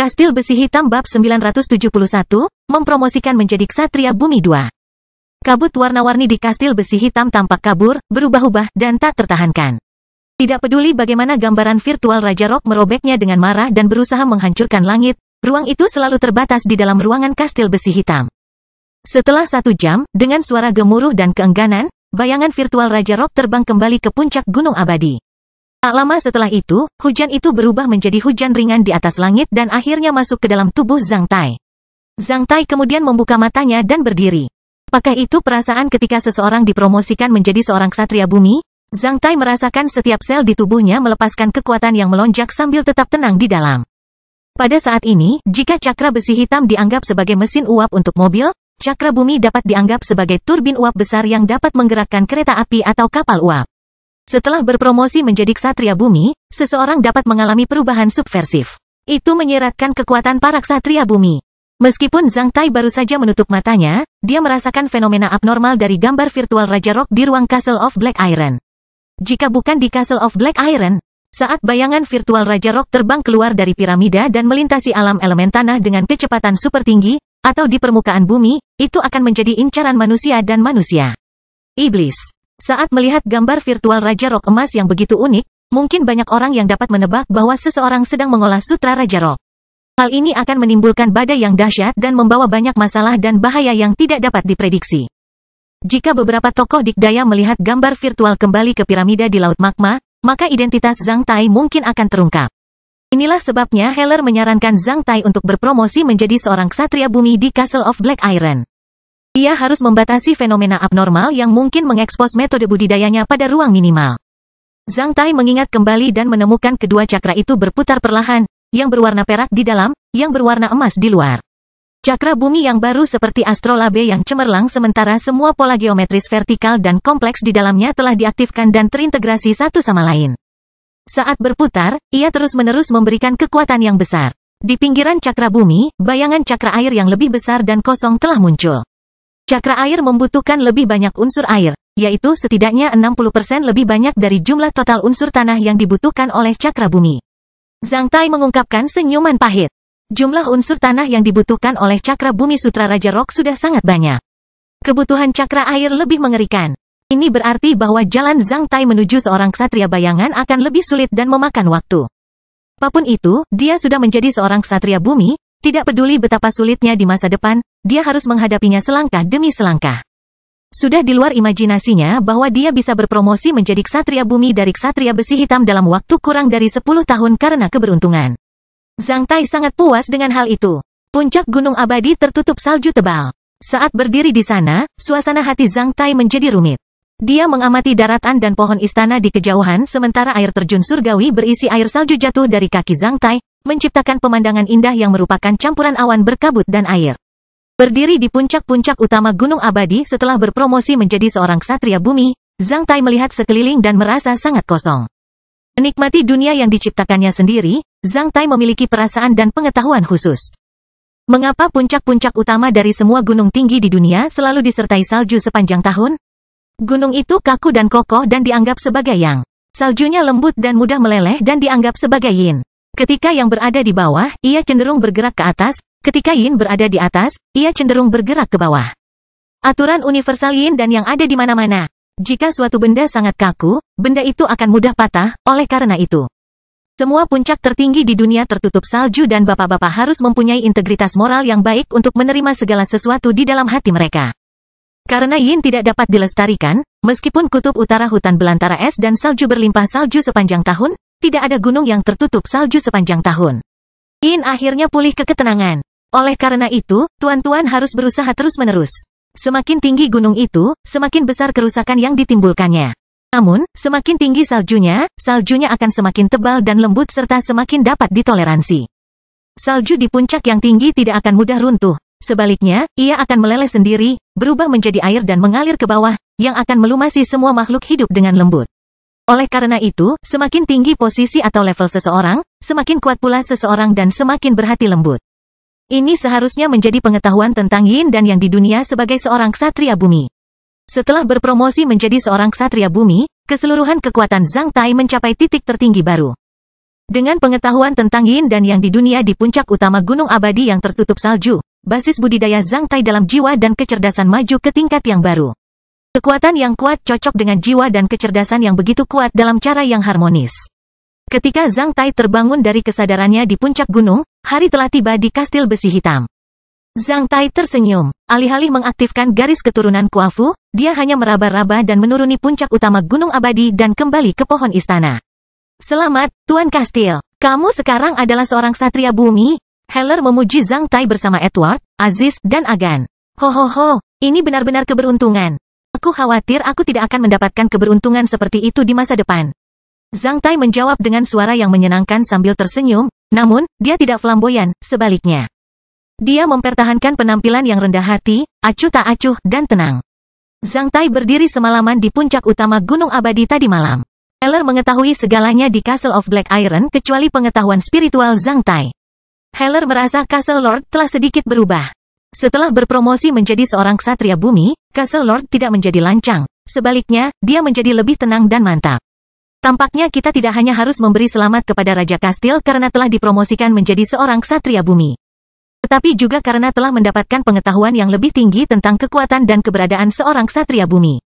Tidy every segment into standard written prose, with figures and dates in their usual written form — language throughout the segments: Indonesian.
Kastil Besi Hitam bab 971, mempromosikan menjadi Ksatria Bumi 2. Kabut warna-warni di Kastil Besi Hitam tampak kabur, berubah-ubah, dan tak tertahankan. Tidak peduli bagaimana gambaran virtual Raja Rock merobeknya dengan marah dan berusaha menghancurkan langit, ruang itu selalu terbatas di dalam ruangan Kastil Besi Hitam. Setelah 1 jam, dengan suara gemuruh dan keengganan, bayangan virtual Raja Rock terbang kembali ke puncak Gunung Abadi. Tak lama setelah itu, hujan itu berubah menjadi hujan ringan di atas langit dan akhirnya masuk ke dalam tubuh Zhang Tai. Zhang Tai kemudian membuka matanya dan berdiri. Apakah itu perasaan ketika seseorang dipromosikan menjadi seorang ksatria bumi? Zhang Tai merasakan setiap sel di tubuhnya melepaskan kekuatan yang melonjak sambil tetap tenang di dalam. Pada saat ini, jika cakra besi hitam dianggap sebagai mesin uap untuk mobil, cakra bumi dapat dianggap sebagai turbin uap besar yang dapat menggerakkan kereta api atau kapal uap. Setelah berpromosi menjadi ksatria bumi, seseorang dapat mengalami perubahan subversif. Itu menyeratkan kekuatan para ksatria bumi. Meskipun Zhang Tai baru saja menutup matanya, dia merasakan fenomena abnormal dari gambar virtual Raja Rock di ruang Castle of Black Iron. Jika bukan di Castle of Black Iron, saat bayangan virtual Raja Rock terbang keluar dari piramida dan melintasi alam elemen tanah dengan kecepatan super tinggi, atau di permukaan bumi, itu akan menjadi incaran manusia dan manusia. Iblis. Saat melihat gambar virtual Raja Rock emas yang begitu unik, mungkin banyak orang yang dapat menebak bahwa seseorang sedang mengolah sutra Raja Rock. Hal ini akan menimbulkan badai yang dahsyat dan membawa banyak masalah dan bahaya yang tidak dapat diprediksi. Jika beberapa tokoh dikdaya melihat gambar virtual kembali ke piramida di Laut Magma, maka identitas Zhang Tai mungkin akan terungkap. Inilah sebabnya Heller menyarankan Zhang Tai untuk berpromosi menjadi seorang ksatria bumi di Castle of Black Iron. Ia harus membatasi fenomena abnormal yang mungkin mengekspos metode budidayanya pada ruang minimal. Zhang Tai mengingat kembali dan menemukan kedua cakra itu berputar perlahan, yang berwarna perak di dalam, yang berwarna emas di luar. Cakra bumi yang baru seperti astrolabe yang cemerlang sementara semua pola geometris vertikal dan kompleks di dalamnya telah diaktifkan dan terintegrasi satu sama lain. Saat berputar, ia terus-menerus memberikan kekuatan yang besar. Di pinggiran cakra bumi, bayangan cakra air yang lebih besar dan kosong telah muncul. Cakra air membutuhkan lebih banyak unsur air, yaitu setidaknya 60% lebih banyak dari jumlah total unsur tanah yang dibutuhkan oleh cakra bumi. Zhang Tai mengungkapkan senyuman pahit. Jumlah unsur tanah yang dibutuhkan oleh cakra bumi sutra Raja Rock sudah sangat banyak. Kebutuhan cakra air lebih mengerikan. Ini berarti bahwa jalan Zhang Tai menuju seorang ksatria bayangan akan lebih sulit dan memakan waktu. Apapun itu, dia sudah menjadi seorang ksatria bumi. Tidak peduli betapa sulitnya di masa depan, dia harus menghadapinya selangkah demi selangkah. Sudah di luar imajinasinya bahwa dia bisa berpromosi menjadi ksatria bumi dari ksatria besi hitam dalam waktu kurang dari 10 tahun karena keberuntungan. Zhang Tai sangat puas dengan hal itu. Puncak Gunung Abadi tertutup salju tebal. Saat berdiri di sana, suasana hati Zhang Tai menjadi rumit. Dia mengamati daratan dan pohon istana di kejauhan sementara air terjun surgawi berisi air salju jatuh dari kaki Zhang Tai, menciptakan pemandangan indah yang merupakan campuran awan berkabut dan air. Berdiri di puncak-puncak utama Gunung Abadi setelah berpromosi menjadi seorang ksatria bumi, Zhang Tai melihat sekeliling dan merasa sangat kosong. Menikmati dunia yang diciptakannya sendiri, Zhang Tai memiliki perasaan dan pengetahuan khusus. Mengapa puncak-puncak utama dari semua gunung tinggi di dunia selalu disertai salju sepanjang tahun? Gunung itu kaku dan kokoh dan dianggap sebagai yang. Saljunya lembut dan mudah meleleh dan dianggap sebagai yin. Ketika yang berada di bawah, ia cenderung bergerak ke atas. Ketika yin berada di atas, ia cenderung bergerak ke bawah. Aturan universal yin dan yang ada di mana-mana. Jika suatu benda sangat kaku, benda itu akan mudah patah. Oleh karena itu, semua puncak tertinggi di dunia tertutup salju dan bapak-bapak harus mempunyai integritas moral yang baik untuk menerima segala sesuatu di dalam hati mereka. Karena yin tidak dapat dilestarikan, meskipun kutub utara hutan belantara es dan salju berlimpah salju sepanjang tahun, tidak ada gunung yang tertutup salju sepanjang tahun. Yin akhirnya pulih ke ketenangan. Oleh karena itu, tuan-tuan harus berusaha terus-menerus. Semakin tinggi gunung itu, semakin besar kerusakan yang ditimbulkannya. Namun, semakin tinggi saljunya akan semakin tebal dan lembut serta semakin dapat ditoleransi. Salju di puncak yang tinggi tidak akan mudah runtuh. Sebaliknya, ia akan meleleh sendiri, berubah menjadi air dan mengalir ke bawah, yang akan melumasi semua makhluk hidup dengan lembut. Oleh karena itu, semakin tinggi posisi atau level seseorang, semakin kuat pula seseorang dan semakin berhati lembut. Ini seharusnya menjadi pengetahuan tentang yin dan yang di dunia sebagai seorang ksatria bumi. Setelah berpromosi menjadi seorang ksatria bumi, keseluruhan kekuatan Zhang Tai mencapai titik tertinggi baru. Dengan pengetahuan tentang yin dan yang di dunia di puncak utama gunung abadi yang tertutup salju, basis budidaya Zhang Tai dalam jiwa dan kecerdasan maju ke tingkat yang baru. Kekuatan yang kuat cocok dengan jiwa dan kecerdasan yang begitu kuat dalam cara yang harmonis. Ketika Zhang Tai terbangun dari kesadarannya di puncak gunung, hari telah tiba di kastil besi hitam. Zhang Tai tersenyum. Alih-alih mengaktifkan garis keturunan Kuafu, dia hanya meraba-raba dan menuruni puncak utama gunung abadi dan kembali ke pohon istana. Selamat, Tuan Kastil. Kamu sekarang adalah seorang satria bumi. Heller memuji Zhang Tai bersama Edward, Aziz, dan Agan. Ho, ini benar-benar keberuntungan. Aku khawatir aku tidak akan mendapatkan keberuntungan seperti itu di masa depan. Zhang Tai menjawab dengan suara yang menyenangkan sambil tersenyum, namun, dia tidak flamboyan, sebaliknya. Dia mempertahankan penampilan yang rendah hati, acuh tak acuh, dan tenang. Zhang Tai berdiri semalaman di puncak utama gunung abadi tadi malam. Heller mengetahui segalanya di Castle of Black Iron kecuali pengetahuan spiritual Zhang Tai. Heller merasa Castle Lord telah sedikit berubah. Setelah berpromosi menjadi seorang ksatria bumi, Castle Lord tidak menjadi lancang. Sebaliknya, dia menjadi lebih tenang dan mantap. Tampaknya kita tidak hanya harus memberi selamat kepada Raja Kastil karena telah dipromosikan menjadi seorang ksatria bumi, tetapi juga karena telah mendapatkan pengetahuan yang lebih tinggi tentang kekuatan dan keberadaan seorang ksatria bumi.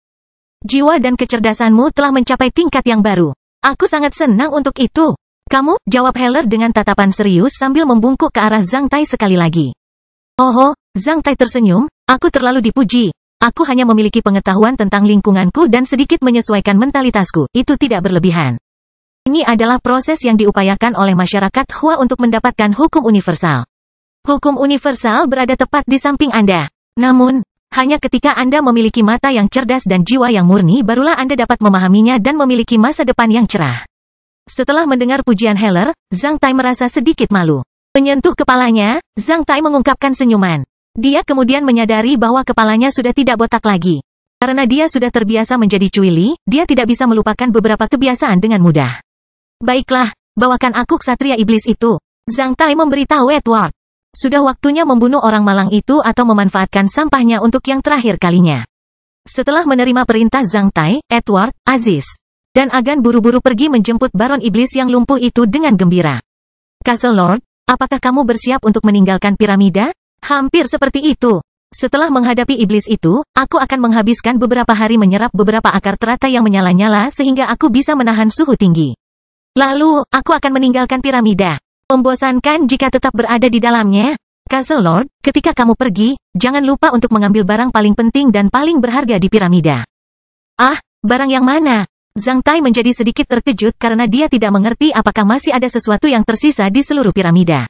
Jiwa dan kecerdasanmu telah mencapai tingkat yang baru. Aku sangat senang untuk itu. Kamu, jawab Heller dengan tatapan serius sambil membungkuk ke arah Zhang Tai sekali lagi. Oh, Zhang Tai tersenyum, aku terlalu dipuji. Aku hanya memiliki pengetahuan tentang lingkunganku dan sedikit menyesuaikan mentalitasku. Itu tidak berlebihan. Ini adalah proses yang diupayakan oleh masyarakat Hua untuk mendapatkan hukum universal. Hukum universal berada tepat di samping Anda. Namun, hanya ketika Anda memiliki mata yang cerdas dan jiwa yang murni barulah Anda dapat memahaminya dan memiliki masa depan yang cerah. Setelah mendengar pujian Heller, Zhang Tai merasa sedikit malu. Menyentuh kepalanya, Zhang Tai mengungkapkan senyuman. Dia kemudian menyadari bahwa kepalanya sudah tidak botak lagi. Karena dia sudah terbiasa menjadi cuili, dia tidak bisa melupakan beberapa kebiasaan dengan mudah. Baiklah, bawakan aku ksatria iblis itu. Zhang Tai memberitahu Edward. Sudah waktunya membunuh orang malang itu atau memanfaatkan sampahnya untuk yang terakhir kalinya. Setelah menerima perintah Zhang Tai, Edward, Aziz, dan Agan buru-buru pergi menjemput Baron Iblis yang lumpuh itu dengan gembira. Castle Lord, apakah kamu bersiap untuk meninggalkan piramida? Hampir seperti itu. Setelah menghadapi iblis itu, aku akan menghabiskan beberapa hari menyerap beberapa akar teratai yang menyala-nyala sehingga aku bisa menahan suhu tinggi. Lalu, aku akan meninggalkan piramida. Membosankan jika tetap berada di dalamnya. Castle Lord, ketika kamu pergi, jangan lupa untuk mengambil barang paling penting dan paling berharga di piramida. Ah, barang yang mana? Zhang Tai menjadi sedikit terkejut karena dia tidak mengerti apakah masih ada sesuatu yang tersisa di seluruh piramida.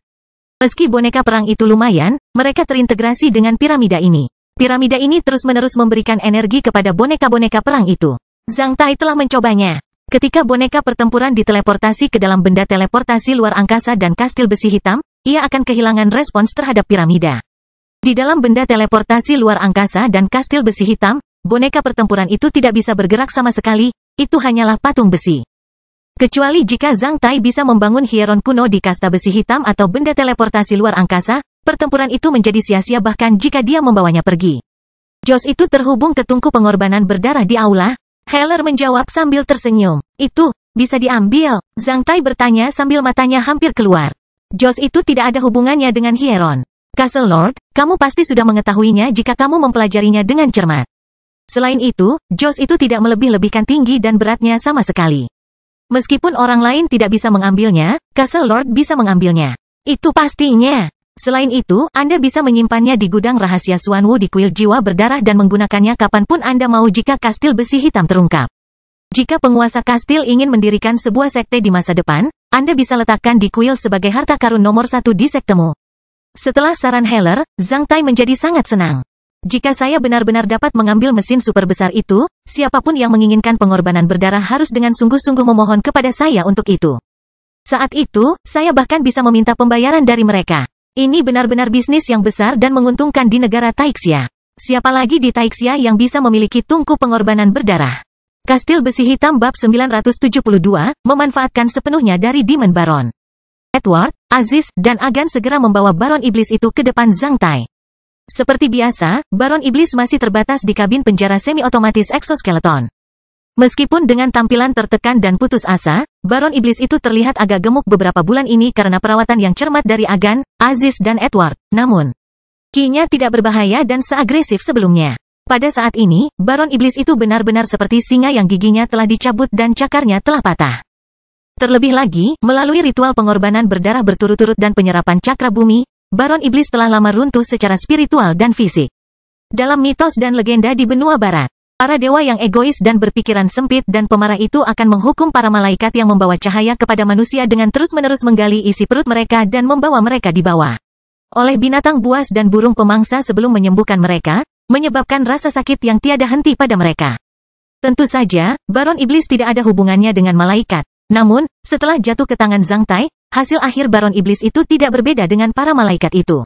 Meski boneka perang itu lumayan, mereka terintegrasi dengan piramida ini. Piramida ini terus-menerus memberikan energi kepada boneka-boneka perang itu. Zhang Tai telah mencobanya. Ketika boneka pertempuran diteleportasi ke dalam benda teleportasi luar angkasa dan kastil besi hitam, ia akan kehilangan respons terhadap piramida. Di dalam benda teleportasi luar angkasa dan kastil besi hitam, boneka pertempuran itu tidak bisa bergerak sama sekali, itu hanyalah patung besi. Kecuali jika Zhang Tai bisa membangun hieron kuno di kasta besi hitam atau benda teleportasi luar angkasa, pertempuran itu menjadi sia-sia bahkan jika dia membawanya pergi. Jos itu terhubung ke tungku pengorbanan berdarah di aula. Heller menjawab sambil tersenyum. Itu, bisa diambil? Zhang Tai bertanya sambil matanya hampir keluar. Jos itu tidak ada hubungannya dengan hieron. Castle Lord, kamu pasti sudah mengetahuinya jika kamu mempelajarinya dengan cermat. Selain itu, Jos itu tidak melebih-lebihkan tinggi dan beratnya sama sekali. Meskipun orang lain tidak bisa mengambilnya, Castle Lord bisa mengambilnya. Itu pastinya. Selain itu, Anda bisa menyimpannya di gudang rahasia Xuanwu di kuil jiwa berdarah dan menggunakannya kapanpun Anda mau jika kastil besi hitam terungkap. Jika penguasa kastil ingin mendirikan sebuah sekte di masa depan, Anda bisa letakkan di kuil sebagai harta karun nomor 1 di sektemu. Setelah saran Heller, Zhang Tai menjadi sangat senang. Jika saya benar-benar dapat mengambil mesin super besar itu, siapapun yang menginginkan pengorbanan berdarah harus dengan sungguh-sungguh memohon kepada saya untuk itu. Saat itu, saya bahkan bisa meminta pembayaran dari mereka. Ini benar-benar bisnis yang besar dan menguntungkan di negara Taixia. Siapa lagi di Taixia yang bisa memiliki tungku pengorbanan berdarah? Kastil Besi Hitam bab 972, memanfaatkan sepenuhnya dari Demon Baron. Edward, Aziz, dan Agan segera membawa Baron Iblis itu ke depan Zhang Tai. Seperti biasa, Baron Iblis masih terbatas di kabin penjara semi-otomatis exoskeleton. Meskipun dengan tampilan tertekan dan putus asa, Baron Iblis itu terlihat agak gemuk beberapa bulan ini karena perawatan yang cermat dari Agan, Aziz dan Edward. Namun, ki-nya tidak berbahaya dan seagresif sebelumnya. Pada saat ini, Baron Iblis itu benar-benar seperti singa yang giginya telah dicabut dan cakarnya telah patah. Terlebih lagi, melalui ritual pengorbanan berdarah berturut-turut dan penyerapan cakra bumi, Baron Iblis telah lama runtuh secara spiritual dan fisik. Dalam mitos dan legenda di benua barat, para dewa yang egois dan berpikiran sempit dan pemarah itu akan menghukum para malaikat yang membawa cahaya kepada manusia dengan terus-menerus menggali isi perut mereka dan membawa mereka dibawa oleh binatang buas dan burung pemangsa sebelum menyembuhkan mereka, menyebabkan rasa sakit yang tiada henti pada mereka. Tentu saja, Baron Iblis tidak ada hubungannya dengan malaikat. Namun, setelah jatuh ke tangan Zhang Tai, hasil akhir Baron Iblis itu tidak berbeda dengan para malaikat itu.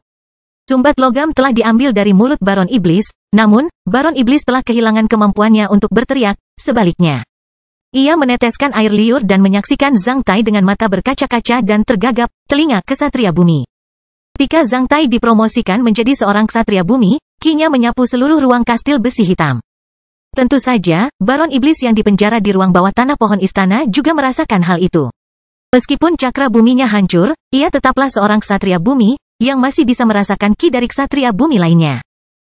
Sumbat logam telah diambil dari mulut Baron Iblis, namun, Baron Iblis telah kehilangan kemampuannya untuk berteriak. Sebaliknya, ia meneteskan air liur dan menyaksikan Zhang Tai dengan mata berkaca-kaca dan tergagap, telinga kesatria bumi. Ketika Zhang Tai dipromosikan menjadi seorang ksatria bumi, ki-nya menyapu seluruh ruang kastil besi hitam. Tentu saja, Baron Iblis yang dipenjara di ruang bawah tanah pohon istana juga merasakan hal itu. Meskipun cakra buminya hancur, ia tetaplah seorang ksatria bumi, yang masih bisa merasakan ki dari ksatria bumi lainnya.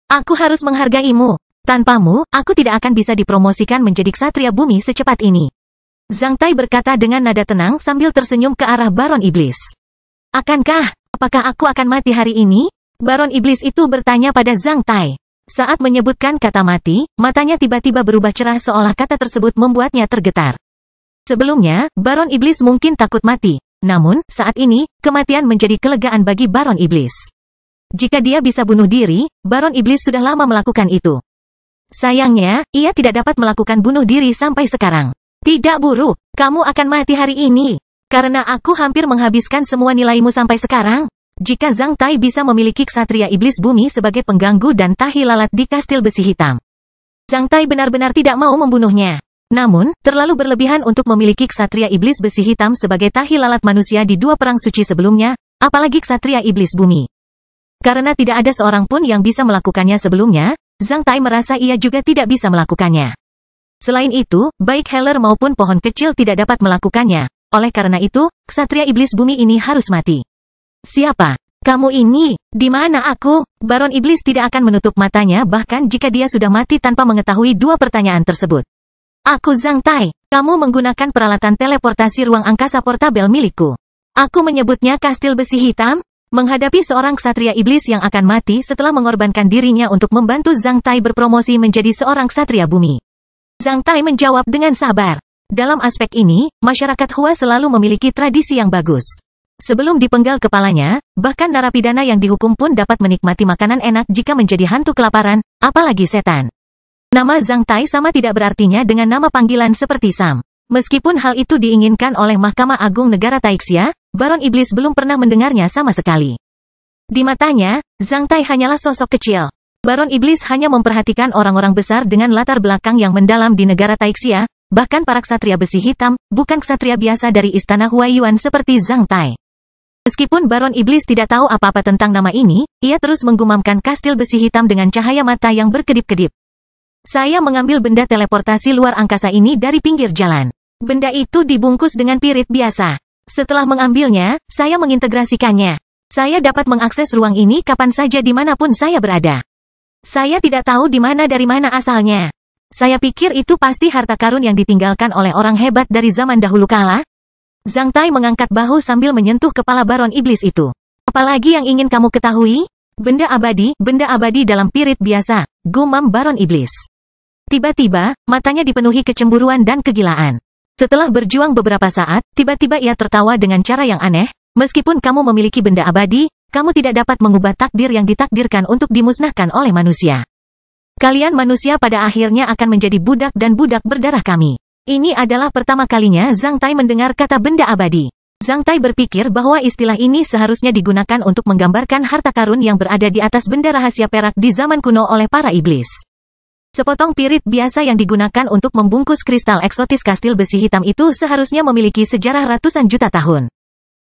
Aku harus menghargaimu. Tanpamu, aku tidak akan bisa dipromosikan menjadi ksatria bumi secepat ini. Zhang Tai berkata dengan nada tenang sambil tersenyum ke arah Baron Iblis. Apakah aku akan mati hari ini? Baron Iblis itu bertanya pada Zhang Tai. Saat menyebutkan kata mati, matanya tiba-tiba berubah cerah seolah kata tersebut membuatnya tergetar. Sebelumnya, Baron Iblis mungkin takut mati. Namun, saat ini, kematian menjadi kelegaan bagi Baron Iblis. Jika dia bisa bunuh diri, Baron Iblis sudah lama melakukan itu. Sayangnya, ia tidak dapat melakukan bunuh diri sampai sekarang. Tidak buruk, kamu akan mati hari ini. Karena aku hampir menghabiskan semua nilaimu sampai sekarang. Jika Zhang Tai bisa memiliki ksatria iblis bumi sebagai pengganggu dan tahi lalat di kastil besi hitam, Zhang Tai benar-benar tidak mau membunuhnya. Namun, terlalu berlebihan untuk memiliki ksatria iblis besi hitam sebagai tahi lalat manusia di dua perang suci sebelumnya, apalagi ksatria iblis bumi. Karena tidak ada seorang pun yang bisa melakukannya sebelumnya, Zhang Tai merasa ia juga tidak bisa melakukannya. Selain itu, baik Heller maupun pohon kecil tidak dapat melakukannya. Oleh karena itu, ksatria iblis bumi ini harus mati. Siapa? Kamu ini? Di mana aku? Baron Iblis tidak akan menutup matanya bahkan jika dia sudah mati tanpa mengetahui dua pertanyaan tersebut. Aku Zhang Tai. Kamu menggunakan peralatan teleportasi ruang angkasa portabel milikku. Aku menyebutnya kastil besi hitam. Menghadapi seorang ksatria iblis yang akan mati setelah mengorbankan dirinya untuk membantu Zhang Tai berpromosi menjadi seorang ksatria bumi. Zhang Tai menjawab dengan sabar. Dalam aspek ini, masyarakat Hua selalu memiliki tradisi yang bagus. Sebelum dipenggal kepalanya, bahkan narapidana yang dihukum pun dapat menikmati makanan enak jika menjadi hantu kelaparan, apalagi setan. Nama Zhang Tai sama tidak berartinya dengan nama panggilan seperti Sam. Meskipun hal itu diinginkan oleh Mahkamah Agung Negara Taixia, Baron Iblis belum pernah mendengarnya sama sekali. Di matanya, Zhang Tai hanyalah sosok kecil. Baron Iblis hanya memperhatikan orang-orang besar dengan latar belakang yang mendalam di negara Taixia, bahkan para ksatria besi hitam, bukan ksatria biasa dari istana Huaiyuan seperti Zhang Tai. Meskipun Baron Iblis tidak tahu apa-apa tentang nama ini, ia terus menggumamkan kastil besi hitam dengan cahaya mata yang berkedip-kedip. Saya mengambil benda teleportasi luar angkasa ini dari pinggir jalan. Benda itu dibungkus dengan pirit biasa. Setelah mengambilnya, saya mengintegrasikannya. Saya dapat mengakses ruang ini kapan saja dimanapun saya berada. Saya tidak tahu di mana dari mana asalnya. Saya pikir itu pasti harta karun yang ditinggalkan oleh orang hebat dari zaman dahulu kala. Zhang Tai mengangkat bahu sambil menyentuh kepala Baron Iblis itu. Apalagi yang ingin kamu ketahui? Benda abadi dalam pirit biasa, gumam Baron Iblis. Tiba-tiba, matanya dipenuhi kecemburuan dan kegilaan. Setelah berjuang beberapa saat, tiba-tiba ia tertawa dengan cara yang aneh. Meskipun kamu memiliki benda abadi, kamu tidak dapat mengubah takdir yang ditakdirkan untuk dimusnahkan oleh manusia. Kalian manusia pada akhirnya akan menjadi budak dan budak berdarah kami. Ini adalah pertama kalinya Zhang Tai mendengar kata benda abadi. Zhang Tai berpikir bahwa istilah ini seharusnya digunakan untuk menggambarkan harta karun yang berada di atas benda rahasia perak di zaman kuno oleh para iblis. Sepotong pirit biasa yang digunakan untuk membungkus kristal eksotis kastil besi hitam itu seharusnya memiliki sejarah ratusan juta tahun.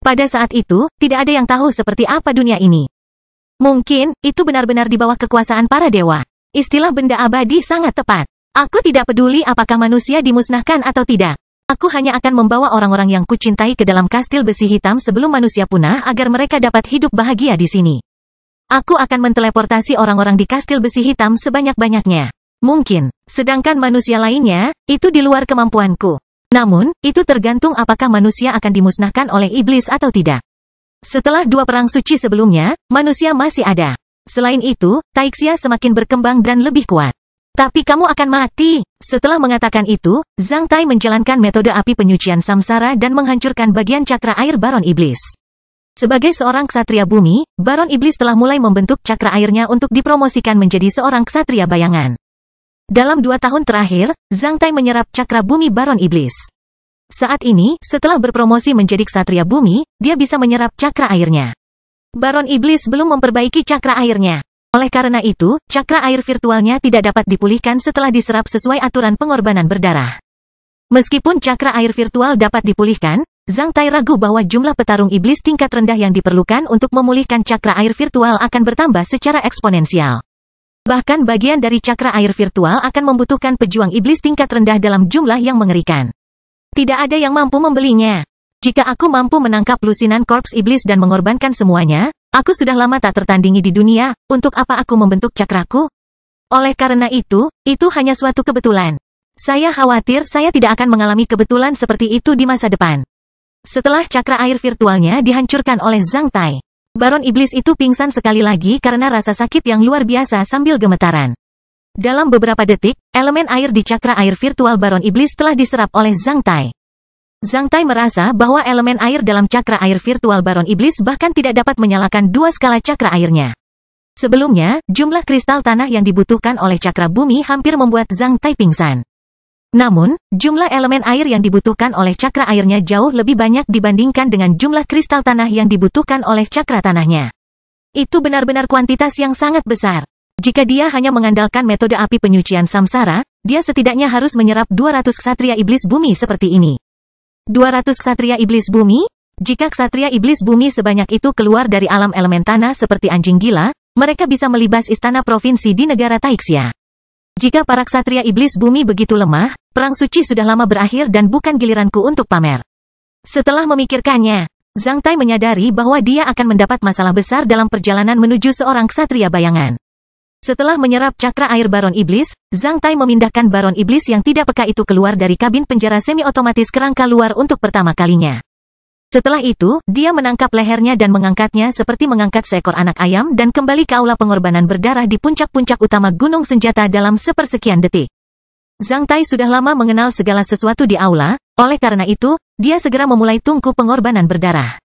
Pada saat itu, tidak ada yang tahu seperti apa dunia ini. Mungkin, itu benar-benar di bawah kekuasaan para dewa. Istilah benda abadi sangat tepat. Aku tidak peduli apakah manusia dimusnahkan atau tidak. Aku hanya akan membawa orang-orang yang kucintai ke dalam kastil besi hitam sebelum manusia punah agar mereka dapat hidup bahagia di sini. Aku akan menteleportasi orang-orang di kastil besi hitam sebanyak-banyaknya mungkin. Sedangkan manusia lainnya, itu di luar kemampuanku. Namun, itu tergantung apakah manusia akan dimusnahkan oleh iblis atau tidak. Setelah 2 perang suci sebelumnya, manusia masih ada. Selain itu, Taixia semakin berkembang dan lebih kuat. Tapi kamu akan mati. Setelah mengatakan itu, Zhang Tai menjalankan metode api penyucian samsara dan menghancurkan bagian cakra air Baron Iblis. Sebagai seorang ksatria bumi, Baron Iblis telah mulai membentuk cakra airnya untuk dipromosikan menjadi seorang ksatria bayangan. Dalam 2 tahun terakhir, Zhang Tai menyerap cakra bumi Baron Iblis. Saat ini, setelah berpromosi menjadi ksatria bumi, dia bisa menyerap cakra airnya. Baron Iblis belum memperbaiki cakra airnya. Oleh karena itu, cakra air virtualnya tidak dapat dipulihkan setelah diserap sesuai aturan pengorbanan berdarah. Meskipun cakra air virtual dapat dipulihkan, Zhang Tai ragu bahwa jumlah petarung iblis tingkat rendah yang diperlukan untuk memulihkan cakra air virtual akan bertambah secara eksponensial. Bahkan bagian dari cakra air virtual akan membutuhkan pejuang iblis tingkat rendah dalam jumlah yang mengerikan. Tidak ada yang mampu membelinya. Jika aku mampu menangkap lusinan korps iblis dan mengorbankan semuanya, aku sudah lama tak tertandingi di dunia, untuk apa aku membentuk cakraku? Oleh karena itu hanya suatu kebetulan. Saya khawatir saya tidak akan mengalami kebetulan seperti itu di masa depan. Setelah cakra air virtualnya dihancurkan oleh Zhang Tai, Baron Iblis itu pingsan sekali lagi karena rasa sakit yang luar biasa sambil gemetaran. Dalam beberapa detik, elemen air di cakra air virtual Baron Iblis telah diserap oleh Zhang Tai. Zhang Tai merasa bahwa elemen air dalam cakra air virtual Baron Iblis bahkan tidak dapat menyalakan 2 skala cakra airnya. Sebelumnya, jumlah kristal tanah yang dibutuhkan oleh cakra bumi hampir membuat Zhang Tai pingsan. Namun, jumlah elemen air yang dibutuhkan oleh cakra airnya jauh lebih banyak dibandingkan dengan jumlah kristal tanah yang dibutuhkan oleh cakra tanahnya. Itu benar-benar kuantitas yang sangat besar. Jika dia hanya mengandalkan metode api penyucian samsara, dia setidaknya harus menyerap 200 ksatria iblis bumi seperti ini. 200 ksatria iblis bumi? Jika ksatria iblis bumi sebanyak itu keluar dari alam elemen tanah seperti anjing gila, mereka bisa melibas istana provinsi di negara Taixia. Jika para ksatria iblis bumi begitu lemah, perang suci sudah lama berakhir dan bukan giliranku untuk pamer. Setelah memikirkannya, Zhang Tai menyadari bahwa dia akan mendapat masalah besar dalam perjalanan menuju seorang ksatria bayangan. Setelah menyerap cakra air Baron Iblis, Zhang Tai memindahkan Baron Iblis yang tidak peka itu keluar dari kabin penjara semi-otomatis kerangka luar untuk pertama kalinya. Setelah itu, dia menangkap lehernya dan mengangkatnya seperti mengangkat seekor anak ayam dan kembali ke aula pengorbanan berdarah di puncak-puncak utama gunung senjata dalam sepersekian detik. Zhang Tai sudah lama mengenal segala sesuatu di aula, oleh karena itu, dia segera memulai tungku pengorbanan berdarah.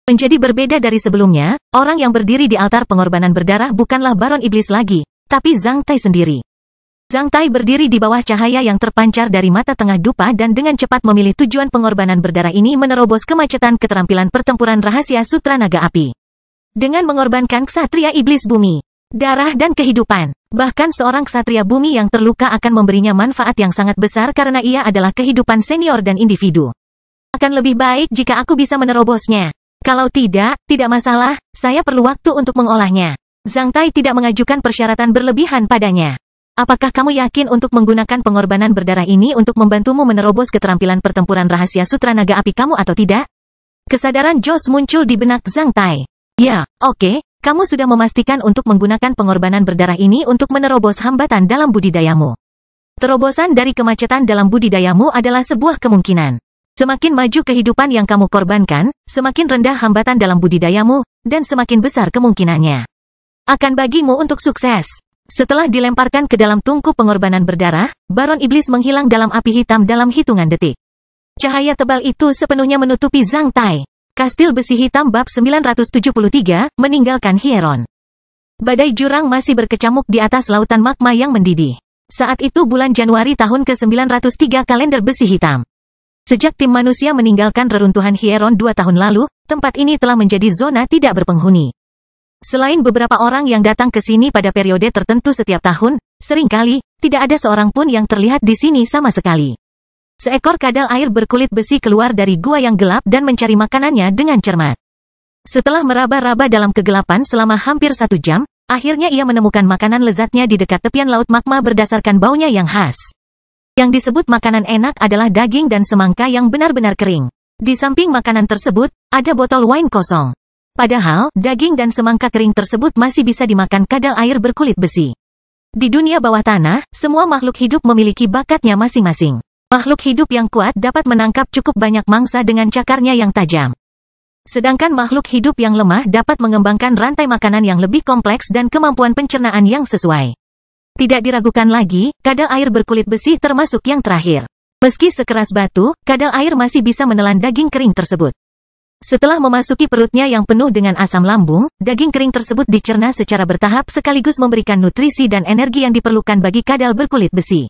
Menjadi berbeda dari sebelumnya, orang yang berdiri di altar pengorbanan berdarah bukanlah Baron Iblis lagi, tapi Zhang Tai sendiri. Zhang Tai berdiri di bawah cahaya yang terpancar dari mata tengah dupa dan dengan cepat memilih tujuan pengorbanan berdarah ini menerobos kemacetan keterampilan pertempuran rahasia Sutra Naga Api. Dengan mengorbankan ksatria iblis bumi, darah dan kehidupan, bahkan seorang ksatria bumi yang terluka akan memberinya manfaat yang sangat besar karena ia adalah kehidupan senior dan individu. Akan lebih baik jika aku bisa menerobosnya. Kalau tidak masalah, saya perlu waktu untuk mengolahnya. Zhang Tai tidak mengajukan persyaratan berlebihan padanya. Apakah kamu yakin untuk menggunakan pengorbanan berdarah ini untuk membantumu menerobos keterampilan pertempuran rahasia Sutra Naga Api kamu atau tidak? Kesadaran Jos muncul di benak Zhang Tai. Ya, oke, kamu sudah memastikan untuk menggunakan pengorbanan berdarah ini untuk menerobos hambatan dalam budidayamu. Terobosan dari kemacetan dalam budidayamu adalah sebuah kemungkinan. Semakin maju kehidupan yang kamu korbankan, semakin rendah hambatan dalam budidayamu, dan semakin besar kemungkinannya akan bagimu untuk sukses. Setelah dilemparkan ke dalam tungku pengorbanan berdarah, Baron Iblis menghilang dalam api hitam dalam hitungan detik. Cahaya tebal itu sepenuhnya menutupi Zhang Tai. Kastil Besi Hitam bab 973, meninggalkan Hieron. Badai jurang masih berkecamuk di atas lautan magma yang mendidih. Saat itu bulan Januari tahun ke-903 kalender Besi Hitam. Sejak tim manusia meninggalkan reruntuhan Hieron 2 tahun lalu, tempat ini telah menjadi zona tidak berpenghuni. Selain beberapa orang yang datang ke sini pada periode tertentu setiap tahun, seringkali, tidak ada seorang pun yang terlihat di sini sama sekali. Seekor kadal air berkulit besi keluar dari gua yang gelap dan mencari makanannya dengan cermat. Setelah meraba-raba dalam kegelapan selama hampir 1 jam, akhirnya ia menemukan makanan lezatnya di dekat tepian laut magma berdasarkan baunya yang khas. Yang disebut makanan enak adalah daging dan semangka yang benar-benar kering. Di samping makanan tersebut, ada botol wine kosong. Padahal, daging dan semangka kering tersebut masih bisa dimakan kadal air berkulit besi. Di dunia bawah tanah, semua makhluk hidup memiliki bakatnya masing-masing. Makhluk hidup yang kuat dapat menangkap cukup banyak mangsa dengan cakarnya yang tajam. Sedangkan makhluk hidup yang lemah dapat mengembangkan rantai makanan yang lebih kompleks dan kemampuan pencernaan yang sesuai. Tidak diragukan lagi, kadal air berkulit besi termasuk yang terakhir. Meski sekeras batu, kadal air masih bisa menelan daging kering tersebut. Setelah memasuki perutnya yang penuh dengan asam lambung, daging kering tersebut dicerna secara bertahap sekaligus memberikan nutrisi dan energi yang diperlukan bagi kadal berkulit besi.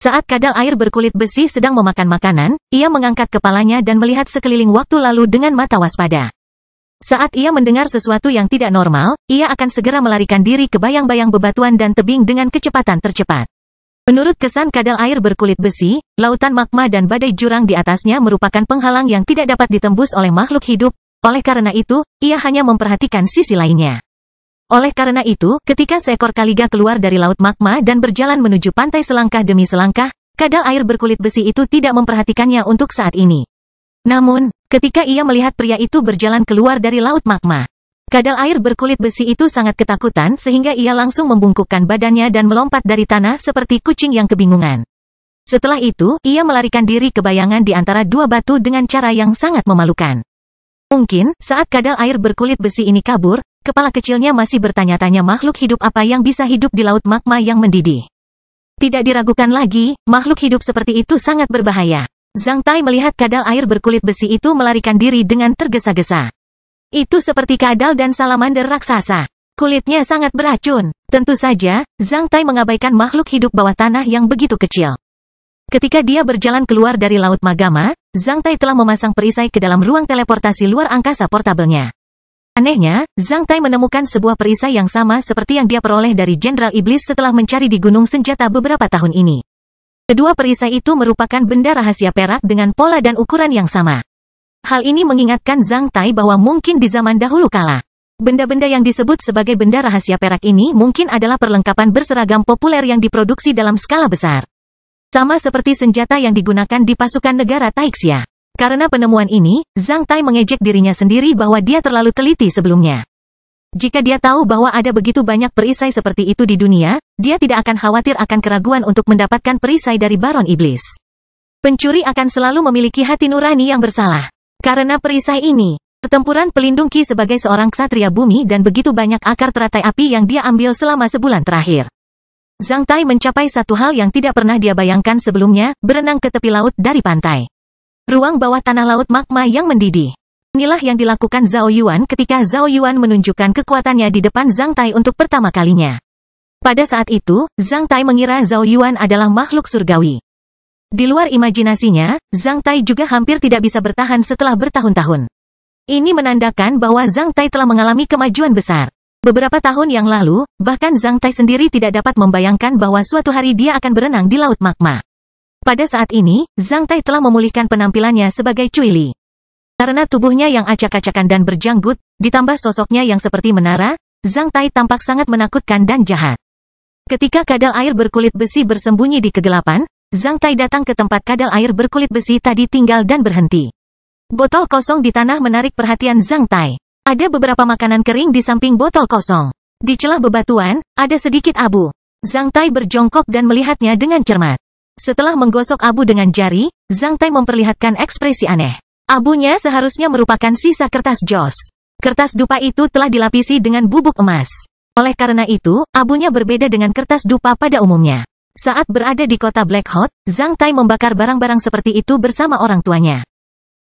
Saat kadal air berkulit besi sedang memakan makanan, ia mengangkat kepalanya dan melihat sekeliling waktu lalu dengan mata waspada. Saat ia mendengar sesuatu yang tidak normal, ia akan segera melarikan diri ke bayang-bayang bebatuan dan tebing dengan kecepatan tercepat. Menurut kesan kadal air berkulit besi, lautan magma dan badai jurang di atasnya merupakan penghalang yang tidak dapat ditembus oleh makhluk hidup, oleh karena itu, ia hanya memperhatikan sisi lainnya. Oleh karena itu, ketika seekor kaliga keluar dari laut magma dan berjalan menuju pantai selangkah demi selangkah, kadal air berkulit besi itu tidak memperhatikannya untuk saat ini. Namun, ketika ia melihat pria itu berjalan keluar dari laut magma, kadal air berkulit besi itu sangat ketakutan sehingga ia langsung membungkukkan badannya dan melompat dari tanah seperti kucing yang kebingungan. Setelah itu, ia melarikan diri ke bayangan di antara dua batu dengan cara yang sangat memalukan. Mungkin, saat kadal air berkulit besi ini kabur, kepala kecilnya masih bertanya-tanya makhluk hidup apa yang bisa hidup di laut magma yang mendidih. Tidak diragukan lagi, makhluk hidup seperti itu sangat berbahaya. Zhang Tai melihat kadal air berkulit besi itu melarikan diri dengan tergesa-gesa. Itu seperti kadal dan salamander raksasa. Kulitnya sangat beracun. Tentu saja, Zhang Tai mengabaikan makhluk hidup bawah tanah yang begitu kecil. Ketika dia berjalan keluar dari laut magma, Zhang Tai telah memasang perisai ke dalam ruang teleportasi luar angkasa portabelnya. Anehnya, Zhang Tai menemukan sebuah perisai yang sama seperti yang dia peroleh dari Jenderal Iblis setelah mencari di Gunung Senjata beberapa tahun ini. Kedua perisai itu merupakan benda rahasia perak dengan pola dan ukuran yang sama. Hal ini mengingatkan Zhang Tai bahwa mungkin di zaman dahulu kala, benda-benda yang disebut sebagai benda rahasia perak ini mungkin adalah perlengkapan berseragam populer yang diproduksi dalam skala besar. Sama seperti senjata yang digunakan di pasukan negara Taixia. Karena penemuan ini, Zhang Tai mengejek dirinya sendiri bahwa dia terlalu teliti sebelumnya. Jika dia tahu bahwa ada begitu banyak perisai seperti itu di dunia, dia tidak akan khawatir akan keraguan untuk mendapatkan perisai dari Baron Iblis. Pencuri akan selalu memiliki hati nurani yang bersalah. Karena perisai ini, pertempuran pelindung Qi sebagai seorang ksatria bumi dan begitu banyak akar teratai api yang dia ambil selama sebulan terakhir. Zhang Tai mencapai satu hal yang tidak pernah dia bayangkan sebelumnya, berenang ke tepi laut dari pantai. Ruang bawah tanah laut magma yang mendidih. Inilah yang dilakukan Zhao Yuan ketika Zhao Yuan menunjukkan kekuatannya di depan Zhang Tai untuk pertama kalinya. Pada saat itu, Zhang Tai mengira Zhao Yuan adalah makhluk surgawi. Di luar imajinasinya, Zhang Tai juga hampir tidak bisa bertahan setelah bertahun-tahun. Ini menandakan bahwa Zhang Tai telah mengalami kemajuan besar. Beberapa tahun yang lalu, bahkan Zhang Tai sendiri tidak dapat membayangkan bahwa suatu hari dia akan berenang di laut magma. Pada saat ini, Zhang Tai telah memulihkan penampilannya sebagai Cui Li. Karena tubuhnya yang acak-acakan dan berjanggut, ditambah sosoknya yang seperti menara, Zhang Tai tampak sangat menakutkan dan jahat. Ketika kadal air berkulit besi bersembunyi di kegelapan, Zhang Tai datang ke tempat kadal air berkulit besi tadi tinggal dan berhenti. Botol kosong di tanah menarik perhatian Zhang Tai. Ada beberapa makanan kering di samping botol kosong. Di celah bebatuan, ada sedikit abu. Zhang Tai berjongkok dan melihatnya dengan cermat. Setelah menggosok abu dengan jari, Zhang Tai memperlihatkan ekspresi aneh. Abunya seharusnya merupakan sisa kertas jos. Kertas dupa itu telah dilapisi dengan bubuk emas. Oleh karena itu, abunya berbeda dengan kertas dupa pada umumnya. Saat berada di kota Black Hot, Zhang Tai membakar barang-barang seperti itu bersama orang tuanya.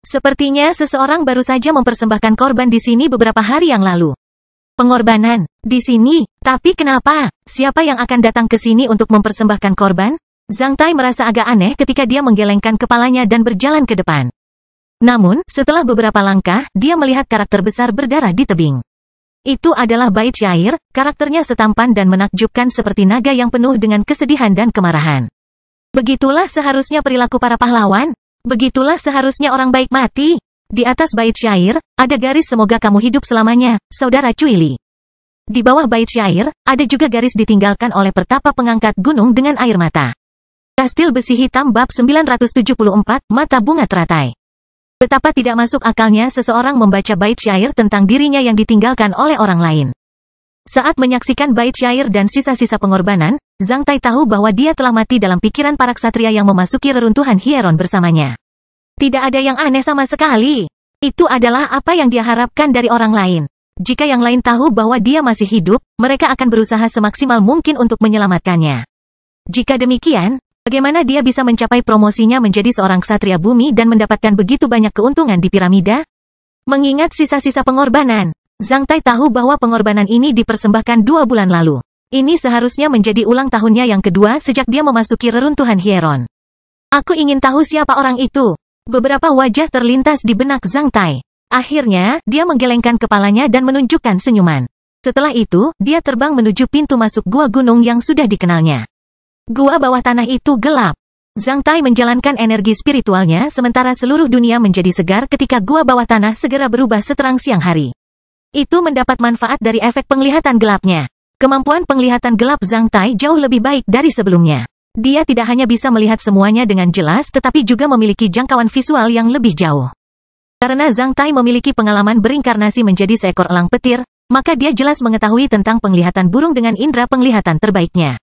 Sepertinya seseorang baru saja mempersembahkan korban di sini beberapa hari yang lalu. Pengorbanan di sini, tapi kenapa? Siapa yang akan datang ke sini untuk mempersembahkan korban? Zhang Tai merasa agak aneh ketika dia menggelengkan kepalanya dan berjalan ke depan. Namun, setelah beberapa langkah, dia melihat karakter besar berdarah di tebing. Itu adalah bait syair, karakternya setampan dan menakjubkan seperti naga yang penuh dengan kesedihan dan kemarahan. Begitulah seharusnya perilaku para pahlawan. Begitulah seharusnya orang baik mati. Di atas bait syair, ada garis semoga kamu hidup selamanya, saudara Cui Li. Di bawah bait syair, ada juga garis ditinggalkan oleh pertapa pengangkat gunung dengan air mata. Kastil Besi Hitam bab 974, Mata Bunga Teratai. Betapa tidak masuk akalnya seseorang membaca bait syair tentang dirinya yang ditinggalkan oleh orang lain. Saat menyaksikan bait syair dan sisa-sisa pengorbanan, Zhang Tai tahu bahwa dia telah mati dalam pikiran para ksatria yang memasuki reruntuhan Hieron bersamanya. Tidak ada yang aneh sama sekali. Itu adalah apa yang dia harapkan dari orang lain. Jika yang lain tahu bahwa dia masih hidup, mereka akan berusaha semaksimal mungkin untuk menyelamatkannya. Jika demikian, bagaimana dia bisa mencapai promosinya menjadi seorang ksatria bumi dan mendapatkan begitu banyak keuntungan di piramida? Mengingat sisa-sisa pengorbanan, Zhang Tai tahu bahwa pengorbanan ini dipersembahkan 2 bulan lalu. Ini seharusnya menjadi ulang tahunnya yang kedua sejak dia memasuki reruntuhan Hieron. Aku ingin tahu siapa orang itu. Beberapa wajah terlintas di benak Zhang Tai. Akhirnya, dia menggelengkan kepalanya dan menunjukkan senyuman. Setelah itu, dia terbang menuju pintu masuk gua gunung yang sudah dikenalnya. Gua bawah tanah itu gelap. Zhang Tai menjalankan energi spiritualnya sementara seluruh dunia menjadi segar ketika gua bawah tanah segera berubah seterang siang hari. Itu mendapat manfaat dari efek penglihatan gelapnya. Kemampuan penglihatan gelap Zhang Tai jauh lebih baik dari sebelumnya. Dia tidak hanya bisa melihat semuanya dengan jelas tetapi juga memiliki jangkauan visual yang lebih jauh. Karena Zhang Tai memiliki pengalaman berinkarnasi menjadi seekor elang petir, maka dia jelas mengetahui tentang penglihatan burung dengan indera penglihatan terbaiknya.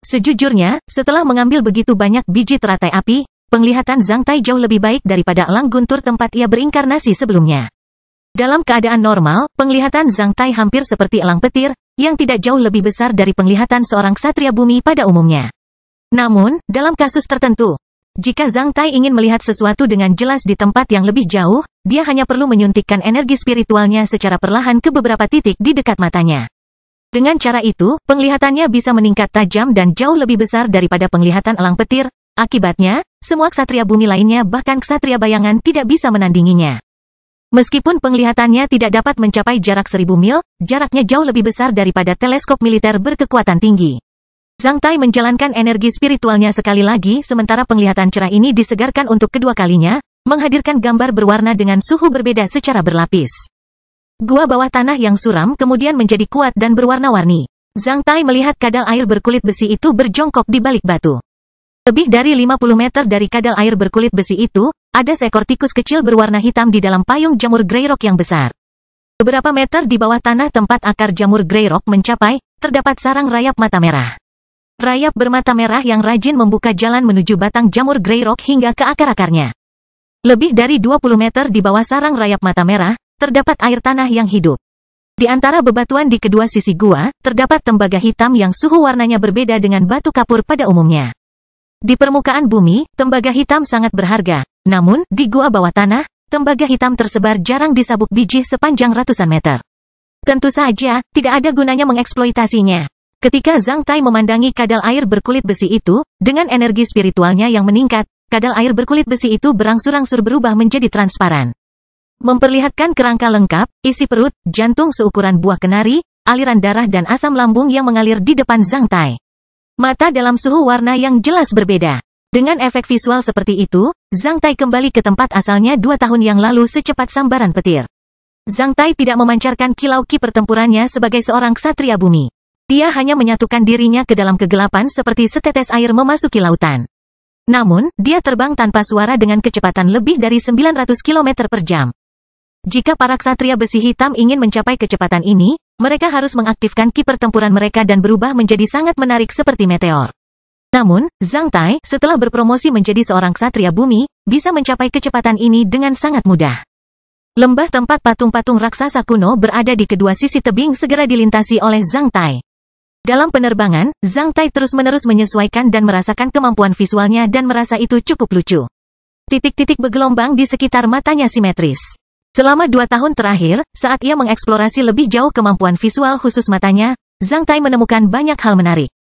Sejujurnya, setelah mengambil begitu banyak biji teratai api, penglihatan Zhang Tai jauh lebih baik daripada elang guntur tempat ia berinkarnasi sebelumnya. Dalam keadaan normal, penglihatan Zhang Tai hampir seperti elang petir, yang tidak jauh lebih besar dari penglihatan seorang ksatria bumi pada umumnya. Namun, dalam kasus tertentu, jika Zhang Tai ingin melihat sesuatu dengan jelas di tempat yang lebih jauh, dia hanya perlu menyuntikkan energi spiritualnya secara perlahan ke beberapa titik di dekat matanya. Dengan cara itu, penglihatannya bisa meningkat tajam dan jauh lebih besar daripada penglihatan elang petir. Akibatnya, semua ksatria bumi lainnya bahkan ksatria bayangan tidak bisa menandinginya. Meskipun penglihatannya tidak dapat mencapai jarak 1000 mil, jaraknya jauh lebih besar daripada teleskop militer berkekuatan tinggi. Zhang Tai menjalankan energi spiritualnya sekali lagi sementara penglihatan cerah ini disegarkan untuk kedua kalinya, menghadirkan gambar berwarna dengan suhu berbeda secara berlapis. Gua bawah tanah yang suram kemudian menjadi kuat dan berwarna-warni. Zhang Tai melihat kadal air berkulit besi itu berjongkok di balik batu. Lebih dari 50 meter dari kadal air berkulit besi itu, ada seekor tikus kecil berwarna hitam di dalam payung jamur Greyrock yang besar. Beberapa meter di bawah tanah tempat akar jamur Greyrock mencapai, terdapat sarang rayap mata merah. Rayap bermata merah yang rajin membuka jalan menuju batang jamur Greyrock hingga ke akar-akarnya. Lebih dari 20 meter di bawah sarang rayap mata merah, terdapat air tanah yang hidup. Di antara bebatuan di kedua sisi gua, terdapat tembaga hitam yang suhu warnanya berbeda dengan batu kapur pada umumnya. Di permukaan bumi, tembaga hitam sangat berharga. Namun, di gua bawah tanah, tembaga hitam tersebar jarang di sabuk biji sepanjang ratusan meter. Tentu saja, tidak ada gunanya mengeksploitasinya. Ketika Zhang Tai memandangi kadal air berkulit besi itu, dengan energi spiritualnya yang meningkat, kadal air berkulit besi itu berangsur-angsur berubah menjadi transparan. Memperlihatkan kerangka lengkap, isi perut, jantung seukuran buah kenari, aliran darah dan asam lambung yang mengalir di depan Zhang Tai. Mata dalam suhu warna yang jelas berbeda. Dengan efek visual seperti itu, Zhang Tai kembali ke tempat asalnya 2 tahun yang lalu secepat sambaran petir. Zhang Tai tidak memancarkan kilau ki pertempurannya sebagai seorang ksatria bumi. Dia hanya menyatukan dirinya ke dalam kegelapan seperti setetes air memasuki lautan. Namun, dia terbang tanpa suara dengan kecepatan lebih dari 900 km per jam. Jika para ksatria besi hitam ingin mencapai kecepatan ini, mereka harus mengaktifkan ki pertempuran mereka dan berubah menjadi sangat menarik seperti meteor. Namun, Zhang Tai, setelah berpromosi menjadi seorang ksatria bumi, bisa mencapai kecepatan ini dengan sangat mudah. Lembah tempat patung-patung raksasa kuno berada di kedua sisi tebing segera dilintasi oleh Zhang Tai. Dalam penerbangan, Zhang Tai terus-menerus menyesuaikan dan merasakan kemampuan visualnya dan merasa itu cukup lucu. Titik-titik bergelombang di sekitar matanya simetris. Selama 2 tahun terakhir, saat ia mengeksplorasi lebih jauh kemampuan visual khusus matanya, Zhang Tai menemukan banyak hal menarik.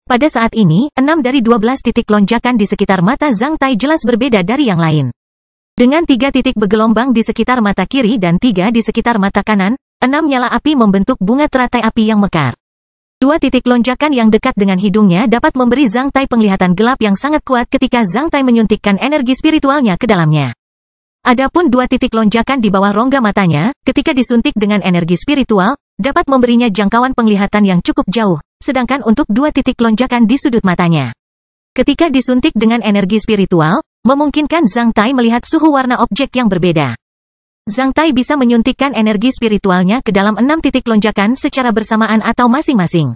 Pada saat ini, 6 dari 12 titik lonjakan di sekitar mata Zhang Tai jelas berbeda dari yang lain. Dengan 3 titik bergelombang di sekitar mata kiri dan 3 di sekitar mata kanan, 6 nyala api membentuk bunga teratai api yang mekar. 2 titik lonjakan yang dekat dengan hidungnya dapat memberi Zhang Tai penglihatan gelap yang sangat kuat ketika Zhang Tai menyuntikkan energi spiritualnya ke dalamnya. Adapun 2 titik lonjakan di bawah rongga matanya, ketika disuntik dengan energi spiritual, dapat memberinya jangkauan penglihatan yang cukup jauh, sedangkan untuk 2 titik lonjakan di sudut matanya. Ketika disuntik dengan energi spiritual, memungkinkan Zhang Tai melihat suhu warna objek yang berbeda. Zhang Tai bisa menyuntikkan energi spiritualnya ke dalam 6 titik lonjakan secara bersamaan atau masing-masing.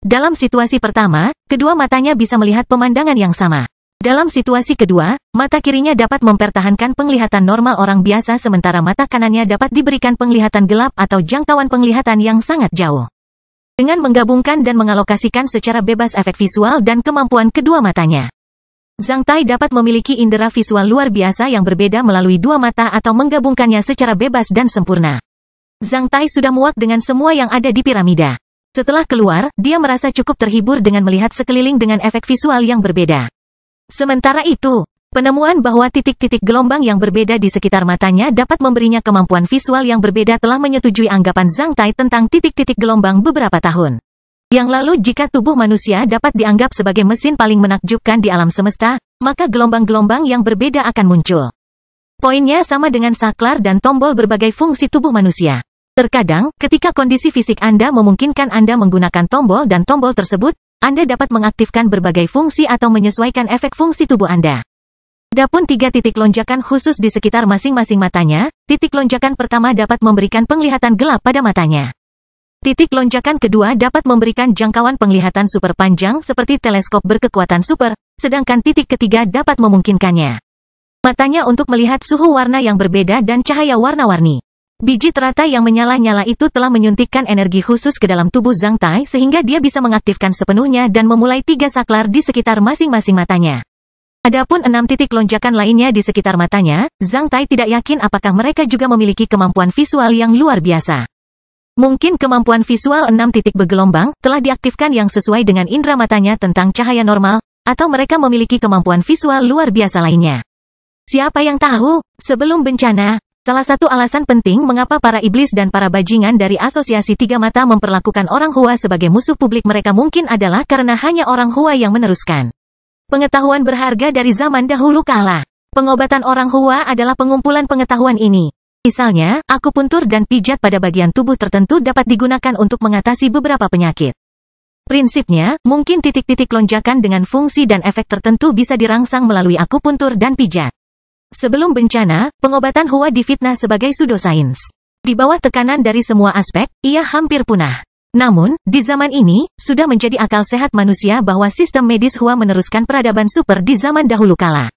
Dalam situasi pertama, kedua matanya bisa melihat pemandangan yang sama. Dalam situasi kedua, mata kirinya dapat mempertahankan penglihatan normal orang biasa sementara mata kanannya dapat diberikan penglihatan gelap atau jangkauan penglihatan yang sangat jauh. Dengan menggabungkan dan mengalokasikan secara bebas efek visual dan kemampuan kedua matanya, Zhang Tai dapat memiliki indera visual luar biasa yang berbeda melalui 2 mata atau menggabungkannya secara bebas dan sempurna. Zhang Tai sudah muak dengan semua yang ada di piramida. Setelah keluar, dia merasa cukup terhibur dengan melihat sekeliling dengan efek visual yang berbeda. Sementara itu, penemuan bahwa titik-titik gelombang yang berbeda di sekitar matanya dapat memberinya kemampuan visual yang berbeda telah menyetujui anggapan Zhang Tai tentang titik-titik gelombang beberapa tahun yang lalu. Jika tubuh manusia dapat dianggap sebagai mesin paling menakjubkan di alam semesta, maka gelombang-gelombang yang berbeda akan muncul. Poinnya sama dengan saklar dan tombol berbagai fungsi tubuh manusia. Terkadang, ketika kondisi fisik Anda memungkinkan Anda menggunakan tombol dan tombol tersebut, Anda dapat mengaktifkan berbagai fungsi atau menyesuaikan efek fungsi tubuh Anda. Adapun 3 titik lonjakan khusus di sekitar masing-masing matanya, titik lonjakan pertama dapat memberikan penglihatan gelap pada matanya. Titik lonjakan kedua dapat memberikan jangkauan penglihatan super panjang seperti teleskop berkekuatan super, sedangkan titik ketiga dapat memungkinkannya matanya untuk melihat suhu warna yang berbeda dan cahaya warna-warni. Biji teratai yang menyala-nyala itu telah menyuntikkan energi khusus ke dalam tubuh Zhang Tai sehingga dia bisa mengaktifkan sepenuhnya dan memulai 3 saklar di sekitar masing-masing matanya. Adapun 6 titik lonjakan lainnya di sekitar matanya, Zhang Tai tidak yakin apakah mereka juga memiliki kemampuan visual yang luar biasa. Mungkin kemampuan visual 6 titik bergelombang telah diaktifkan yang sesuai dengan indera matanya tentang cahaya normal, atau mereka memiliki kemampuan visual luar biasa lainnya. Siapa yang tahu? Sebelum bencana, salah satu alasan penting mengapa para iblis dan para bajingan dari Asosiasi Tiga Mata memperlakukan orang Hua sebagai musuh publik mereka mungkin adalah karena hanya orang Hua yang meneruskan pengetahuan berharga dari zaman dahulu kala. Pengobatan orang Hua adalah pengumpulan pengetahuan ini. Misalnya, akupuntur dan pijat pada bagian tubuh tertentu dapat digunakan untuk mengatasi beberapa penyakit. Prinsipnya, mungkin titik-titik lonjakan dengan fungsi dan efek tertentu bisa dirangsang melalui akupuntur dan pijat. Sebelum bencana, pengobatan Hua difitnah sebagai pseudosains. Di bawah tekanan dari semua aspek, ia hampir punah. Namun, di zaman ini, sudah menjadi akal sehat manusia bahwa sistem medis Hua meneruskan peradaban super di zaman dahulu kala.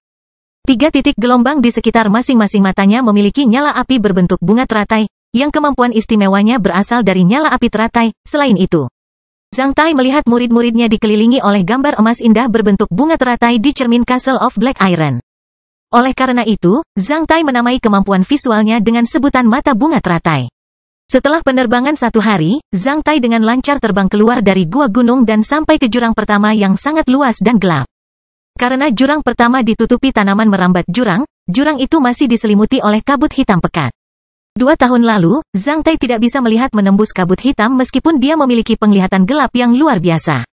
3 titik gelombang di sekitar masing-masing matanya memiliki nyala api berbentuk bunga teratai, yang kemampuan istimewanya berasal dari nyala api teratai. Selain itu, Zhang Tai melihat murid-muridnya dikelilingi oleh gambar emas indah berbentuk bunga teratai di cermin Castle of Black Iron. Oleh karena itu, Zhang Tai menamai kemampuan visualnya dengan sebutan mata bunga teratai. Setelah penerbangan 1 hari, Zhang Tai dengan lancar terbang keluar dari gua gunung dan sampai ke jurang pertama yang sangat luas dan gelap. Karena jurang pertama ditutupi tanaman merambat jurang, jurang itu masih diselimuti oleh kabut hitam pekat. 2 tahun lalu, Zhang Tai tidak bisa melihat menembus kabut hitam meskipun dia memiliki penglihatan gelap yang luar biasa.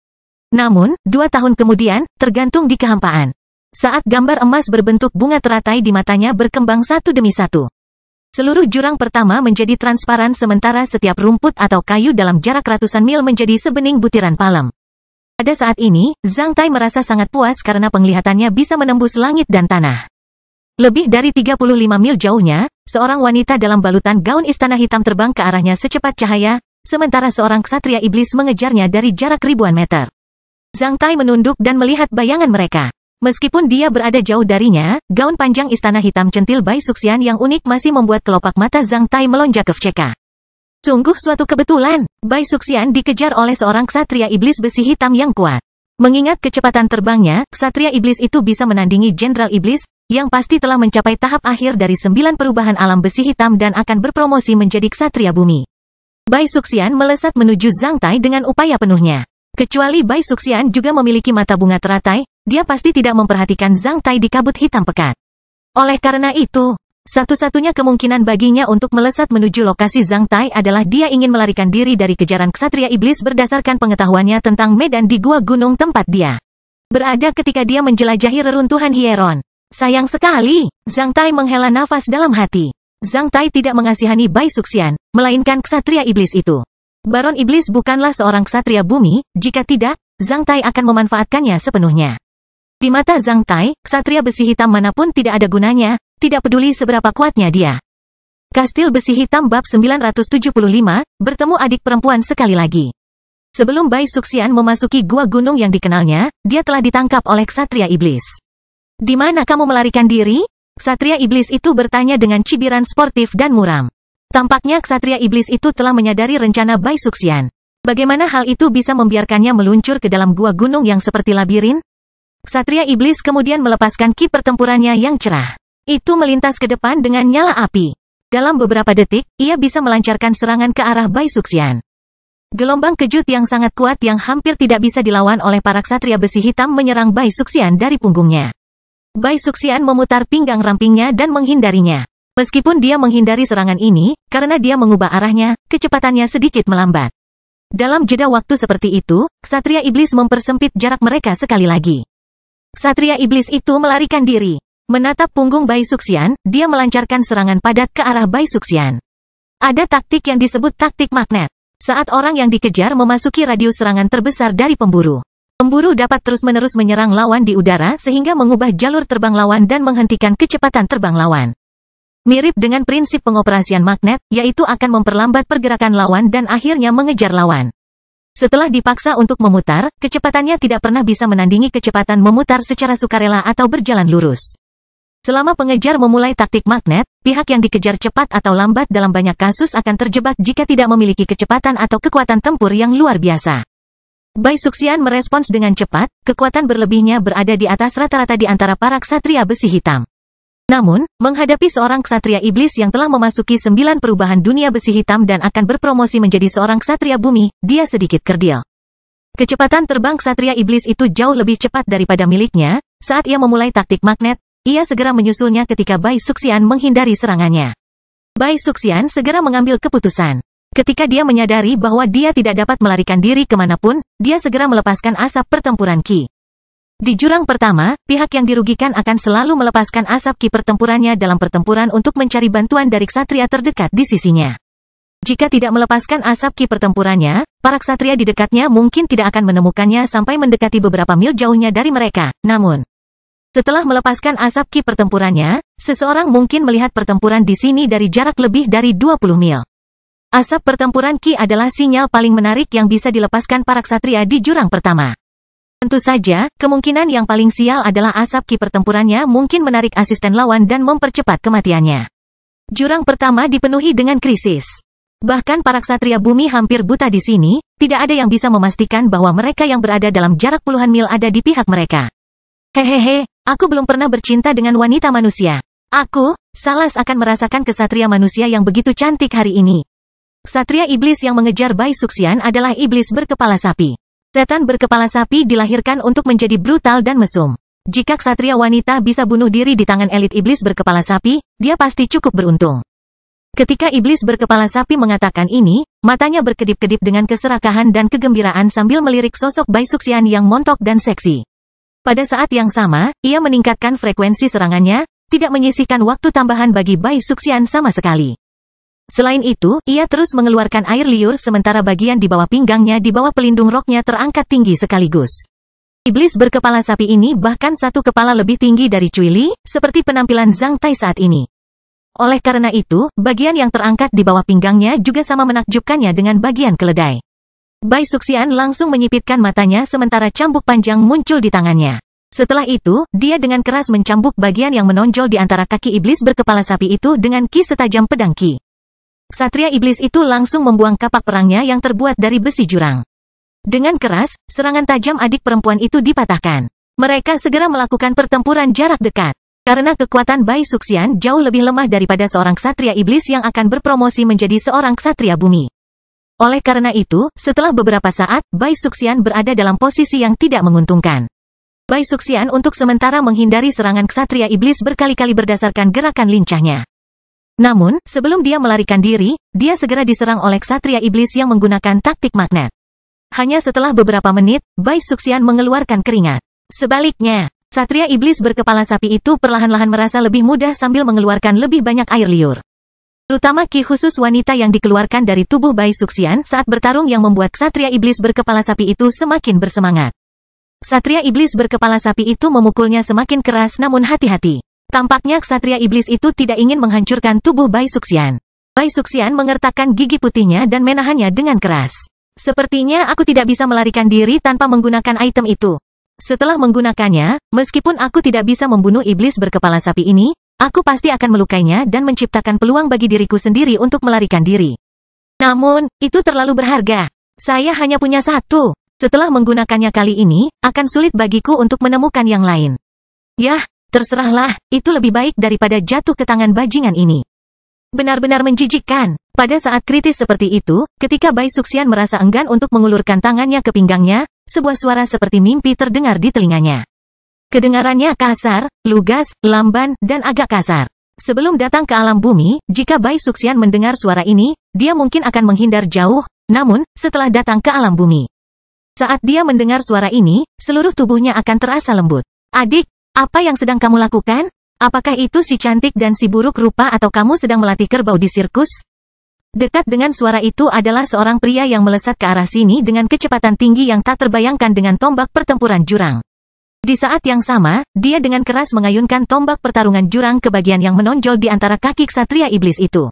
Namun, 2 tahun kemudian, tergantung di kehampaan. Saat gambar emas berbentuk bunga teratai di matanya berkembang satu demi satu. Seluruh jurang pertama menjadi transparan sementara setiap rumput atau kayu dalam jarak ratusan mil menjadi sebening butiran palem. Pada saat ini, Zhang Tai merasa sangat puas karena penglihatannya bisa menembus langit dan tanah. Lebih dari 35 mil jauhnya, seorang wanita dalam balutan gaun istana hitam terbang ke arahnya secepat cahaya, sementara seorang ksatria iblis mengejarnya dari jarak ribuan meter. Zhang Tai menunduk dan melihat bayangan mereka. Meskipun dia berada jauh darinya, gaun panjang istana hitam centil Bai Suxian yang unik masih membuat kelopak mata Zhang Tai melonjak kefceka. Sungguh suatu kebetulan, Bai Suxian dikejar oleh seorang ksatria iblis besi hitam yang kuat. Mengingat kecepatan terbangnya, ksatria iblis itu bisa menandingi jenderal iblis, yang pasti telah mencapai tahap akhir dari 9 perubahan alam besi hitam dan akan berpromosi menjadi ksatria bumi. Bai Suxian melesat menuju Zhang Tai dengan upaya penuhnya. Kecuali Bai Suxian juga memiliki mata bunga teratai, dia pasti tidak memperhatikan Zhang Tai di kabut hitam pekat. Oleh karena itu, satu-satunya kemungkinan baginya untuk melesat menuju lokasi Zhang Tai adalah dia ingin melarikan diri dari kejaran ksatria iblis berdasarkan pengetahuannya tentang medan di gua gunung tempat dia berada ketika dia menjelajahi reruntuhan Hieron. Sayang sekali, Zhang Tai menghela nafas dalam hati. Zhang Tai tidak mengasihani Bai Suxian, melainkan ksatria iblis itu. Baron Iblis bukanlah seorang ksatria bumi, jika tidak, Zhang Tai akan memanfaatkannya sepenuhnya. Di mata Zhang Tai, ksatria besi hitam manapun tidak ada gunanya, tidak peduli seberapa kuatnya dia. Kastil Besi Hitam bab 975, bertemu adik perempuan sekali lagi. Sebelum Bai Suxian memasuki gua gunung yang dikenalnya, dia telah ditangkap oleh ksatria iblis. Di mana kamu melarikan diri? Ksatria iblis itu bertanya dengan cibiran sportif dan muram. Tampaknya ksatria iblis itu telah menyadari rencana Bai Suxian. Bagaimana hal itu bisa membiarkannya meluncur ke dalam gua gunung yang seperti labirin? Ksatria iblis kemudian melepaskan ki pertempurannya yang cerah. Itu melintas ke depan dengan nyala api. Dalam beberapa detik, ia bisa melancarkan serangan ke arah Bai Suxian. Gelombang kejut yang sangat kuat yang hampir tidak bisa dilawan oleh para ksatria besi hitam menyerang Bai Suxian dari punggungnya. Bai Suxian memutar pinggang rampingnya dan menghindarinya. Meskipun dia menghindari serangan ini, karena dia mengubah arahnya, kecepatannya sedikit melambat. Dalam jeda waktu seperti itu, ksatria iblis mempersempit jarak mereka sekali lagi. Ksatria iblis itu melarikan diri. Menatap punggung Bai Suxian, dia melancarkan serangan padat ke arah Bai Suxian. Ada taktik yang disebut taktik magnet. Saat orang yang dikejar memasuki radius serangan terbesar dari pemburu. Pemburu dapat terus-menerus menyerang lawan di udara sehingga mengubah jalur terbang lawan dan menghentikan kecepatan terbang lawan. Mirip dengan prinsip pengoperasian magnet, yaitu akan memperlambat pergerakan lawan dan akhirnya mengejar lawan. Setelah dipaksa untuk memutar, kecepatannya tidak pernah bisa menandingi kecepatan memutar secara sukarela atau berjalan lurus. Selama pengejar memulai taktik magnet, pihak yang dikejar cepat atau lambat dalam banyak kasus akan terjebak jika tidak memiliki kecepatan atau kekuatan tempur yang luar biasa. Bai Suxian merespons dengan cepat, kekuatan berlebihnya berada di atas rata-rata di antara para ksatria besi hitam. Namun, menghadapi seorang ksatria iblis yang telah memasuki 9 perubahan dunia besi hitam dan akan berpromosi menjadi seorang ksatria bumi, dia sedikit kerdil. Kecepatan terbang ksatria iblis itu jauh lebih cepat daripada miliknya. Saat ia memulai taktik magnet, ia segera menyusulnya ketika Bai Suxian menghindari serangannya. Bai Suxian segera mengambil keputusan. Ketika dia menyadari bahwa dia tidak dapat melarikan diri kemanapun, dia segera melepaskan asap pertempuran Ki. Di jurang pertama, pihak yang dirugikan akan selalu melepaskan asap ki pertempurannya dalam pertempuran untuk mencari bantuan dari ksatria terdekat di sisinya. Jika tidak melepaskan asap ki pertempurannya, para ksatria di dekatnya mungkin tidak akan menemukannya sampai mendekati beberapa mil jauhnya dari mereka. Namun, setelah melepaskan asap ki pertempurannya, seseorang mungkin melihat pertempuran di sini dari jarak lebih dari 20 mil. Asap pertempuran ki adalah sinyal paling menarik yang bisa dilepaskan para ksatria di jurang pertama. Tentu saja, kemungkinan yang paling sial adalah asap ki pertempurannya mungkin menarik asisten lawan dan mempercepat kematiannya. Jurang pertama dipenuhi dengan krisis. Bahkan para ksatria bumi hampir buta di sini, tidak ada yang bisa memastikan bahwa mereka yang berada dalam jarak puluhan mil ada di pihak mereka. Hehehe, aku belum pernah bercinta dengan wanita manusia. Aku, Salas akan merasakan kesatria manusia yang begitu cantik hari ini. Ksatria iblis yang mengejar Bai Suxian adalah iblis berkepala sapi. Setan berkepala sapi dilahirkan untuk menjadi brutal dan mesum. Jika ksatria wanita bisa bunuh diri di tangan elit iblis berkepala sapi, dia pasti cukup beruntung. Ketika iblis berkepala sapi mengatakan ini, matanya berkedip-kedip dengan keserakahan dan kegembiraan sambil melirik sosok Bai Suxian yang montok dan seksi. Pada saat yang sama, ia meningkatkan frekuensi serangannya, tidak menyisihkan waktu tambahan bagi Bai Suxian sama sekali. Selain itu, ia terus mengeluarkan air liur sementara bagian di bawah pinggangnya di bawah pelindung roknya terangkat tinggi sekaligus. Iblis berkepala sapi ini bahkan satu kepala lebih tinggi dari Cui Li, seperti penampilan Zhang Tai saat ini. Oleh karena itu, bagian yang terangkat di bawah pinggangnya juga sama menakjubkannya dengan bagian keledai. Bai Suxian langsung menyipitkan matanya sementara cambuk panjang muncul di tangannya. Setelah itu, dia dengan keras mencambuk bagian yang menonjol di antara kaki iblis berkepala sapi itu dengan ki setajam pedang ki. Ksatria iblis itu langsung membuang kapak perangnya yang terbuat dari besi jurang. Dengan keras, serangan tajam adik perempuan itu dipatahkan. Mereka segera melakukan pertempuran jarak dekat. Karena kekuatan Bai Suxian jauh lebih lemah daripada seorang ksatria iblis yang akan berpromosi menjadi seorang ksatria bumi. Oleh karena itu, setelah beberapa saat, Bai Suxian berada dalam posisi yang tidak menguntungkan. Bai Suxian untuk sementara menghindari serangan ksatria iblis berkali-kali berdasarkan gerakan lincahnya. Namun, sebelum dia melarikan diri, dia segera diserang oleh ksatria iblis yang menggunakan taktik magnet. Hanya setelah beberapa menit, Bai Suxian mengeluarkan keringat. Sebaliknya, ksatria iblis berkepala sapi itu perlahan-lahan merasa lebih mudah sambil mengeluarkan lebih banyak air liur. Terutama ki khusus wanita yang dikeluarkan dari tubuh Bai Suxian saat bertarung yang membuat Ksatria Iblis berkepala sapi itu semakin bersemangat. Ksatria Iblis berkepala sapi itu memukulnya semakin keras namun hati-hati. Tampaknya Ksatria Iblis itu tidak ingin menghancurkan tubuh Bai Suxian. Bai Suxian mengertakkan gigi putihnya dan menahannya dengan keras. Sepertinya aku tidak bisa melarikan diri tanpa menggunakan item itu. Setelah menggunakannya, meskipun aku tidak bisa membunuh iblis berkepala sapi ini, aku pasti akan melukainya dan menciptakan peluang bagi diriku sendiri untuk melarikan diri. Namun, itu terlalu berharga. Saya hanya punya satu. Setelah menggunakannya kali ini, akan sulit bagiku untuk menemukan yang lain. Yah, terserahlah, itu lebih baik daripada jatuh ke tangan bajingan ini. Benar-benar menjijikkan. Pada saat kritis seperti itu, ketika Bai Suxian merasa enggan untuk mengulurkan tangannya ke pinggangnya, sebuah suara seperti mimpi terdengar di telinganya. Kedengarannya kasar, lugas, lamban, dan agak kasar. Sebelum datang ke alam bumi, jika Bai Suxian mendengar suara ini, dia mungkin akan menghindar jauh, namun, setelah datang ke alam bumi. Saat dia mendengar suara ini, seluruh tubuhnya akan terasa lembut. Adik, apa yang sedang kamu lakukan? Apakah itu si cantik dan si buruk rupa atau kamu sedang melatih kerbau di sirkus? Dekat dengan suara itu adalah seorang pria yang melesat ke arah sini dengan kecepatan tinggi yang tak terbayangkan dengan tombak pertempuran jurang. Di saat yang sama, dia dengan keras mengayunkan tombak pertarungan jurang ke bagian yang menonjol di antara kaki Ksatria Iblis itu.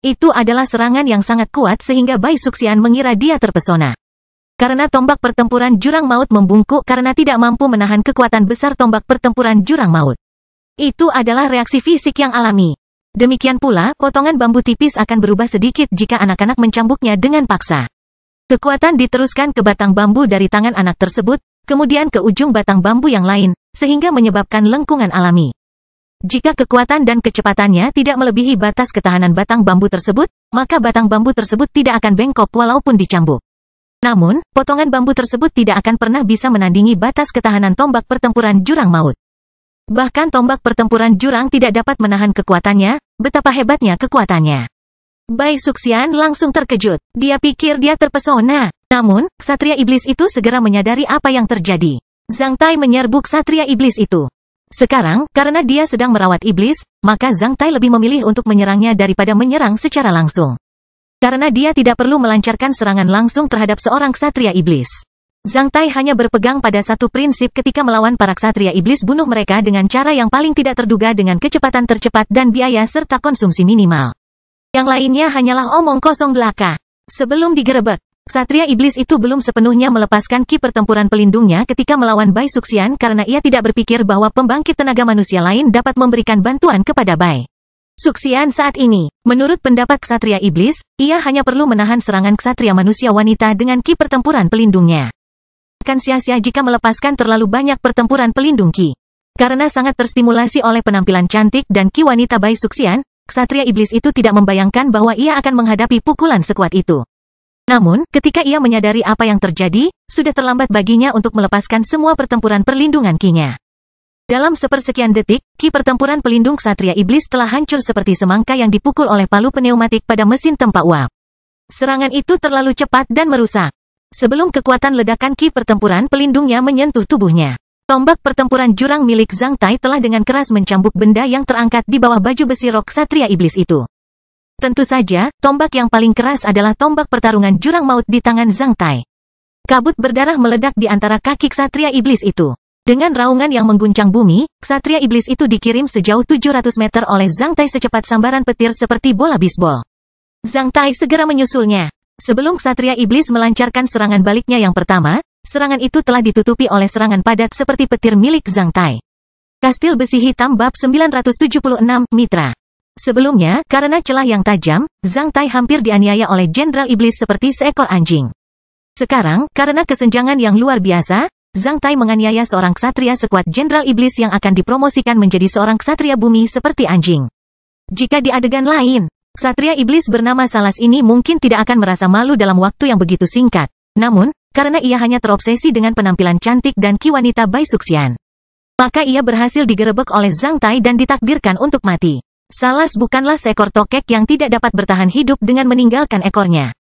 Itu adalah serangan yang sangat kuat sehingga Bai Suxian mengira dia terpesona. Karena tombak pertempuran jurang maut membungkuk karena tidak mampu menahan kekuatan besar tombak pertempuran jurang maut. Itu adalah reaksi fisik yang alami. Demikian pula, potongan bambu tipis akan berubah sedikit jika anak-anak mencambuknya dengan paksa. Kekuatan diteruskan ke batang bambu dari tangan anak tersebut, kemudian ke ujung batang bambu yang lain, sehingga menyebabkan lengkungan alami. Jika kekuatan dan kecepatannya tidak melebihi batas ketahanan batang bambu tersebut, maka batang bambu tersebut tidak akan bengkok walaupun dicambuk. Namun, potongan bambu tersebut tidak akan pernah bisa menandingi batas ketahanan tombak pertempuran jurang maut. Bahkan tombak pertempuran jurang tidak dapat menahan kekuatannya, betapa hebatnya kekuatannya. Bai Suxian langsung terkejut. Dia pikir dia terpesona. Namun, Ksatria Iblis itu segera menyadari apa yang terjadi. Zhang Tai menyerbu Ksatria Iblis itu. Sekarang, karena dia sedang merawat iblis, maka Zhang Tai lebih memilih untuk menyerangnya daripada menyerang secara langsung. Karena dia tidak perlu melancarkan serangan langsung terhadap seorang Ksatria Iblis. Zhang Tai hanya berpegang pada satu prinsip ketika melawan para Ksatria Iblis, bunuh mereka dengan cara yang paling tidak terduga dengan kecepatan tercepat dan biaya serta konsumsi minimal. Yang lainnya hanyalah omong kosong belaka. Sebelum digerebek, Ksatria Iblis itu belum sepenuhnya melepaskan ki pertempuran pelindungnya ketika melawan Bai Suxian karena ia tidak berpikir bahwa pembangkit tenaga manusia lain dapat memberikan bantuan kepada Bai Suxian saat ini. Menurut pendapat Ksatria Iblis, ia hanya perlu menahan serangan Ksatria manusia wanita dengan ki pertempuran pelindungnya. Akan sia-sia jika melepaskan terlalu banyak pertempuran pelindung ki. Karena sangat terstimulasi oleh penampilan cantik dan ki wanita Bai Suxian, Ksatria Iblis itu tidak membayangkan bahwa ia akan menghadapi pukulan sekuat itu. Namun, ketika ia menyadari apa yang terjadi, sudah terlambat baginya untuk melepaskan semua pertempuran perlindungan ki-nya. Dalam sepersekian detik, ki pertempuran pelindung Ksatria Iblis telah hancur seperti semangka yang dipukul oleh palu pneumatik pada mesin tempa uap. Serangan itu terlalu cepat dan merusak. Sebelum kekuatan ledakan ki pertempuran pelindungnya menyentuh tubuhnya, tombak pertempuran jurang milik Zhang Tai telah dengan keras mencambuk benda yang terangkat di bawah baju besi rok Ksatria Iblis itu. Tentu saja, tombak yang paling keras adalah tombak pertarungan jurang maut di tangan Zhang Tai. Kabut berdarah meledak di antara kaki Ksatria Iblis itu. Dengan raungan yang mengguncang bumi, Ksatria Iblis itu dikirim sejauh 700 meter oleh Zhang Tai secepat sambaran petir seperti bola bisbol. Zhang Tai segera menyusulnya. Sebelum Ksatria Iblis melancarkan serangan baliknya yang pertama, serangan itu telah ditutupi oleh serangan padat seperti petir milik Zhang Tai. Kastil Besi Hitam Bab 976, Mitra. Sebelumnya, karena celah yang tajam, Zhang Tai hampir dianiaya oleh Jenderal Iblis seperti seekor anjing. Sekarang, karena kesenjangan yang luar biasa, Zhang Tai menganiaya seorang ksatria sekuat Jenderal Iblis yang akan dipromosikan menjadi seorang ksatria bumi seperti anjing. Jika di adegan lain, Ksatria Iblis bernama Salas ini mungkin tidak akan merasa malu dalam waktu yang begitu singkat. Namun, karena ia hanya terobsesi dengan penampilan cantik dan ki wanita Bai Suxian, maka ia berhasil digerebek oleh Zhang Tai dan ditakdirkan untuk mati. Salas bukanlah seekor tokek yang tidak dapat bertahan hidup dengan meninggalkan ekornya.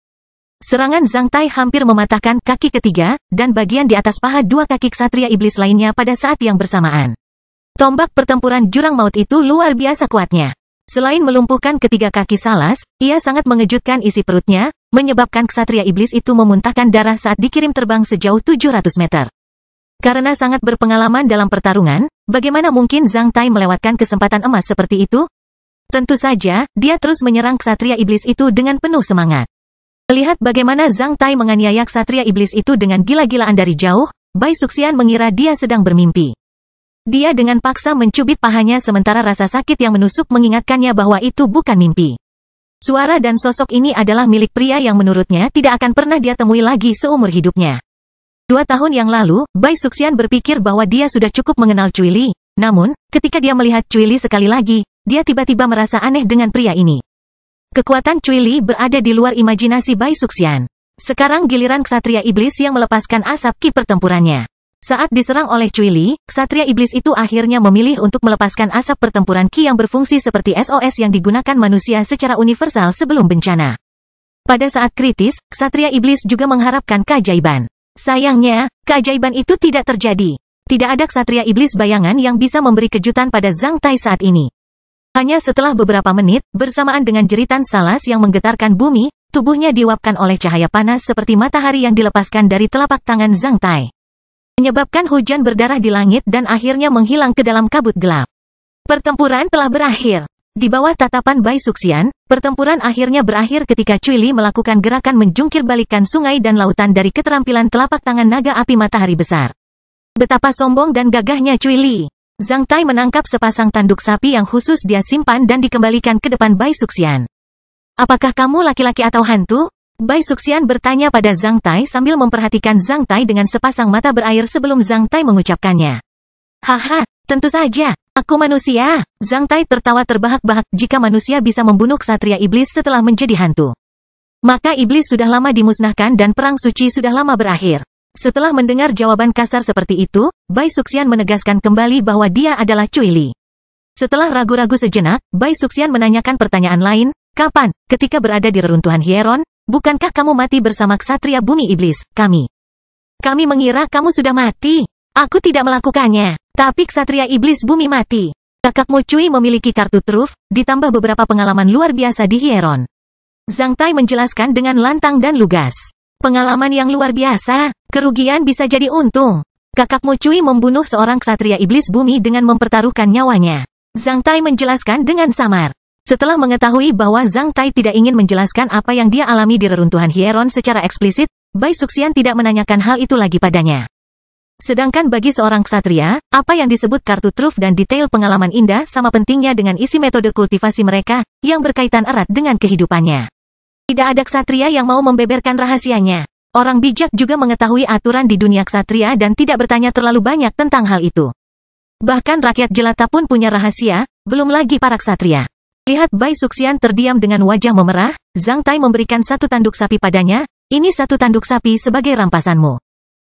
Serangan Zhang Tai hampir mematahkan kaki ketiga, dan bagian di atas paha dua kaki Ksatria Iblis lainnya pada saat yang bersamaan. Tombak pertempuran jurang maut itu luar biasa kuatnya. Selain melumpuhkan ketiga kaki Salas, ia sangat mengejutkan isi perutnya, menyebabkan ksatria iblis itu memuntahkan darah saat dikirim terbang sejauh 700 meter. Karena sangat berpengalaman dalam pertarungan, bagaimana mungkin Zhang Tai melewatkan kesempatan emas seperti itu? Tentu saja, dia terus menyerang ksatria iblis itu dengan penuh semangat. Melihat bagaimana Zhang Tai menganiaya ksatria iblis itu dengan gila-gilaan dari jauh, Bai Suxian mengira dia sedang bermimpi. Dia dengan paksa mencubit pahanya sementara rasa sakit yang menusuk mengingatkannya bahwa itu bukan mimpi. Suara dan sosok ini adalah milik pria yang menurutnya tidak akan pernah dia temui lagi seumur hidupnya. 2 tahun yang lalu, Bai Suxian berpikir bahwa dia sudah cukup mengenal Cui Li. Namun, ketika dia melihat Cui Li sekali lagi, dia tiba-tiba merasa aneh dengan pria ini. Kekuatan Cui Li berada di luar imajinasi Bai Suxian. Sekarang giliran ksatria iblis yang melepaskan asap ki pertempurannya. Saat diserang oleh Cui Li, ksatria iblis itu akhirnya memilih untuk melepaskan asap pertempuran ki yang berfungsi seperti SOS yang digunakan manusia secara universal sebelum bencana. Pada saat kritis, ksatria iblis juga mengharapkan keajaiban. Sayangnya, keajaiban itu tidak terjadi. Tidak ada ksatria iblis bayangan yang bisa memberi kejutan pada Zhang Tai saat ini. Hanya setelah beberapa menit, bersamaan dengan jeritan Salas yang menggetarkan bumi, tubuhnya diuapkan oleh cahaya panas seperti matahari yang dilepaskan dari telapak tangan Zhang Tai. Menyebabkan hujan berdarah di langit dan akhirnya menghilang ke dalam kabut gelap. Pertempuran telah berakhir. Di bawah tatapan Bai Suxian, pertempuran akhirnya berakhir ketika Cui Li melakukan gerakan menjungkir balikkan sungai dan lautan dari keterampilan telapak tangan naga api matahari besar. Betapa sombong dan gagahnya Cui Li. Zhang Tai menangkap sepasang tanduk sapi yang khusus dia simpan dan dikembalikan ke depan Bai Suxian. Apakah kamu laki-laki atau hantu? Bai Suxian bertanya pada Zhang Tai sambil memperhatikan Zhang Tai dengan sepasang mata berair sebelum Zhang Tai mengucapkannya. Haha, tentu saja, aku manusia. Zhang Tai tertawa terbahak-bahak jika manusia bisa membunuh ksatria iblis setelah menjadi hantu. Maka iblis sudah lama dimusnahkan dan perang suci sudah lama berakhir. Setelah mendengar jawaban kasar seperti itu, Bai Suxian menegaskan kembali bahwa dia adalah Cui Li. Setelah ragu-ragu sejenak, Bai Suxian menanyakan pertanyaan lain, kapan, ketika berada di reruntuhan Hieron, bukankah kamu mati bersama ksatria bumi iblis, kami? Kami mengira kamu sudah mati. Aku tidak melakukannya, tapi ksatria iblis bumi mati. Kakakmu Cui memiliki kartu truf, ditambah beberapa pengalaman luar biasa di Hieron. Zhang Tai menjelaskan dengan lantang dan lugas. Pengalaman yang luar biasa, kerugian bisa jadi untung. Kakakmu Cui membunuh seorang ksatria iblis bumi dengan mempertaruhkan nyawanya. Zhang Tai menjelaskan dengan samar. Setelah mengetahui bahwa Zhang Tai tidak ingin menjelaskan apa yang dia alami di reruntuhan Hieron secara eksplisit, Bai Suxian tidak menanyakan hal itu lagi padanya. Sedangkan bagi seorang ksatria, apa yang disebut kartu truf dan detail pengalaman indah sama pentingnya dengan isi metode kultivasi mereka, yang berkaitan erat dengan kehidupannya. Tidak ada ksatria yang mau membeberkan rahasianya. Orang bijak juga mengetahui aturan di dunia ksatria dan tidak bertanya terlalu banyak tentang hal itu. Bahkan rakyat jelata pun punya rahasia, belum lagi para ksatria. Lihat Bai Suxian terdiam dengan wajah memerah, Zhang Tai memberikan satu tanduk sapi padanya, ini satu tanduk sapi sebagai rampasanmu.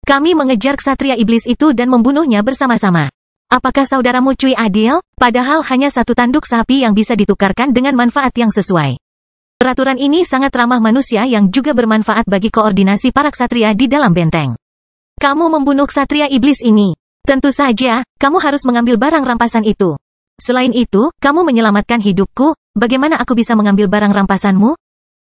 Kami mengejar ksatria iblis itu dan membunuhnya bersama-sama. Apakah saudaramu Cui adil? Padahal hanya satu tanduk sapi yang bisa ditukarkan dengan manfaat yang sesuai. Peraturan ini sangat ramah manusia yang juga bermanfaat bagi koordinasi para ksatria di dalam benteng. Kamu membunuh ksatria iblis ini. Tentu saja, kamu harus mengambil barang rampasan itu. Selain itu, kamu menyelamatkan hidupku, bagaimana aku bisa mengambil barang rampasanmu?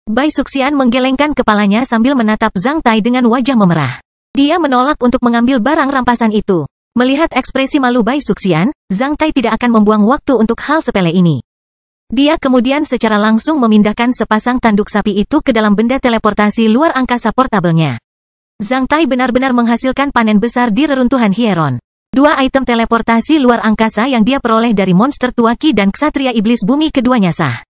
Bai Suxian menggelengkan kepalanya sambil menatap Zhang Tai dengan wajah memerah. Dia menolak untuk mengambil barang rampasan itu. Melihat ekspresi malu Bai Suxian, Zhang Tai tidak akan membuang waktu untuk hal sepele ini. Dia kemudian secara langsung memindahkan sepasang tanduk sapi itu ke dalam benda teleportasi luar angkasa portabelnya. Zhang Tai benar-benar menghasilkan panen besar di reruntuhan Hieron. 2 item teleportasi luar angkasa yang dia peroleh dari monster tuaki dan ksatria iblis bumi keduanya sah.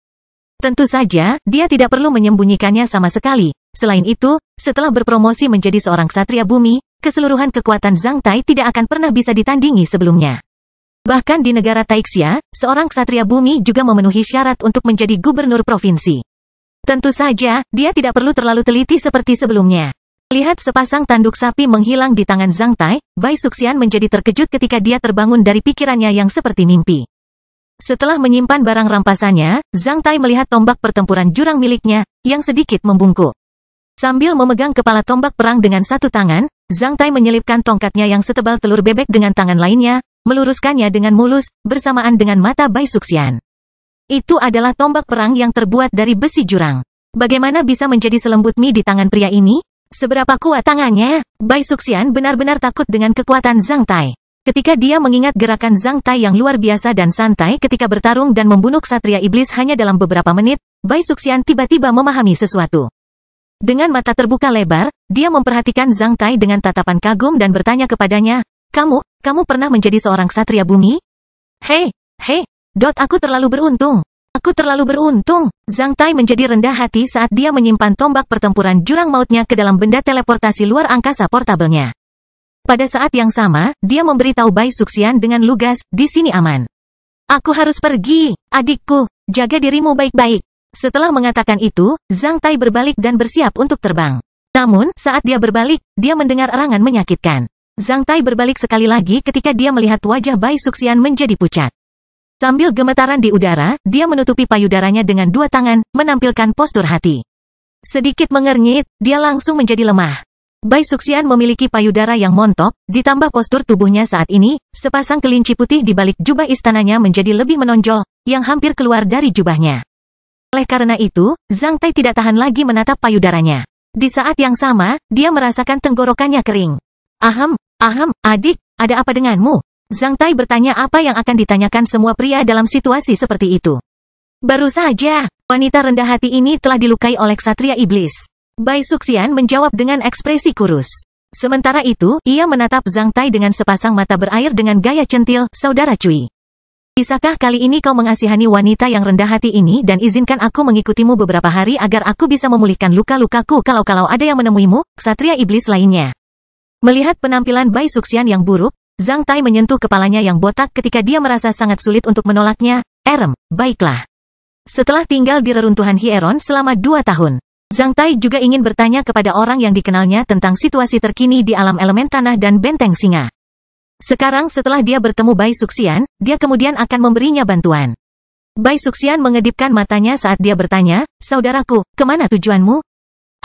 Tentu saja, dia tidak perlu menyembunyikannya sama sekali. Selain itu, setelah berpromosi menjadi seorang ksatria bumi, keseluruhan kekuatan Zhang Tai tidak akan pernah bisa ditandingi sebelumnya. Bahkan di negara Taixia, seorang ksatria bumi juga memenuhi syarat untuk menjadi gubernur provinsi. Tentu saja, dia tidak perlu terlalu teliti seperti sebelumnya. Lihat sepasang tanduk sapi menghilang di tangan Zhang Tai, Bai Suxian menjadi terkejut ketika dia terbangun dari pikirannya yang seperti mimpi. Setelah menyimpan barang rampasannya, Zhang Tai melihat tombak pertempuran jurang miliknya, yang sedikit membungkuk. Sambil memegang kepala tombak perang dengan satu tangan, Zhang Tai menyelipkan tongkatnya yang setebal telur bebek dengan tangan lainnya, meluruskannya dengan mulus, bersamaan dengan mata Bai Suxian. Itu adalah tombak perang yang terbuat dari besi jurang. Bagaimana bisa menjadi selembut mie di tangan pria ini? Seberapa kuat tangannya? Bai Suxian benar-benar takut dengan kekuatan Zhang Tai. Ketika dia mengingat gerakan Zhang Tai yang luar biasa dan santai ketika bertarung dan membunuh ksatria iblis hanya dalam beberapa menit, Bai Suxian tiba-tiba memahami sesuatu. Dengan mata terbuka lebar, dia memperhatikan Zhang Tai dengan tatapan kagum dan bertanya kepadanya, Kamu pernah menjadi seorang ksatria bumi? Hei, aku terlalu beruntung. Aku terlalu beruntung. Zhang Tai menjadi rendah hati saat dia menyimpan tombak pertempuran jurang mautnya ke dalam benda teleportasi luar angkasa portabelnya. Pada saat yang sama, dia memberitahu Bai Suxian dengan lugas, di sini aman. Aku harus pergi, adikku, jaga dirimu baik-baik. Setelah mengatakan itu, Zhang Tai berbalik dan bersiap untuk terbang. Namun, saat dia berbalik, dia mendengar erangan menyakitkan. Zhang Tai berbalik sekali lagi ketika dia melihat wajah Bai Suxian menjadi pucat. Sambil gemetaran di udara, dia menutupi payudaranya dengan dua tangan, menampilkan postur hati. Sedikit mengernyit, dia langsung menjadi lemah. Bai Suxian memiliki payudara yang montok, ditambah postur tubuhnya saat ini, sepasang kelinci putih di balik jubah istananya menjadi lebih menonjol, yang hampir keluar dari jubahnya. Oleh karena itu, Zhang Tai tidak tahan lagi menatap payudaranya. Di saat yang sama, dia merasakan tenggorokannya kering. Aham, adik, ada apa denganmu? Zhang Tai bertanya apa yang akan ditanyakan semua pria dalam situasi seperti itu. Baru saja, wanita rendah hati ini telah dilukai oleh ksatria iblis. Bai Suxian menjawab dengan ekspresi kurus. Sementara itu, ia menatap Zhang Tai dengan sepasang mata berair dengan gaya centil, saudara Cui. Bisakah kali ini kau mengasihani wanita yang rendah hati ini dan izinkan aku mengikutimu beberapa hari agar aku bisa memulihkan luka-lukaku kalau ada yang menemuimu, ksatria iblis lainnya. Melihat penampilan Bai Suxian yang buruk, Zhang Tai menyentuh kepalanya yang botak ketika dia merasa sangat sulit untuk menolaknya. Baiklah. Setelah tinggal di reruntuhan Hieron selama 2 tahun, Zhang Tai juga ingin bertanya kepada orang yang dikenalnya tentang situasi terkini di alam elemen tanah dan benteng singa. Sekarang setelah dia bertemu Bai Suxian, dia kemudian akan memberinya bantuan. Bai Suxian mengedipkan matanya saat dia bertanya, saudaraku, kemana tujuanmu?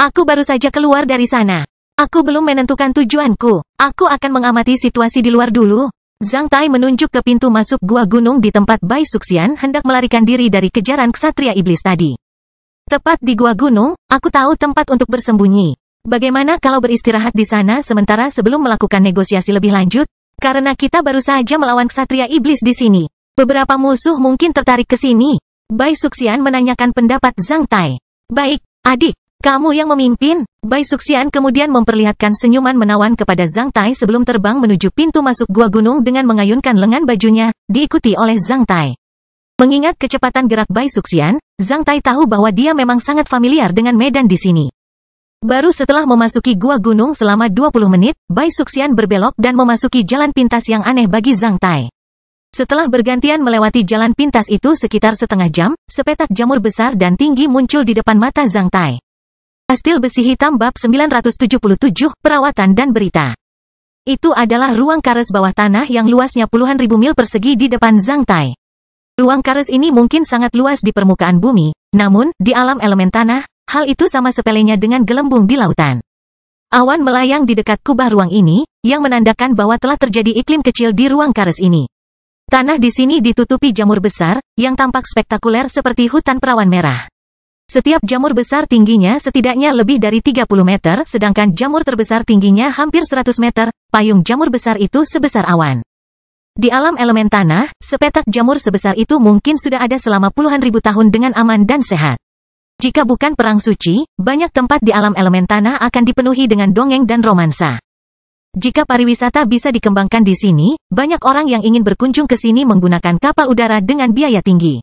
Aku baru saja keluar dari sana. Aku belum menentukan tujuanku. Aku akan mengamati situasi di luar dulu. Zhang Tai menunjuk ke pintu masuk gua gunung di tempat Bai Suxian hendak melarikan diri dari kejaran ksatria iblis tadi. Tepat di gua gunung, aku tahu tempat untuk bersembunyi. Bagaimana kalau beristirahat di sana sementara sebelum melakukan negosiasi lebih lanjut? Karena kita baru saja melawan ksatria iblis di sini. Beberapa musuh mungkin tertarik ke sini. Bai Suxian menanyakan pendapat Zhang Tai. Baik, adik. Kamu yang memimpin. Bai Suxian kemudian memperlihatkan senyuman menawan kepada Zhang Tai sebelum terbang menuju pintu masuk gua gunung dengan mengayunkan lengan bajunya, diikuti oleh Zhang Tai. Mengingat kecepatan gerak Bai Suxian, Zhang Tai tahu bahwa dia memang sangat familiar dengan medan di sini. Baru setelah memasuki gua gunung selama 20 menit, Bai Suxian berbelok dan memasuki jalan pintas yang aneh bagi Zhang Tai. Setelah bergantian melewati jalan pintas itu sekitar setengah jam, sepetak jamur besar dan tinggi muncul di depan mata Zhang Tai. Kastil besi hitam bab 977, perawatan dan berita. Itu adalah ruang kares bawah tanah yang luasnya puluhan ribu mil persegi di depan Zhang Tai. Ruang kares ini mungkin sangat luas di permukaan bumi, namun, di alam elemen tanah, hal itu sama sepelenya dengan gelembung di lautan. Awan melayang di dekat kubah ruang ini, yang menandakan bahwa telah terjadi iklim kecil di ruang kares ini. Tanah di sini ditutupi jamur besar, yang tampak spektakuler seperti hutan perawan merah. Setiap jamur besar tingginya setidaknya lebih dari 30 meter, sedangkan jamur terbesar tingginya hampir 100 meter, payung jamur besar itu sebesar awan. Di alam elemen tanah, sepetak jamur sebesar itu mungkin sudah ada selama puluhan ribu tahun dengan aman dan sehat. Jika bukan perang suci, banyak tempat di alam elemen tanah akan dipenuhi dengan dongeng dan romansa. Jika pariwisata bisa dikembangkan di sini, banyak orang yang ingin berkunjung ke sini menggunakan kapal udara dengan biaya tinggi.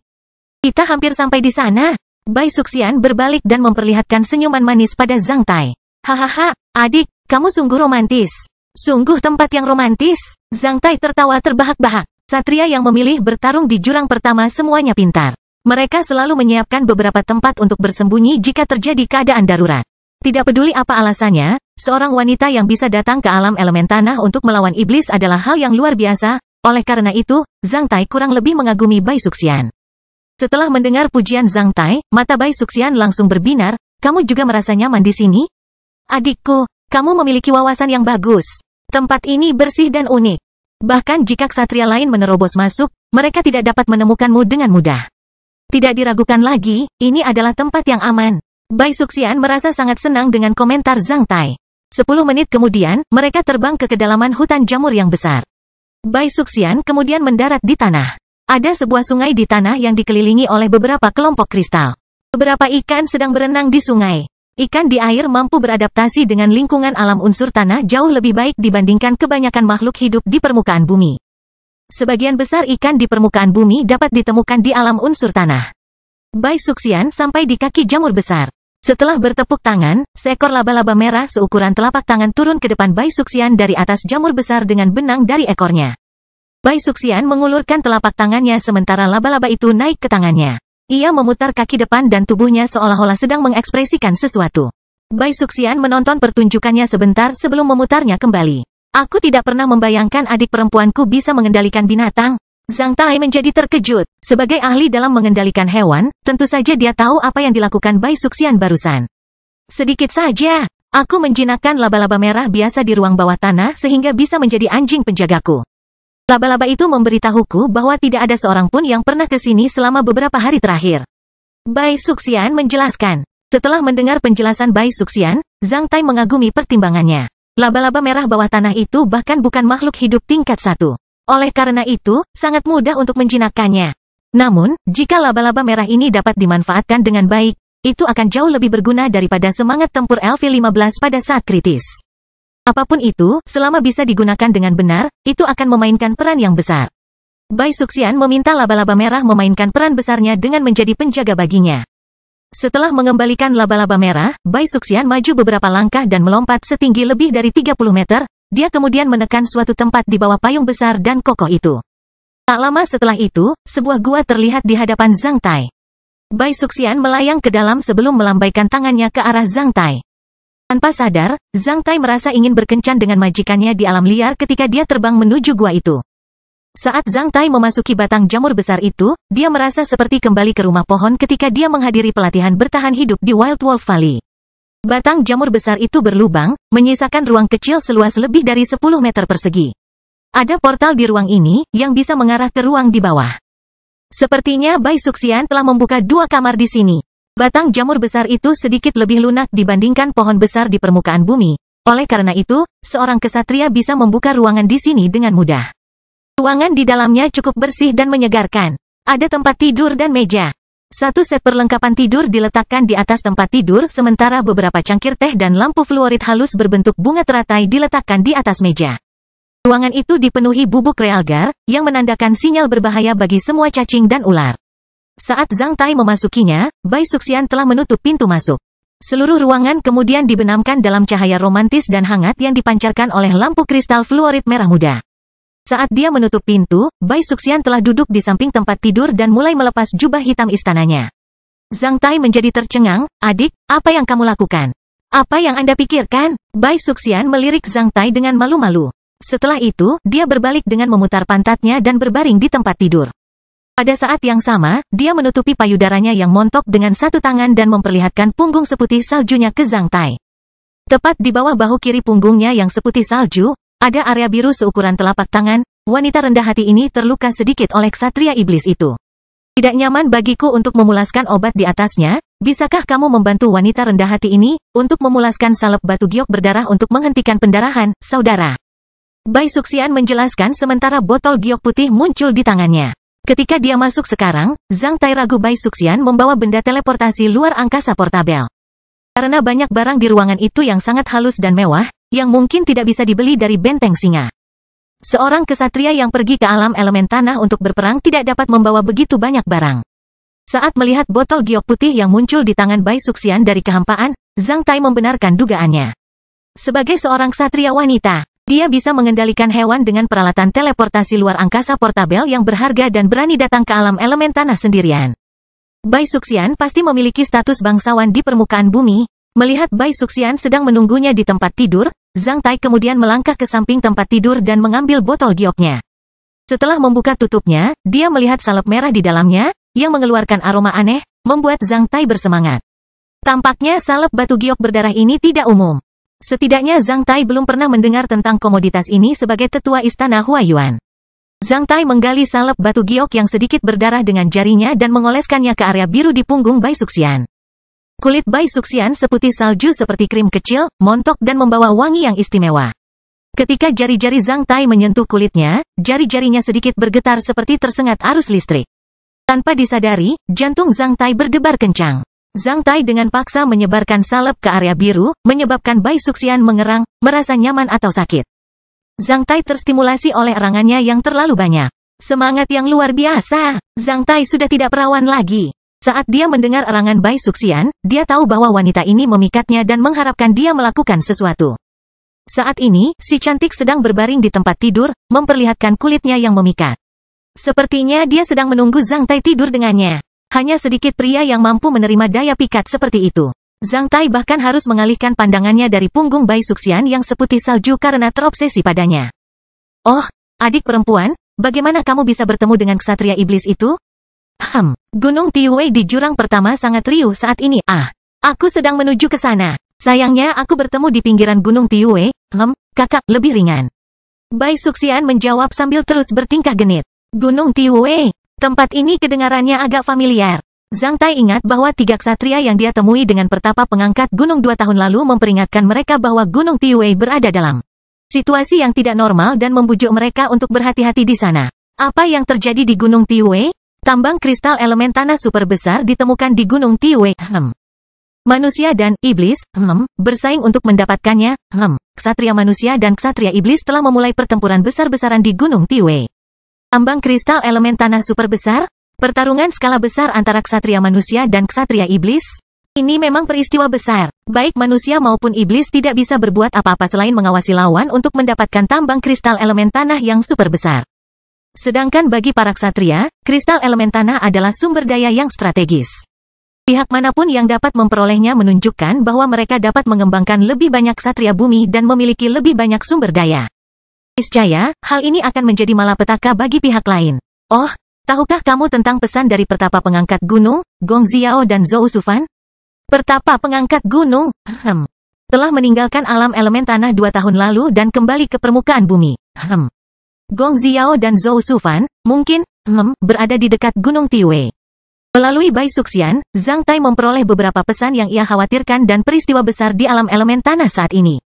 Kita hampir sampai di sana. Bai Suxian berbalik dan memperlihatkan senyuman manis pada Zhang Tai. Hahaha, adik, kamu sungguh romantis. Sungguh tempat yang romantis. Zhang Tai tertawa terbahak-bahak. Satria yang memilih bertarung di jurang pertama semuanya pintar. Mereka selalu menyiapkan beberapa tempat untuk bersembunyi jika terjadi keadaan darurat. Tidak peduli apa alasannya, seorang wanita yang bisa datang ke alam elemen tanah untuk melawan iblis adalah hal yang luar biasa. Oleh karena itu, Zhang Tai kurang lebih mengagumi Bai Suxian. Setelah mendengar pujian Zhang Tai, mata Bai Suxian langsung berbinar. Kamu juga merasa nyaman di sini? Adikku, kamu memiliki wawasan yang bagus. Tempat ini bersih dan unik. Bahkan jika ksatria lain menerobos masuk, mereka tidak dapat menemukanmu dengan mudah. Tidak diragukan lagi, ini adalah tempat yang aman. Bai Suxian merasa sangat senang dengan komentar Zhang Tai. 10 menit kemudian, mereka terbang ke kedalaman hutan jamur yang besar. Bai Suxian kemudian mendarat di tanah. Ada sebuah sungai di tanah yang dikelilingi oleh beberapa kelompok kristal. Beberapa ikan sedang berenang di sungai. Ikan di air mampu beradaptasi dengan lingkungan alam unsur tanah jauh lebih baik dibandingkan kebanyakan makhluk hidup di permukaan bumi. Sebagian besar ikan di permukaan bumi dapat ditemukan di alam unsur tanah. Bai Suxian sampai di kaki jamur besar. Setelah bertepuk tangan, seekor laba-laba merah seukuran telapak tangan turun ke depan Bai Suxian dari atas jamur besar dengan benang dari ekornya. Bai Suxian mengulurkan telapak tangannya sementara laba-laba itu naik ke tangannya. Ia memutar kaki depan dan tubuhnya seolah-olah sedang mengekspresikan sesuatu. Bai Suxian menonton pertunjukannya sebentar sebelum memutarnya kembali. Aku tidak pernah membayangkan adik perempuanku bisa mengendalikan binatang. Zhang Tai menjadi terkejut. Sebagai ahli dalam mengendalikan hewan, tentu saja dia tahu apa yang dilakukan Bai Suxian barusan. Sedikit saja, aku menjinakkan laba-laba merah biasa di ruang bawah tanah sehingga bisa menjadi anjing penjagaku. Laba-laba itu memberitahuku bahwa tidak ada seorang pun yang pernah ke sini selama beberapa hari terakhir. Bai Suxian menjelaskan. Setelah mendengar penjelasan Bai Suxian, Zhang Tai mengagumi pertimbangannya. Laba-laba merah bawah tanah itu bahkan bukan makhluk hidup tingkat 1. Oleh karena itu, sangat mudah untuk menjinakkannya. Namun, jika laba-laba merah ini dapat dimanfaatkan dengan baik, itu akan jauh lebih berguna daripada semangat tempur LV-15 pada saat kritis. Apapun itu, selama bisa digunakan dengan benar, itu akan memainkan peran yang besar. Bai Suxian meminta laba-laba merah memainkan peran besarnya dengan menjadi penjaga baginya. Setelah mengembalikan laba-laba merah, Bai Suxian maju beberapa langkah dan melompat setinggi lebih dari 30 meter, dia kemudian menekan suatu tempat di bawah payung besar dan kokoh itu. Tak lama setelah itu, sebuah gua terlihat di hadapan Zhang Tai. Bai Suxian melayang ke dalam sebelum melambaikan tangannya ke arah Zhang Tai. Tanpa sadar, Zhang Tai merasa ingin berkencan dengan majikannya di alam liar ketika dia terbang menuju gua itu. Saat Zhang Tai memasuki batang jamur besar itu, dia merasa seperti kembali ke rumah pohon ketika dia menghadiri pelatihan bertahan hidup di Wild Wolf Valley. Batang jamur besar itu berlubang, menyisakan ruang kecil seluas lebih dari 10 meter persegi. Ada portal di ruang ini, yang bisa mengarah ke ruang di bawah. Sepertinya Bai Suxian telah membuka 2 kamar di sini. Batang jamur besar itu sedikit lebih lunak dibandingkan pohon besar di permukaan bumi. Oleh karena itu, seorang kesatria bisa membuka ruangan di sini dengan mudah. Ruangan di dalamnya cukup bersih dan menyegarkan. Ada tempat tidur dan meja. Satu set perlengkapan tidur diletakkan di atas tempat tidur sementara beberapa cangkir teh dan lampu fluorid halus berbentuk bunga teratai diletakkan di atas meja. Ruangan itu dipenuhi bubuk realgar, yang menandakan sinyal berbahaya bagi semua cacing dan ular. Saat Zhang Tai memasukinya, Bai Suxian telah menutup pintu masuk. Seluruh ruangan kemudian dibenamkan dalam cahaya romantis dan hangat yang dipancarkan oleh lampu kristal fluorid merah muda. Saat dia menutup pintu, Bai Suxian telah duduk di samping tempat tidur dan mulai melepas jubah hitam istananya. Zhang Tai menjadi tercengang. Adik, apa yang kamu lakukan? Apa yang Anda pikirkan? Bai Suxian melirik Zhang Tai dengan malu-malu. Setelah itu, dia berbalik dengan memutar pantatnya dan berbaring di tempat tidur. Pada saat yang sama, dia menutupi payudaranya yang montok dengan satu tangan dan memperlihatkan punggung seputih saljunya ke Zhang Tai. Tepat di bawah bahu kiri punggungnya yang seputih salju, ada area biru seukuran telapak tangan. Wanita rendah hati ini terluka sedikit oleh ksatria iblis itu. Tidak nyaman bagiku untuk memulaskan obat di atasnya. Bisakah kamu membantu wanita rendah hati ini untuk memulaskan salep batu giok berdarah untuk menghentikan pendarahan, saudara? Bai Suxian menjelaskan sementara botol giok putih muncul di tangannya. Ketika dia masuk sekarang, Zhang Tai ragu Bai Suxian membawa benda teleportasi luar angkasa portabel. Karena banyak barang di ruangan itu yang sangat halus dan mewah, yang mungkin tidak bisa dibeli dari benteng singa. Seorang kesatria yang pergi ke alam elemen tanah untuk berperang tidak dapat membawa begitu banyak barang. Saat melihat botol giok putih yang muncul di tangan Bai Suxian dari kehampaan, Zhang Tai membenarkan dugaannya. Sebagai seorang ksatria wanita, dia bisa mengendalikan hewan dengan peralatan teleportasi luar angkasa portabel yang berharga dan berani datang ke alam elemen tanah sendirian. Bai Suxian pasti memiliki status bangsawan di permukaan bumi. Melihat Bai Suxian sedang menunggunya di tempat tidur, Zhang Tai kemudian melangkah ke samping tempat tidur dan mengambil botol gioknya. Setelah membuka tutupnya, dia melihat salep merah di dalamnya, yang mengeluarkan aroma aneh, membuat Zhang Tai bersemangat. Tampaknya salep batu giok berdarah ini tidak umum. Setidaknya Zhang Tai belum pernah mendengar tentang komoditas ini sebagai tetua istana Huayuan. Zhang Tai menggali salep batu giok yang sedikit berdarah dengan jarinya dan mengoleskannya ke area biru di punggung Bai Suxian. Kulit Bai Suxian seputih salju seperti krim kecil, montok dan membawa wangi yang istimewa. Ketika jari-jari Zhang Tai menyentuh kulitnya, jari-jarinya sedikit bergetar seperti tersengat arus listrik. Tanpa disadari, jantung Zhang Tai berdebar kencang. Zhang Tai dengan paksa menyebarkan salep ke area biru, menyebabkan Bai Suxian mengerang, merasa nyaman atau sakit. Zhang Tai terstimulasi oleh erangannya yang terlalu banyak. Semangat yang luar biasa. Zhang Tai sudah tidak perawan lagi. Saat dia mendengar erangan Bai Suxian, dia tahu bahwa wanita ini memikatnya dan mengharapkan dia melakukan sesuatu. Saat ini, si cantik sedang berbaring di tempat tidur, memperlihatkan kulitnya yang memikat. Sepertinya dia sedang menunggu Zhang Tai tidur dengannya. Hanya sedikit pria yang mampu menerima daya pikat seperti itu. Zhang Tai bahkan harus mengalihkan pandangannya dari punggung Bai Suxian yang seputih salju karena terobsesi padanya. Oh, adik perempuan, bagaimana kamu bisa bertemu dengan ksatria iblis itu? Gunung Tiwei di jurang pertama sangat riuh saat ini. Aku sedang menuju ke sana. Sayangnya aku bertemu di pinggiran Gunung Tiwei. Kakak, lebih ringan. Bai Suxian menjawab sambil terus bertingkah genit. Gunung Tiwei. Tempat ini kedengarannya agak familiar. Zhang Tai ingat bahwa 3 ksatria yang dia temui dengan pertapa pengangkat gunung 2 tahun lalu memperingatkan mereka bahwa Gunung Tiwei berada dalam situasi yang tidak normal dan membujuk mereka untuk berhati-hati di sana. Apa yang terjadi di Gunung Tiwei? Tambang kristal elemen tanah super besar ditemukan di Gunung Tiwei. Manusia dan iblis, bersaing untuk mendapatkannya. Ksatria manusia dan ksatria iblis telah memulai pertempuran besar-besaran di Gunung Tiwei. Tambang kristal elemen tanah super besar? Pertarungan skala besar antara ksatria manusia dan ksatria iblis? Ini memang peristiwa besar. Baik manusia maupun iblis tidak bisa berbuat apa-apa selain mengawasi lawan untuk mendapatkan tambang kristal elemen tanah yang super besar. Sedangkan bagi para ksatria, kristal elemen tanah adalah sumber daya yang strategis. Pihak manapun yang dapat memperolehnya menunjukkan bahwa mereka dapat mengembangkan lebih banyak ksatria bumi dan memiliki lebih banyak sumber daya. Niscaya, hal ini akan menjadi malapetaka bagi pihak lain. Oh, tahukah kamu tentang pesan dari pertapa pengangkat gunung, Gong Xiao dan Zhou Sufan? Pertapa pengangkat gunung, telah meninggalkan alam elemen tanah 2 tahun lalu dan kembali ke permukaan bumi. Gong Xiao dan Zhou Sufan, mungkin, berada di dekat Gunung Tiwei. Melalui Bai Suxian, Zhang Tai memperoleh beberapa pesan yang ia khawatirkan dan peristiwa besar di alam elemen tanah saat ini.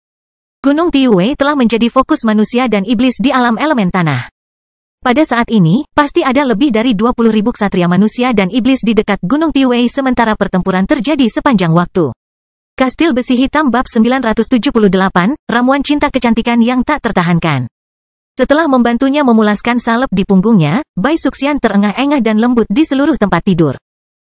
Gunung Tiwei telah menjadi fokus manusia dan iblis di alam elemen tanah. Pada saat ini, pasti ada lebih dari 20.000 ksatria manusia dan iblis di dekat Gunung Tiwei sementara pertempuran terjadi sepanjang waktu. Kastil Besi Hitam Bab 978, Ramuan Cinta Kecantikan yang tak tertahankan. Setelah membantunya memulaskan salep di punggungnya, Bai Suxian terengah-engah dan lembut di seluruh tempat tidur.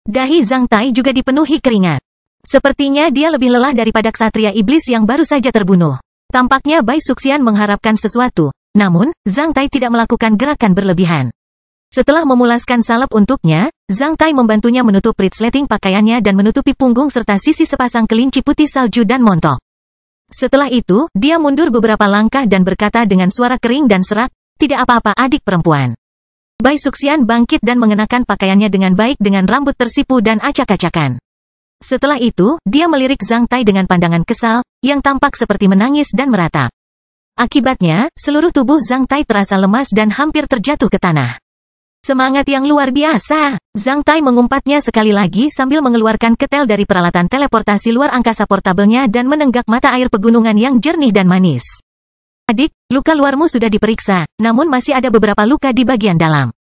Dahi Zhang Tai juga dipenuhi keringat. Sepertinya dia lebih lelah daripada ksatria iblis yang baru saja terbunuh. Tampaknya Bai Suxian mengharapkan sesuatu, namun, Zhang Tai tidak melakukan gerakan berlebihan. Setelah memulaskan salep untuknya, Zhang Tai membantunya menutup resleting pakaiannya dan menutupi punggung serta sisi sepasang kelinci putih salju dan montok. Setelah itu, dia mundur beberapa langkah dan berkata dengan suara kering dan serak, "Tidak apa-apa adik perempuan." Bai Suxian bangkit dan mengenakan pakaiannya dengan baik dengan rambut tersipu dan acak-acakan. Setelah itu, dia melirik Zhang Tai dengan pandangan kesal, yang tampak seperti menangis dan meratap. Akibatnya, seluruh tubuh Zhang Tai terasa lemas dan hampir terjatuh ke tanah. Semangat yang luar biasa. Zhang Tai mengumpatnya sekali lagi sambil mengeluarkan ketel dari peralatan teleportasi luar angkasa portabelnya dan menenggak mata air pegunungan yang jernih dan manis. Adik, luka luarmu sudah diperiksa, namun masih ada beberapa luka di bagian dalam.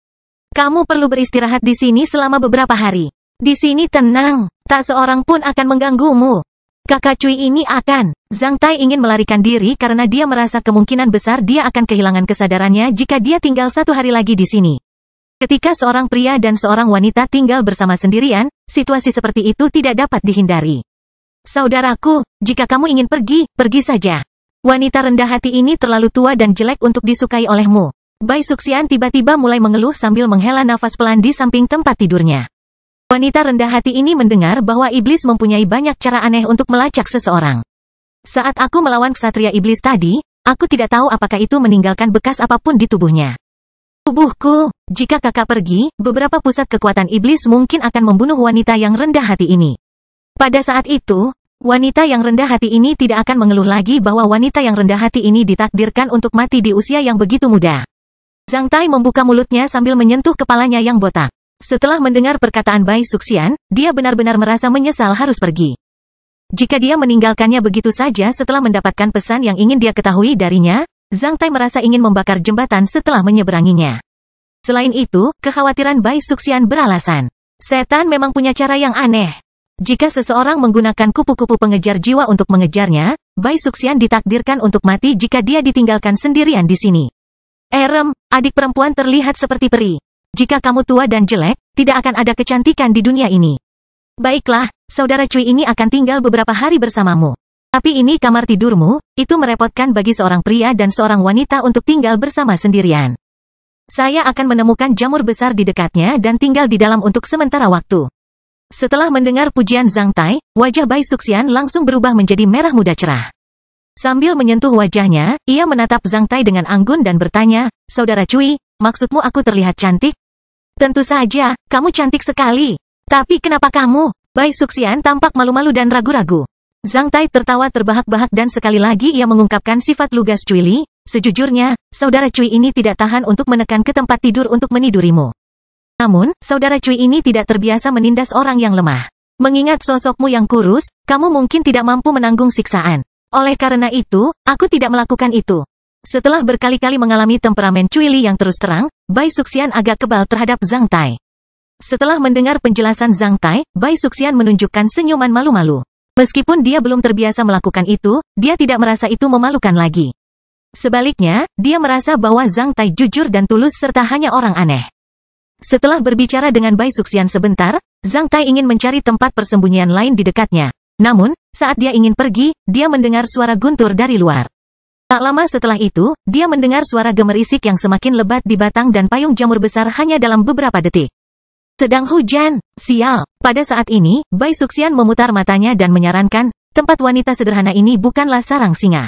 Kamu perlu beristirahat di sini selama beberapa hari. Di sini tenang, tak seorang pun akan mengganggumu. Kakak Cui ini akan. Zhang Tai ingin melarikan diri karena dia merasa kemungkinan besar dia akan kehilangan kesadarannya jika dia tinggal 1 hari lagi di sini. Ketika seorang pria dan seorang wanita tinggal bersama sendirian, situasi seperti itu tidak dapat dihindari. Saudaraku, jika kamu ingin pergi, pergi saja. Wanita rendah hati ini terlalu tua dan jelek untuk disukai olehmu. Bai Suxian tiba-tiba mulai mengeluh sambil menghela nafas pelan di samping tempat tidurnya. Wanita rendah hati ini mendengar bahwa iblis mempunyai banyak cara aneh untuk melacak seseorang. Saat aku melawan ksatria iblis tadi, aku tidak tahu apakah itu meninggalkan bekas apapun di tubuhnya. Tubuhku, jika kakak pergi, beberapa pusat kekuatan iblis mungkin akan membunuh wanita yang rendah hati ini. Pada saat itu, wanita yang rendah hati ini tidak akan mengeluh lagi bahwa wanita yang rendah hati ini ditakdirkan untuk mati di usia yang begitu muda. Zhang Tai membuka mulutnya sambil menyentuh kepalanya yang botak. Setelah mendengar perkataan Bai Suxian, dia benar-benar merasa menyesal harus pergi. Jika dia meninggalkannya begitu saja setelah mendapatkan pesan yang ingin dia ketahui darinya, Zhang Tai merasa ingin membakar jembatan setelah menyeberanginya. Selain itu, kekhawatiran Bai Suxian beralasan. Setan memang punya cara yang aneh. Jika seseorang menggunakan kupu-kupu pengejar jiwa untuk mengejarnya, Bai Suxian ditakdirkan untuk mati jika dia ditinggalkan sendirian di sini. Erem, adik perempuan terlihat seperti peri. Jika kamu tua dan jelek, tidak akan ada kecantikan di dunia ini. Baiklah, saudara Cui ini akan tinggal beberapa hari bersamamu. Tapi ini kamar tidurmu, itu merepotkan bagi seorang pria dan seorang wanita untuk tinggal bersama sendirian. Saya akan menemukan jamur besar di dekatnya dan tinggal di dalam untuk sementara waktu. Setelah mendengar pujian Zhang Tai, wajah Bai Suxian langsung berubah menjadi merah muda cerah. Sambil menyentuh wajahnya, ia menatap Zhang Tai dengan anggun dan bertanya, Saudara Cui, maksudmu aku terlihat cantik? Tentu saja, kamu cantik sekali. Tapi kenapa kamu? Bai Suxian tampak malu-malu dan ragu-ragu. Zhang Tai tertawa terbahak-bahak dan sekali lagi ia mengungkapkan sifat lugas Cui Li. Sejujurnya, Saudara Cui ini tidak tahan untuk menekan ke tempat tidur untuk menidurimu. Namun, Saudara Cui ini tidak terbiasa menindas orang yang lemah. Mengingat sosokmu yang kurus, kamu mungkin tidak mampu menanggung siksaan. Oleh karena itu, aku tidak melakukan itu. Setelah berkali-kali mengalami temperamen Cui Li yang terus terang, Bai Suxian agak kebal terhadap Zhang Tai. Setelah mendengar penjelasan Zhang Tai, Bai Suxian menunjukkan senyuman malu-malu. Meskipun dia belum terbiasa melakukan itu, dia tidak merasa itu memalukan lagi. Sebaliknya, dia merasa bahwa Zhang Tai jujur dan tulus serta hanya orang aneh. Setelah berbicara dengan Bai Suxian sebentar, Zhang Tai ingin mencari tempat persembunyian lain di dekatnya. Namun, saat dia ingin pergi, dia mendengar suara guntur dari luar. Tak lama setelah itu, dia mendengar suara gemerisik yang semakin lebat di batang dan payung jamur besar hanya dalam beberapa detik. Sedang hujan, sial. Pada saat ini, Bai Suxian memutar matanya dan menyarankan, tempat wanita sederhana ini bukanlah sarang singa.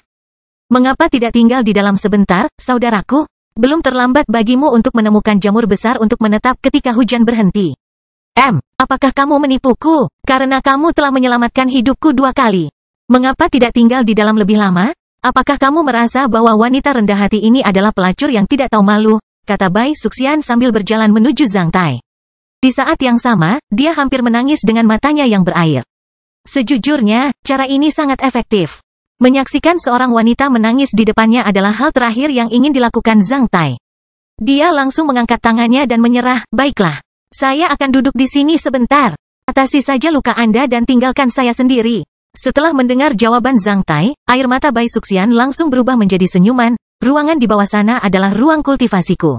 Mengapa tidak tinggal di dalam sebentar, saudaraku? Belum terlambat bagimu untuk menemukan jamur besar untuk menetap ketika hujan berhenti. Apakah kamu menipuku? Karena kamu telah menyelamatkan hidupku 2 kali. Mengapa tidak tinggal di dalam lebih lama? Apakah kamu merasa bahwa wanita rendah hati ini adalah pelacur yang tidak tahu malu? Kata Bai Suxian sambil berjalan menuju Zhang Tai. Di saat yang sama, dia hampir menangis dengan matanya yang berair. Sejujurnya, cara ini sangat efektif. Menyaksikan seorang wanita menangis di depannya adalah hal terakhir yang ingin dilakukan Zhang Tai. Dia langsung mengangkat tangannya dan menyerah, baiklah. Saya akan duduk di sini sebentar. Atasi saja luka Anda dan tinggalkan saya sendiri. Setelah mendengar jawaban Zhang Tai, air mata Bai Suxian langsung berubah menjadi senyuman. Ruangan di bawah sana adalah ruang kultivasiku.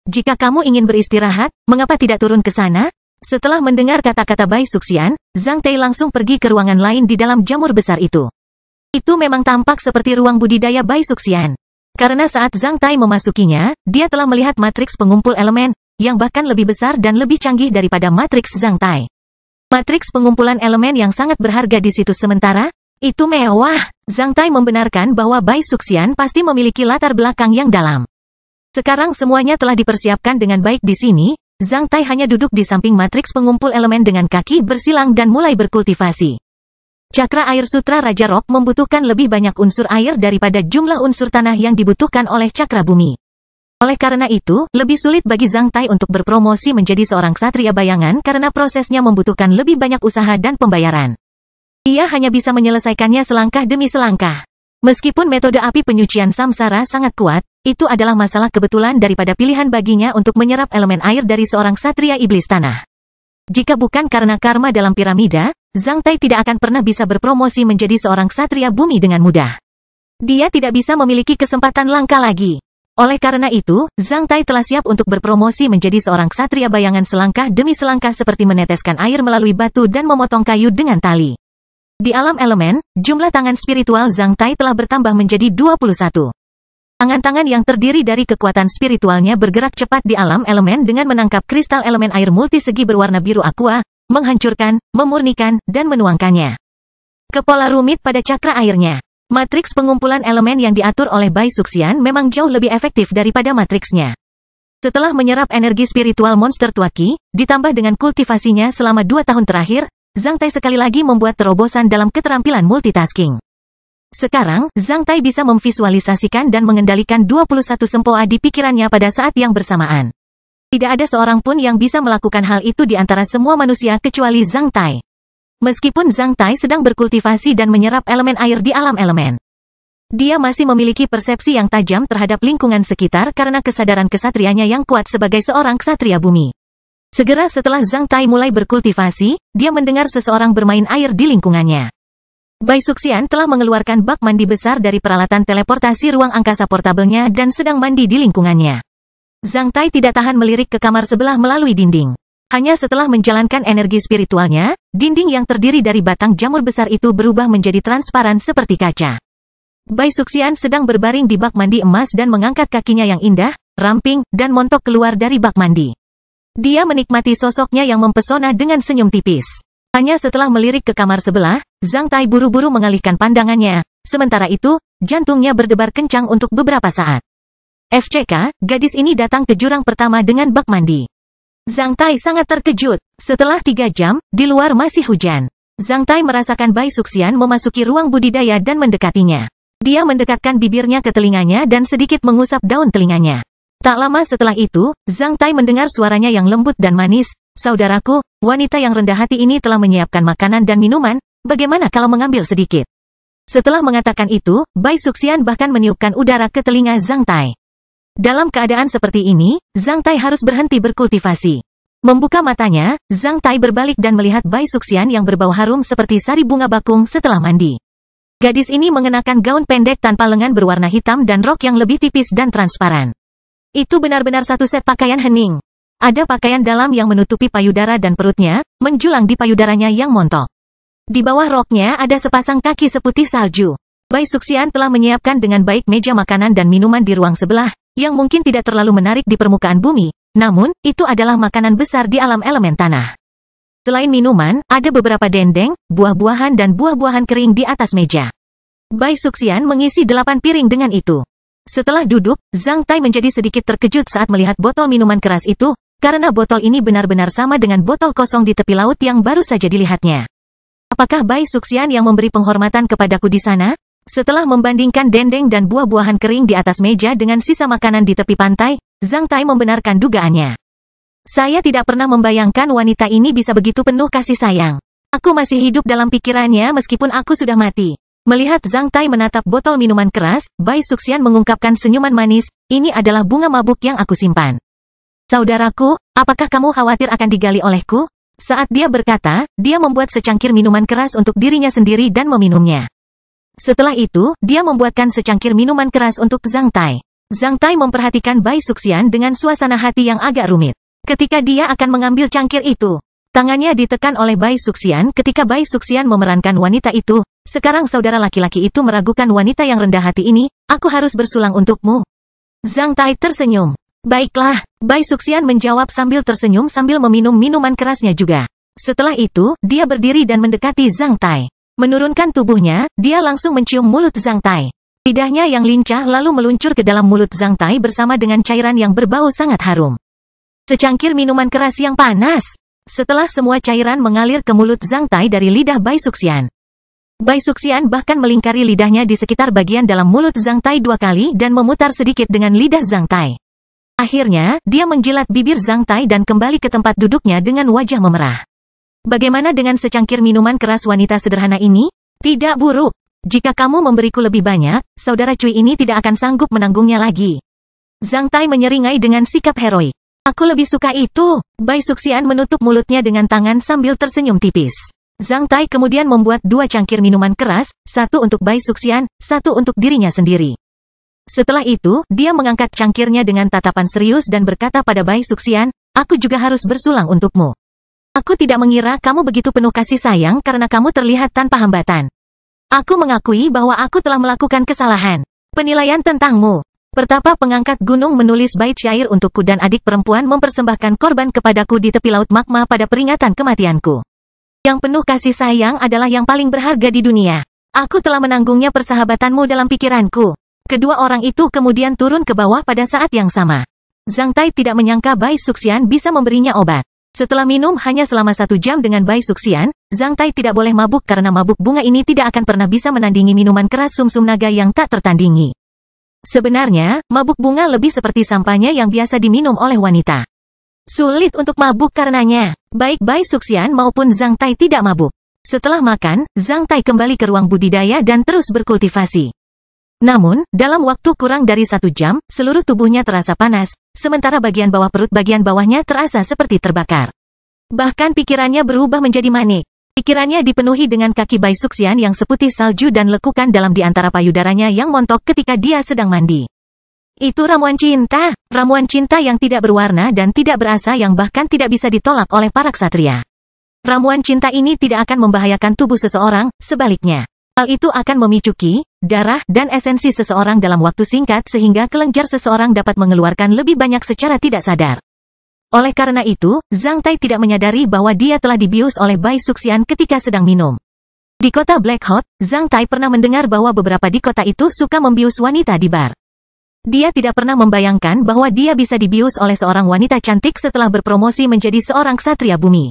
Jika kamu ingin beristirahat, mengapa tidak turun ke sana? Setelah mendengar kata-kata Bai Suxian, Zhang Tai langsung pergi ke ruangan lain di dalam jamur besar itu. Itu memang tampak seperti ruang budidaya Bai Suxian. Karena saat Zhang Tai memasukinya, dia telah melihat matriks pengumpul elemen, yang bahkan lebih besar dan lebih canggih daripada matriks Zhang Tai. Matriks pengumpulan elemen yang sangat berharga di situs sementara, itu mewah. Zhang Tai membenarkan bahwa Bai Suxian pasti memiliki latar belakang yang dalam. Sekarang semuanya telah dipersiapkan dengan baik di sini, Zhang Tai hanya duduk di samping matriks pengumpul elemen dengan kaki bersilang dan mulai berkultivasi. Cakra air sutra Raja Rock membutuhkan lebih banyak unsur air daripada jumlah unsur tanah yang dibutuhkan oleh cakra bumi. Oleh karena itu, lebih sulit bagi Zhang Tai untuk berpromosi menjadi seorang ksatria bayangan karena prosesnya membutuhkan lebih banyak usaha dan pembayaran. Ia hanya bisa menyelesaikannya selangkah demi selangkah. Meskipun metode api penyucian samsara sangat kuat, itu adalah masalah kebetulan daripada pilihan baginya untuk menyerap elemen air dari seorang ksatria iblis tanah. Jika bukan karena karma dalam piramida, Zhang Tai tidak akan pernah bisa berpromosi menjadi seorang ksatria bumi dengan mudah. Dia tidak bisa memiliki kesempatan langka lagi. Oleh karena itu, Zhang Tai telah siap untuk berpromosi menjadi seorang ksatria bayangan selangkah demi selangkah seperti meneteskan air melalui batu dan memotong kayu dengan tali. Di alam elemen, jumlah tangan spiritual Zhang Tai telah bertambah menjadi 21. Tangan-tangan yang terdiri dari kekuatan spiritualnya bergerak cepat di alam elemen dengan menangkap kristal elemen air multisegi berwarna biru aqua, menghancurkan, memurnikan, dan menuangkannya ke pola rumit pada cakra airnya. Matriks pengumpulan elemen yang diatur oleh Bai Suxian memang jauh lebih efektif daripada matriksnya. Setelah menyerap energi spiritual monster Tuaki, ditambah dengan kultivasinya selama 2 tahun terakhir, Zhang Tai sekali lagi membuat terobosan dalam keterampilan multitasking. Sekarang, Zhang Tai bisa memvisualisasikan dan mengendalikan 21 sempoa di pikirannya pada saat yang bersamaan. Tidak ada seorang pun yang bisa melakukan hal itu di antara semua manusia kecuali Zhang Tai. Meskipun Zhang Tai sedang berkultivasi dan menyerap elemen air di alam elemen, dia masih memiliki persepsi yang tajam terhadap lingkungan sekitar karena kesadaran kesatrianya yang kuat sebagai seorang ksatria bumi. Segera setelah Zhang Tai mulai berkultivasi, dia mendengar seseorang bermain air di lingkungannya. Bai Suxian telah mengeluarkan bak mandi besar dari peralatan teleportasi ruang angkasa portabelnya dan sedang mandi di lingkungannya. Zhang Tai tidak tahan melirik ke kamar sebelah melalui dinding. Hanya setelah menjalankan energi spiritualnya, dinding yang terdiri dari batang jamur besar itu berubah menjadi transparan seperti kaca. Bai Suxian sedang berbaring di bak mandi emas dan mengangkat kakinya yang indah, ramping, dan montok keluar dari bak mandi. Dia menikmati sosoknya yang mempesona dengan senyum tipis. Hanya setelah melirik ke kamar sebelah, Zhang Tai buru-buru mengalihkan pandangannya. Sementara itu, jantungnya berdebar kencang untuk beberapa saat. FCK, gadis ini datang ke jurang pertama dengan bak mandi. Zhang Tai sangat terkejut. Setelah 3 jam, di luar masih hujan. Zhang Tai merasakan Bai Suxian memasuki ruang budidaya dan mendekatinya. Dia mendekatkan bibirnya ke telinganya dan sedikit mengusap daun telinganya. Tak lama setelah itu, Zhang Tai mendengar suaranya yang lembut dan manis. Saudaraku, wanita yang rendah hati ini telah menyiapkan makanan dan minuman, bagaimana kalau mengambil sedikit? Setelah mengatakan itu, Bai Suxian bahkan meniupkan udara ke telinga Zhang Tai. Dalam keadaan seperti ini, Zhang Tai harus berhenti berkultivasi. Membuka matanya, Zhang Tai berbalik dan melihat Bai Suxian yang berbau harum seperti sari bunga bakung setelah mandi. Gadis ini mengenakan gaun pendek tanpa lengan berwarna hitam dan rok yang lebih tipis dan transparan. Itu benar-benar satu set pakaian hening. Ada pakaian dalam yang menutupi payudara dan perutnya, menjulang di payudaranya yang montok. Di bawah roknya ada sepasang kaki seputih salju. Bai Suxian telah menyiapkan dengan baik meja makanan dan minuman di ruang sebelah, yang mungkin tidak terlalu menarik di permukaan bumi, namun, itu adalah makanan besar di alam elemen tanah. Selain minuman, ada beberapa dendeng, buah-buahan dan buah-buahan kering di atas meja. Bai Suxian mengisi 8 piring dengan itu. Setelah duduk, Zhang Tai menjadi sedikit terkejut saat melihat botol minuman keras itu, karena botol ini benar-benar sama dengan botol kosong di tepi laut yang baru saja dilihatnya. Apakah Bai Suxian yang memberi penghormatan kepadaku di sana? Setelah membandingkan dendeng dan buah-buahan kering di atas meja dengan sisa makanan di tepi pantai, Zhang Tai membenarkan dugaannya. Saya tidak pernah membayangkan wanita ini bisa begitu penuh kasih sayang. Aku masih hidup dalam pikirannya meskipun aku sudah mati. Melihat Zhang Tai menatap botol minuman keras, Bai Suxian mengungkapkan senyuman manis, ini adalah bunga mabuk yang aku simpan. Saudaraku, apakah kamu khawatir akan digali olehku? Saat dia berkata, dia membuat secangkir minuman keras untuk dirinya sendiri dan meminumnya. Setelah itu, dia membuatkan secangkir minuman keras untuk Zhang Tai. Zhang Tai memperhatikan Bai Suxian dengan suasana hati yang agak rumit. Ketika dia akan mengambil cangkir itu, tangannya ditekan oleh Bai Suxian ketika Bai Suxian memerankan wanita itu. Sekarang saudara laki-laki itu meragukan wanita yang rendah hati ini, aku harus bersulang untukmu. Zhang Tai tersenyum. Baiklah, Bai Suxian menjawab sambil tersenyum sambil meminum minuman kerasnya juga. Setelah itu, dia berdiri dan mendekati Zhang Tai. Menurunkan tubuhnya, dia langsung mencium mulut Zhang Tai. Lidahnya yang lincah lalu meluncur ke dalam mulut Zhang Tai bersama dengan cairan yang berbau sangat harum. Secangkir minuman keras yang panas. Setelah semua cairan mengalir ke mulut Zhang Tai dari lidah Bai Suxian. Bai Suxian bahkan melingkari lidahnya di sekitar bagian dalam mulut Zhang Tai 2 kali dan memutar sedikit dengan lidah Zhang Tai. Akhirnya, dia menjilat bibir Zhang Tai dan kembali ke tempat duduknya dengan wajah memerah. Bagaimana dengan secangkir minuman keras wanita sederhana ini? Tidak buruk. Jika kamu memberiku lebih banyak, saudara Cui ini tidak akan sanggup menanggungnya lagi. Zhang Tai menyeringai dengan sikap heroik. Aku lebih suka itu. Bai Suxian menutup mulutnya dengan tangan sambil tersenyum tipis. Zhang Tai kemudian membuat 2 cangkir minuman keras, 1 untuk Bai Suxian, 1 untuk dirinya sendiri. Setelah itu, dia mengangkat cangkirnya dengan tatapan serius dan berkata pada Bai Suxian, aku juga harus bersulang untukmu. Aku tidak mengira kamu begitu penuh kasih sayang karena kamu terlihat tanpa hambatan. Aku mengakui bahwa aku telah melakukan kesalahan. Penilaian tentangmu. Pertapa pengangkat gunung menulis bait syair untukku dan adik perempuan mempersembahkan korban kepadaku di tepi laut magma pada peringatan kematianku. Yang penuh kasih sayang adalah yang paling berharga di dunia. Aku telah menanggungnya persahabatanmu dalam pikiranku. Kedua orang itu kemudian turun ke bawah pada saat yang sama. Zhang Tai tidak menyangka Bai Suxian bisa memberinya obat. Setelah minum hanya selama 1 jam dengan Bai Suxian, Zhang Tai tidak boleh mabuk karena mabuk bunga ini tidak akan pernah bisa menandingi minuman keras sumsum naga yang tak tertandingi. Sebenarnya, mabuk bunga lebih seperti sampahnya yang biasa diminum oleh wanita. Sulit untuk mabuk karenanya, baik Bai Suxian maupun Zhang Tai tidak mabuk. Setelah makan, Zhang Tai kembali ke ruang budidaya dan terus berkultivasi. Namun, dalam waktu kurang dari 1 jam, seluruh tubuhnya terasa panas, sementara bagian bawah perut bagian bawahnya terasa seperti terbakar. Bahkan pikirannya berubah menjadi manik. Pikirannya dipenuhi dengan kaki Bai Suxian yang seputih salju dan lekukan dalam di antara payudaranya yang montok ketika dia sedang mandi. Itu ramuan cinta yang tidak berwarna dan tidak berasa yang bahkan tidak bisa ditolak oleh para ksatria. Ramuan cinta ini tidak akan membahayakan tubuh seseorang, sebaliknya. Hal itu akan memicu ki, darah, dan esensi seseorang dalam waktu singkat sehingga kelenjar seseorang dapat mengeluarkan lebih banyak secara tidak sadar. Oleh karena itu, Zhang Tai tidak menyadari bahwa dia telah dibius oleh Bai Suxian ketika sedang minum. Di kota Black Hot, Zhang Tai pernah mendengar bahwa beberapa di kota itu suka membius wanita di bar. Dia tidak pernah membayangkan bahwa dia bisa dibius oleh seorang wanita cantik setelah berpromosi menjadi seorang ksatria bumi.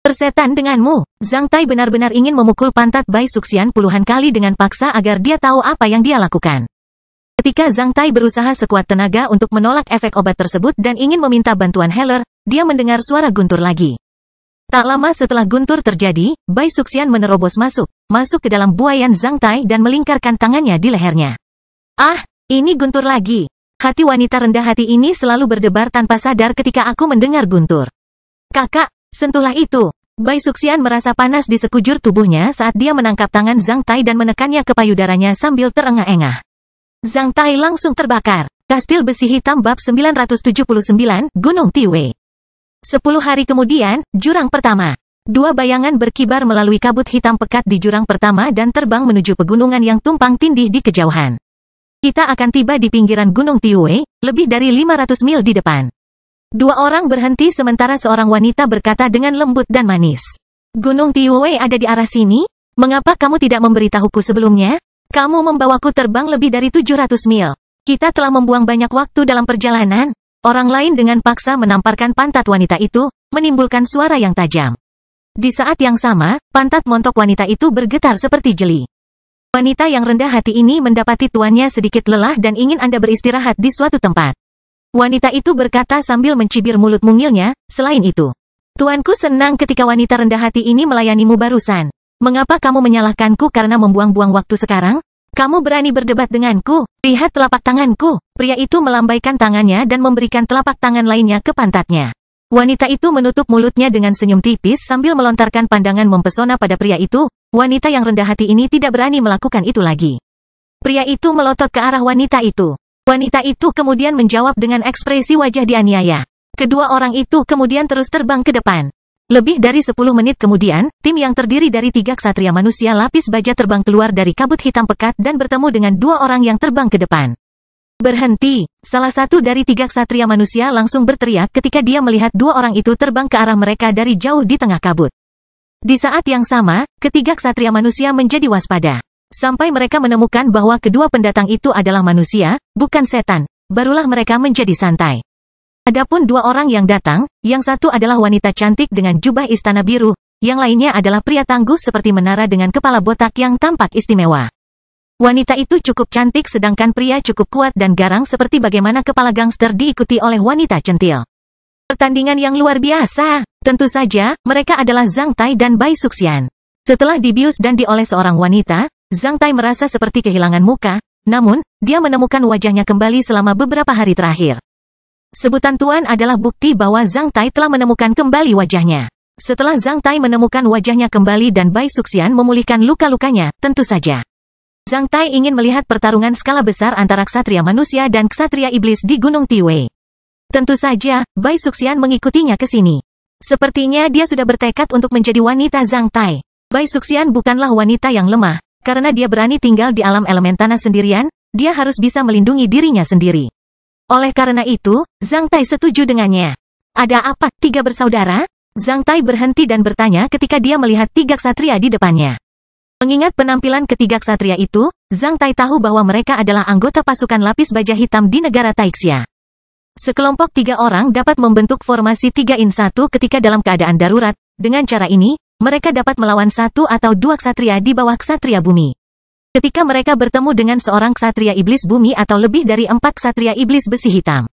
Persetan denganmu, Zhang Tai benar-benar ingin memukul pantat Bai Suxian puluhan kali dengan paksa agar dia tahu apa yang dia lakukan. Ketika Zhang Tai berusaha sekuat tenaga untuk menolak efek obat tersebut dan ingin meminta bantuan Heller, dia mendengar suara guntur lagi. Tak lama setelah guntur terjadi, Bai Suxian menerobos masuk ke dalam buayan Zhang Tai dan melingkarkan tangannya di lehernya. Ah, ini guntur lagi. Hati wanita rendah hati ini selalu berdebar tanpa sadar ketika aku mendengar guntur. Kakak, sentuhlah itu. Bai Suxian merasa panas di sekujur tubuhnya saat dia menangkap tangan Zhang Tai dan menekannya ke payudaranya sambil terengah-engah. Zhang Tai langsung terbakar. Kastil Besi Hitam Bab 979, Gunung Tiwei. 10 hari kemudian, jurang pertama. 2 bayangan berkibar melalui kabut hitam pekat di jurang pertama dan terbang menuju pegunungan yang tumpang tindih di kejauhan. Kita akan tiba di pinggiran Gunung Tiwei, lebih dari 500 mil di depan. 2 orang berhenti sementara seorang wanita berkata dengan lembut dan manis. Gunung Tiwei ada di arah sini? Mengapa kamu tidak memberitahuku sebelumnya? Kamu membawaku terbang lebih dari 700 mil. Kita telah membuang banyak waktu dalam perjalanan. Orang lain dengan paksa menamparkan pantat wanita itu, menimbulkan suara yang tajam. Di saat yang sama, pantat montok wanita itu bergetar seperti jeli. Wanita yang rendah hati ini mendapati tuannya sedikit lelah dan ingin Anda beristirahat di suatu tempat. Wanita itu berkata sambil mencibir mulut mungilnya, selain itu. Tuanku senang ketika wanita rendah hati ini melayanimu barusan. Mengapa kamu menyalahkanku karena membuang-buang waktu sekarang? Kamu berani berdebat denganku? Lihat telapak tanganku. Pria itu melambaikan tangannya dan memberikan telapak tangan lainnya ke pantatnya. Wanita itu menutup mulutnya dengan senyum tipis sambil melontarkan pandangan mempesona pada pria itu. Wanita yang rendah hati ini tidak berani melakukan itu lagi. Pria itu melotot ke arah wanita itu. Wanita itu kemudian menjawab dengan ekspresi wajah dianiaya. Kedua orang itu kemudian terus terbang ke depan. Lebih dari 10 menit kemudian, tim yang terdiri dari 3 ksatria manusia lapis baja terbang keluar dari kabut hitam pekat dan bertemu dengan 2 orang yang terbang ke depan. Berhenti! Salah satu dari 3 ksatria manusia langsung berteriak ketika dia melihat 2 orang itu terbang ke arah mereka dari jauh di tengah kabut. Di saat yang sama, ketiga ksatria manusia menjadi waspada. Sampai mereka menemukan bahwa kedua pendatang itu adalah manusia, bukan setan, barulah mereka menjadi santai. Adapun 2 orang yang datang, yang satu adalah wanita cantik dengan jubah istana biru, yang lainnya adalah pria tangguh seperti menara dengan kepala botak yang tampak istimewa. Wanita itu cukup cantik sedangkan pria cukup kuat dan garang seperti bagaimana kepala gangster diikuti oleh wanita centil. Pertandingan yang luar biasa. Tentu saja, mereka adalah Zhang Tai dan Bai Suxian. Setelah dibius dan dioles seorang wanita, Zhang Tai merasa seperti kehilangan muka, namun, dia menemukan wajahnya kembali selama beberapa hari terakhir. Sebutan tuan adalah bukti bahwa Zhang Tai telah menemukan kembali wajahnya. Setelah Zhang Tai menemukan wajahnya kembali dan Bai Suxian memulihkan luka-lukanya, tentu saja. Zhang Tai ingin melihat pertarungan skala besar antara ksatria manusia dan ksatria iblis di Gunung Tiwei. Tentu saja, Bai Suxian mengikutinya ke sini. Sepertinya dia sudah bertekad untuk menjadi wanita Zhang Tai. Bai Suxian bukanlah wanita yang lemah. Karena dia berani tinggal di alam elemen tanah sendirian, dia harus bisa melindungi dirinya sendiri. Oleh karena itu, Zhang Tai setuju dengannya. Ada apa, 3 bersaudara? Zhang Tai berhenti dan bertanya ketika dia melihat 3 ksatria di depannya. Mengingat penampilan ketiga ksatria itu, Zhang Tai tahu bahwa mereka adalah anggota pasukan lapis baja hitam di negara Taixia. Sekelompok 3 orang dapat membentuk formasi 3-in-1 ketika dalam keadaan darurat. Dengan cara ini, mereka dapat melawan 1 atau 2 ksatria di bawah ksatria bumi. Ketika mereka bertemu dengan seorang ksatria iblis bumi atau lebih dari 4 ksatria iblis besi hitam,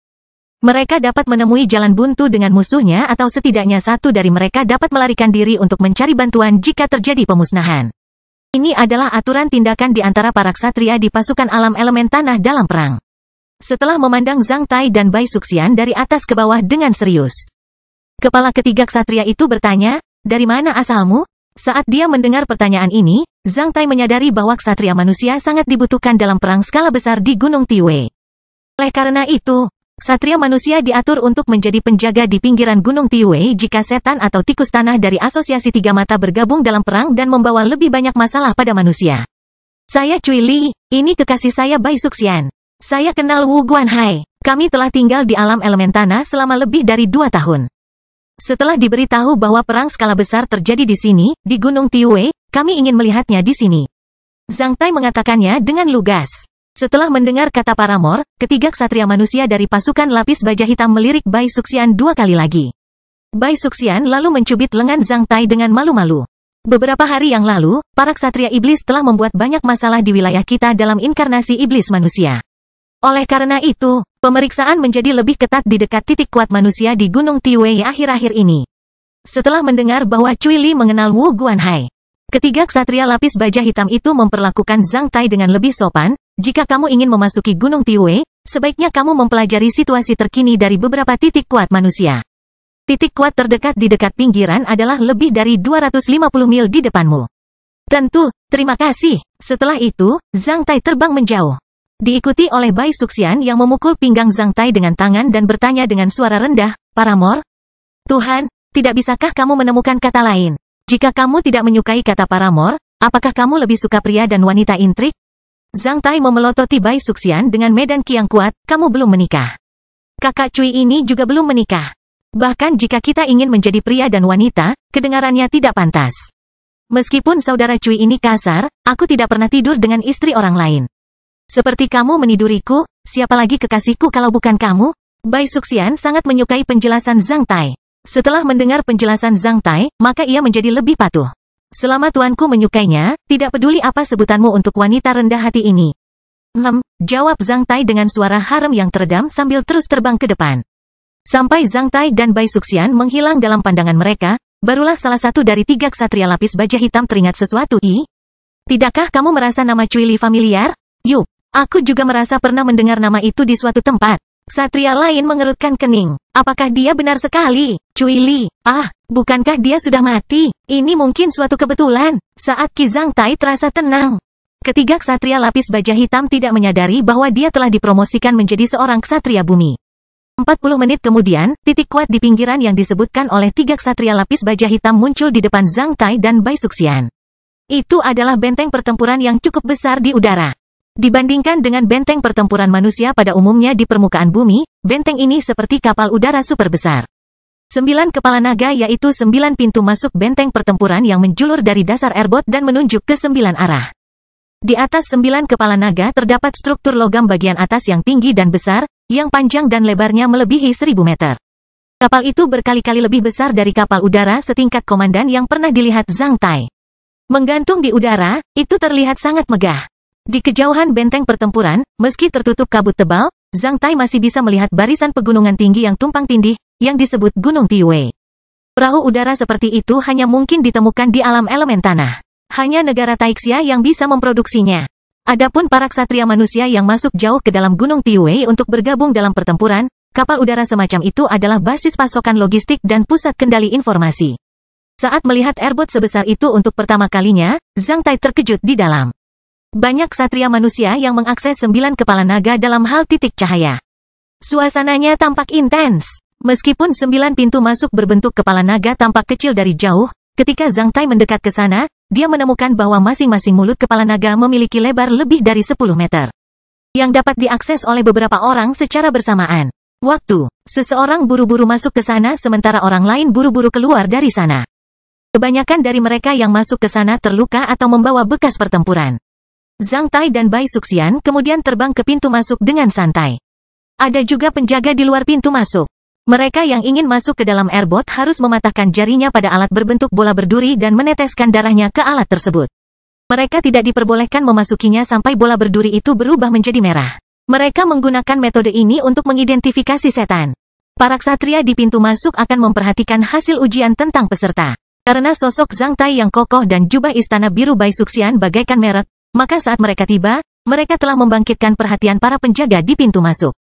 mereka dapat menemui jalan buntu dengan musuhnya atau setidaknya satu dari mereka dapat melarikan diri untuk mencari bantuan jika terjadi pemusnahan. Ini adalah aturan tindakan di antara para ksatria di pasukan alam elemen tanah dalam perang. Setelah memandang Zhang Tai dan Bai Suxian dari atas ke bawah dengan serius, kepala ketiga ksatria itu bertanya, "Dari mana asalmu?" Saat dia mendengar pertanyaan ini, Zhang Tai menyadari bahwa ksatria manusia sangat dibutuhkan dalam perang skala besar di Gunung Tiwei. Oleh karena itu, ksatria manusia diatur untuk menjadi penjaga di pinggiran Gunung Tiwei jika setan atau tikus tanah dari Asosiasi Tiga Mata bergabung dalam perang dan membawa lebih banyak masalah pada manusia. "Saya Cui Li, ini kekasih saya Bai Suxian. Saya kenal Wu Guanhai. Kami telah tinggal di alam elemen tanah selama lebih dari 2 tahun. Setelah diberitahu bahwa perang skala besar terjadi di sini, di Gunung Tiwei, kami ingin melihatnya di sini." Zhang Tai mengatakannya dengan lugas. Setelah mendengar kata Paramore, ketiga ksatria manusia dari pasukan lapis baja hitam melirik Bai Suxian 2 kali lagi. Bai Suxian lalu mencubit lengan Zhang Tai dengan malu-malu. "Beberapa hari yang lalu, para ksatria iblis telah membuat banyak masalah di wilayah kita dalam inkarnasi iblis manusia. Oleh karena itu, pemeriksaan menjadi lebih ketat di dekat titik kuat manusia di Gunung Tiwei akhir-akhir ini." Setelah mendengar bahwa Cui Li mengenal Wu Guanhai, ketiga ksatria lapis baja hitam itu memperlakukan Zhang Tai dengan lebih sopan. "Jika kamu ingin memasuki Gunung Tiwei, sebaiknya kamu mempelajari situasi terkini dari beberapa titik kuat manusia. Titik kuat terdekat di dekat pinggiran adalah lebih dari 250 mil di depanmu." "Tentu, terima kasih." Setelah itu, Zhang Tai terbang menjauh. Diikuti oleh Bai Suxian yang memukul pinggang Zhang Tai dengan tangan dan bertanya dengan suara rendah, "Paramore? Tuhan, tidak bisakah kamu menemukan kata lain? Jika kamu tidak menyukai kata Paramore, apakah kamu lebih suka pria dan wanita intrik?" Zhang Tai memelototi Bai Suxian dengan medan ki yang kuat, "Kamu belum menikah. Kakak Cui ini juga belum menikah. Bahkan jika kita ingin menjadi pria dan wanita, kedengarannya tidak pantas. Meskipun saudara Cui ini kasar, aku tidak pernah tidur dengan istri orang lain. Seperti kamu meniduriku, siapa lagi kekasihku kalau bukan kamu?" Bai Suxian sangat menyukai penjelasan Zhang Tai. Setelah mendengar penjelasan Zhang Tai, maka ia menjadi lebih patuh. "Selama tuanku menyukainya, tidak peduli apa sebutanmu untuk wanita rendah hati ini." Jawab Zhang Tai dengan suara harem yang teredam sambil terus terbang ke depan. Sampai Zhang Tai dan Bai Suxian menghilang dalam pandangan mereka, barulah salah satu dari 3 ksatria lapis baja hitam teringat sesuatu. "Tidakkah kamu merasa nama Cui Li familiar?" "Yup. Aku juga merasa pernah mendengar nama itu di suatu tempat." Ksatria lain mengerutkan kening. "Apakah dia benar sekali? Cui Li? Bukankah dia sudah mati? Ini mungkin suatu kebetulan." Saat Ki Zhang Tai terasa tenang, ketiga ksatria lapis baja hitam tidak menyadari bahwa dia telah dipromosikan menjadi seorang ksatria bumi. 40 menit kemudian, titik kuat di pinggiran yang disebutkan oleh 3 ksatria lapis baja hitam muncul di depan Zhang Tai dan Bai Suxian. Itu adalah benteng pertempuran yang cukup besar di udara. Dibandingkan dengan benteng pertempuran manusia pada umumnya di permukaan bumi, benteng ini seperti kapal udara super besar. 9 kepala naga yaitu 9 pintu masuk benteng pertempuran yang menjulur dari dasar airbot dan menunjuk ke 9 arah. Di atas 9 kepala naga terdapat struktur logam bagian atas yang tinggi dan besar, yang panjang dan lebarnya melebihi 1000 meter. Kapal itu berkali-kali lebih besar dari kapal udara setingkat komandan yang pernah dilihat Zhang Tai. Menggantung di udara, itu terlihat sangat megah. Di kejauhan benteng pertempuran, meski tertutup kabut tebal, Zhang Tai masih bisa melihat barisan pegunungan tinggi yang tumpang tindih, yang disebut Gunung Tiwei. Perahu udara seperti itu hanya mungkin ditemukan di alam elemen tanah. Hanya negara Taixia yang bisa memproduksinya. Adapun para ksatria manusia yang masuk jauh ke dalam Gunung Tiwei untuk bergabung dalam pertempuran, kapal udara semacam itu adalah basis pasokan logistik dan pusat kendali informasi. Saat melihat airbot sebesar itu untuk pertama kalinya, Zhang Tai terkejut di dalam. Banyak ksatria manusia yang mengakses 9 kepala naga dalam hal titik cahaya. Suasananya tampak intens. Meskipun 9 pintu masuk berbentuk kepala naga tampak kecil dari jauh, ketika Zhang Tai mendekat ke sana, dia menemukan bahwa masing-masing mulut kepala naga memiliki lebar lebih dari 10 meter. Yang dapat diakses oleh beberapa orang secara bersamaan. Waktu, seseorang buru-buru masuk ke sana sementara orang lain buru-buru keluar dari sana. Kebanyakan dari mereka yang masuk ke sana terluka atau membawa bekas pertempuran. Zhang Tai dan Bai Suxian kemudian terbang ke pintu masuk dengan santai. Ada juga penjaga di luar pintu masuk. Mereka yang ingin masuk ke dalam airboat harus mematahkan jarinya pada alat berbentuk bola berduri dan meneteskan darahnya ke alat tersebut. Mereka tidak diperbolehkan memasukinya sampai bola berduri itu berubah menjadi merah. Mereka menggunakan metode ini untuk mengidentifikasi setan. Para ksatria di pintu masuk akan memperhatikan hasil ujian tentang peserta. Karena sosok Zhang Tai yang kokoh dan jubah istana biru Bai Suxian bagaikan merek, maka saat mereka tiba, mereka telah membangkitkan perhatian para penjaga di pintu masuk.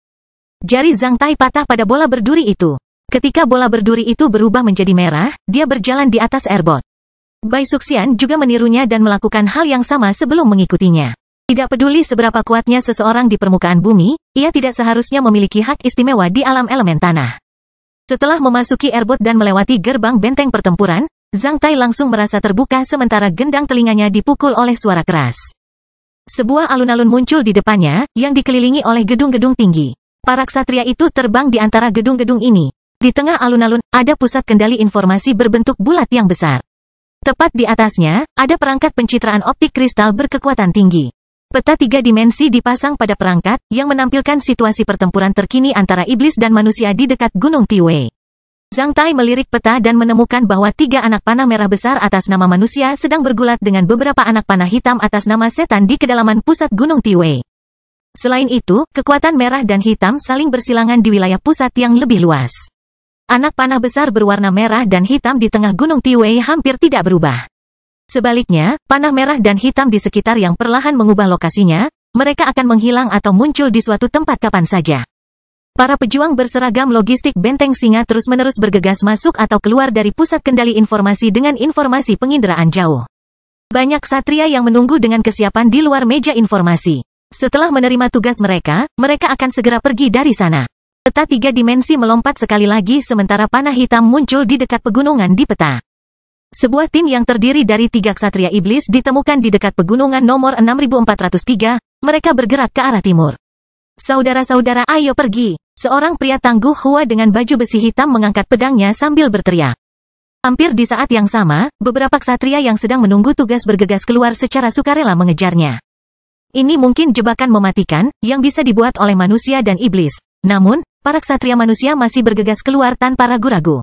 Jari Zhang Tai patah pada bola berduri itu. Ketika bola berduri itu berubah menjadi merah, dia berjalan di atas airboat. Bai Suxian juga menirunya dan melakukan hal yang sama sebelum mengikutinya. Tidak peduli seberapa kuatnya seseorang di permukaan bumi, ia tidak seharusnya memiliki hak istimewa di alam elemen tanah. Setelah memasuki airboat dan melewati gerbang benteng pertempuran, Zhang Tai langsung merasa terbuka sementara gendang telinganya dipukul oleh suara keras. Sebuah alun-alun muncul di depannya, yang dikelilingi oleh gedung-gedung tinggi. Para ksatria itu terbang di antara gedung-gedung ini. Di tengah alun-alun, ada pusat kendali informasi berbentuk bulat yang besar. Tepat di atasnya, ada perangkat pencitraan optik kristal berkekuatan tinggi. Peta 3 dimensi dipasang pada perangkat, yang menampilkan situasi pertempuran terkini antara iblis dan manusia di dekat Gunung Tiwei. Zhang Tai melirik peta dan menemukan bahwa 3 anak panah merah besar atas nama manusia sedang bergulat dengan beberapa anak panah hitam atas nama setan di kedalaman pusat Gunung Tiwei. Selain itu, kekuatan merah dan hitam saling bersilangan di wilayah pusat yang lebih luas. Anak panah besar berwarna merah dan hitam di tengah Gunung Tiwei hampir tidak berubah. Sebaliknya, panah merah dan hitam di sekitar yang perlahan mengubah lokasinya, mereka akan menghilang atau muncul di suatu tempat kapan saja. Para pejuang berseragam logistik benteng singa terus-menerus bergegas masuk atau keluar dari pusat kendali informasi dengan informasi penginderaan jauh. Banyak ksatria yang menunggu dengan kesiapan di luar meja informasi. Setelah menerima tugas mereka, mereka akan segera pergi dari sana. Peta 3 dimensi melompat sekali lagi sementara panah hitam muncul di dekat pegunungan di peta. Sebuah tim yang terdiri dari 3 ksatria iblis ditemukan di dekat pegunungan nomor 6403, mereka bergerak ke arah timur. Saudara-saudara, ayo pergi. Seorang pria tangguh Hua dengan baju besi hitam mengangkat pedangnya sambil berteriak. Hampir di saat yang sama, beberapa ksatria yang sedang menunggu tugas bergegas keluar secara sukarela mengejarnya. Ini mungkin jebakan mematikan, yang bisa dibuat oleh manusia dan iblis. Namun, para ksatria manusia masih bergegas keluar tanpa ragu-ragu.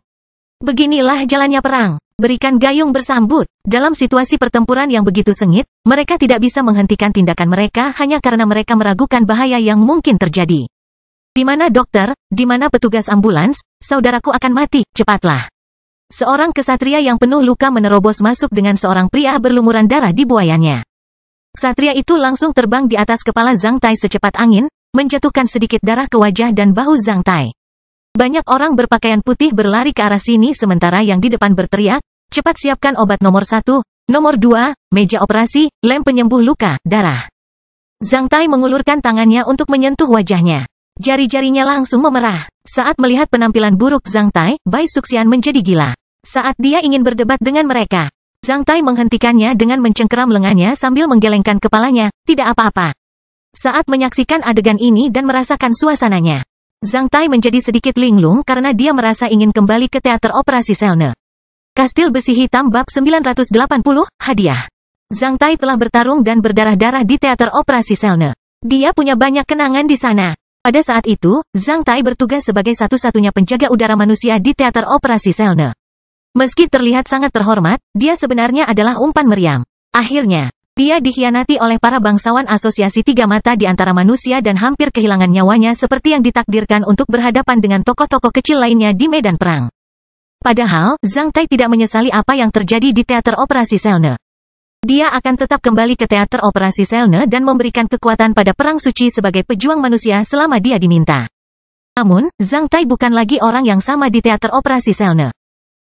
Beginilah jalannya perang. Berikan gayung bersambut. Dalam situasi pertempuran yang begitu sengit, mereka tidak bisa menghentikan tindakan mereka hanya karena mereka meragukan bahaya yang mungkin terjadi. Di mana dokter? Di mana petugas ambulans? Saudaraku akan mati, cepatlah. Seorang ksatria yang penuh luka menerobos masuk dengan seorang pria berlumuran darah di buayannya. Ksatria itu langsung terbang di atas kepala Zhang Tai secepat angin, menjatuhkan sedikit darah ke wajah dan bahu Zhang Tai. Banyak orang berpakaian putih berlari ke arah sini sementara yang di depan berteriak, cepat siapkan obat nomor 1, nomor 2, meja operasi, lem penyembuh luka, darah. Zhang Tai mengulurkan tangannya untuk menyentuh wajahnya. Jari-jarinya langsung memerah. Saat melihat penampilan buruk Zhang Tai, Bai Suxian menjadi gila. Saat dia ingin berdebat dengan mereka, Zhang Tai menghentikannya dengan mencengkeram lengannya sambil menggelengkan kepalanya, tidak apa-apa. Saat menyaksikan adegan ini dan merasakan suasananya, Zhang Tai menjadi sedikit linglung karena dia merasa ingin kembali ke teater operasi Selne. Kastil Besi Hitam bab 980, hadiah. Zhang Tai telah bertarung dan berdarah-darah di teater operasi Selne. Dia punya banyak kenangan di sana. Pada saat itu, Zhang Tai bertugas sebagai satu-satunya penjaga udara manusia di teater operasi Selne. Meski terlihat sangat terhormat, dia sebenarnya adalah umpan meriam. Akhirnya, dia dikhianati oleh para bangsawan asosiasi 3 mata di antara manusia dan hampir kehilangan nyawanya seperti yang ditakdirkan untuk berhadapan dengan tokoh-tokoh kecil lainnya di medan perang. Padahal, Zhang Tai tidak menyesali apa yang terjadi di teater operasi Selne. Dia akan tetap kembali ke teater operasi Selne dan memberikan kekuatan pada perang suci sebagai pejuang manusia selama dia diminta. Namun, Zhang Tai bukan lagi orang yang sama di teater operasi Selne.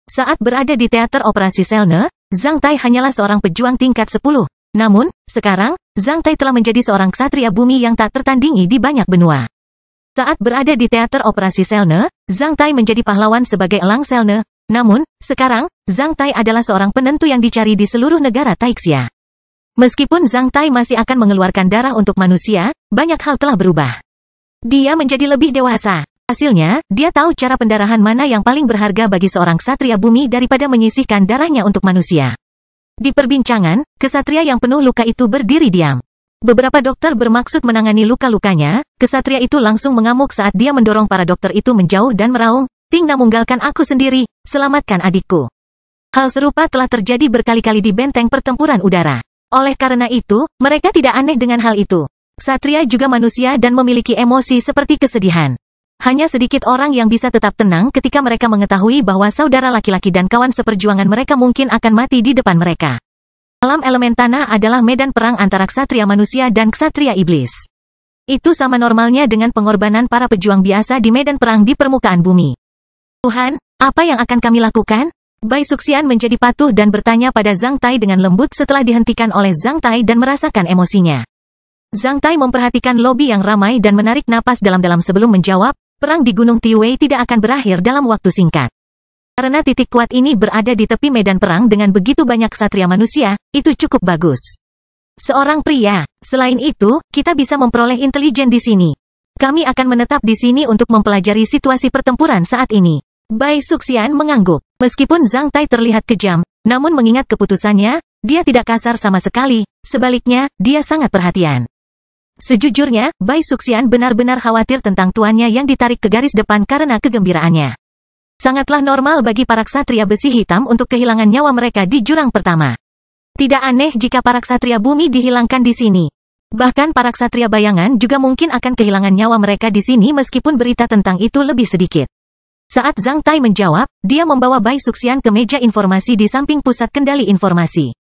Saat berada di teater operasi Selne, Zhang Tai hanyalah seorang pejuang tingkat 10. Namun, sekarang, Zhang Tai telah menjadi seorang ksatria bumi yang tak tertandingi di banyak benua. Saat berada di teater operasi Selne, Zhang Tai menjadi pahlawan sebagai elang Selne. Namun, sekarang, Zhang Tai adalah seorang penentu yang dicari di seluruh negara Taixia. Meskipun Zhang Tai masih akan mengeluarkan darah untuk manusia, banyak hal telah berubah. Dia menjadi lebih dewasa. Hasilnya, dia tahu cara pendarahan mana yang paling berharga bagi seorang ksatria bumi daripada menyisihkan darahnya untuk manusia. Di perbincangan, ksatria yang penuh luka itu berdiri diam. Beberapa dokter bermaksud menangani luka-lukanya, kesatria itu langsung mengamuk saat dia mendorong para dokter itu menjauh dan meraung, "Tingna munggalkan aku sendiri, selamatkan adikku." Hal serupa telah terjadi berkali-kali di benteng pertempuran udara. Oleh karena itu, mereka tidak aneh dengan hal itu. Ksatria juga manusia dan memiliki emosi seperti kesedihan. Hanya sedikit orang yang bisa tetap tenang ketika mereka mengetahui bahwa saudara laki-laki dan kawan seperjuangan mereka mungkin akan mati di depan mereka. Alam elemen tanah adalah medan perang antara ksatria manusia dan ksatria iblis. Itu sama normalnya dengan pengorbanan para pejuang biasa di medan perang di permukaan bumi. "Tuhan, apa yang akan kami lakukan?" Bai Suxian menjadi patuh dan bertanya pada Zhang Tai dengan lembut setelah dihentikan oleh Zhang Tai dan merasakan emosinya. Zhang Tai memperhatikan lobi yang ramai dan menarik napas dalam-dalam sebelum menjawab, "Perang di Gunung Tiwei tidak akan berakhir dalam waktu singkat. Karena titik kuat ini berada di tepi medan perang dengan begitu banyak ksatria manusia, itu cukup bagus. Seorang pria. Selain itu, kita bisa memperoleh intelijen di sini. Kami akan menetap di sini untuk mempelajari situasi pertempuran saat ini." Bai Suxian mengangguk. Meskipun Zhang Tai terlihat kejam, namun mengingat keputusannya, dia tidak kasar sama sekali. Sebaliknya, dia sangat perhatian. Sejujurnya, Bai Suxian benar-benar khawatir tentang tuannya yang ditarik ke garis depan karena kegembiraannya. Sangatlah normal bagi para ksatria besi hitam untuk kehilangan nyawa mereka di jurang pertama. Tidak aneh jika para ksatria bumi dihilangkan di sini. Bahkan para ksatria bayangan juga mungkin akan kehilangan nyawa mereka di sini meskipun berita tentang itu lebih sedikit. Saat Zhang Tai menjawab, dia membawa Bai Suxian ke meja informasi di samping pusat kendali informasi.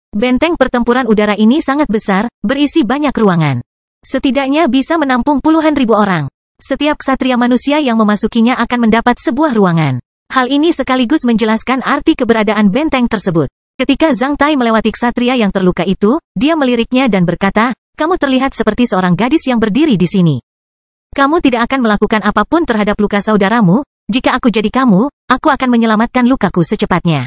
Benteng pertempuran udara ini sangat besar, berisi banyak ruangan. Setidaknya bisa menampung puluhan ribu orang. Setiap ksatria manusia yang memasukinya akan mendapat sebuah ruangan. Hal ini sekaligus menjelaskan arti keberadaan benteng tersebut. Ketika Zhang Tai melewati ksatria yang terluka itu, dia meliriknya dan berkata, "Kamu terlihat seperti seorang gadis yang berdiri di sini. Kamu tidak akan melakukan apapun terhadap luka saudaramu. Jika aku jadi kamu, aku akan menyelamatkan lukaku secepatnya.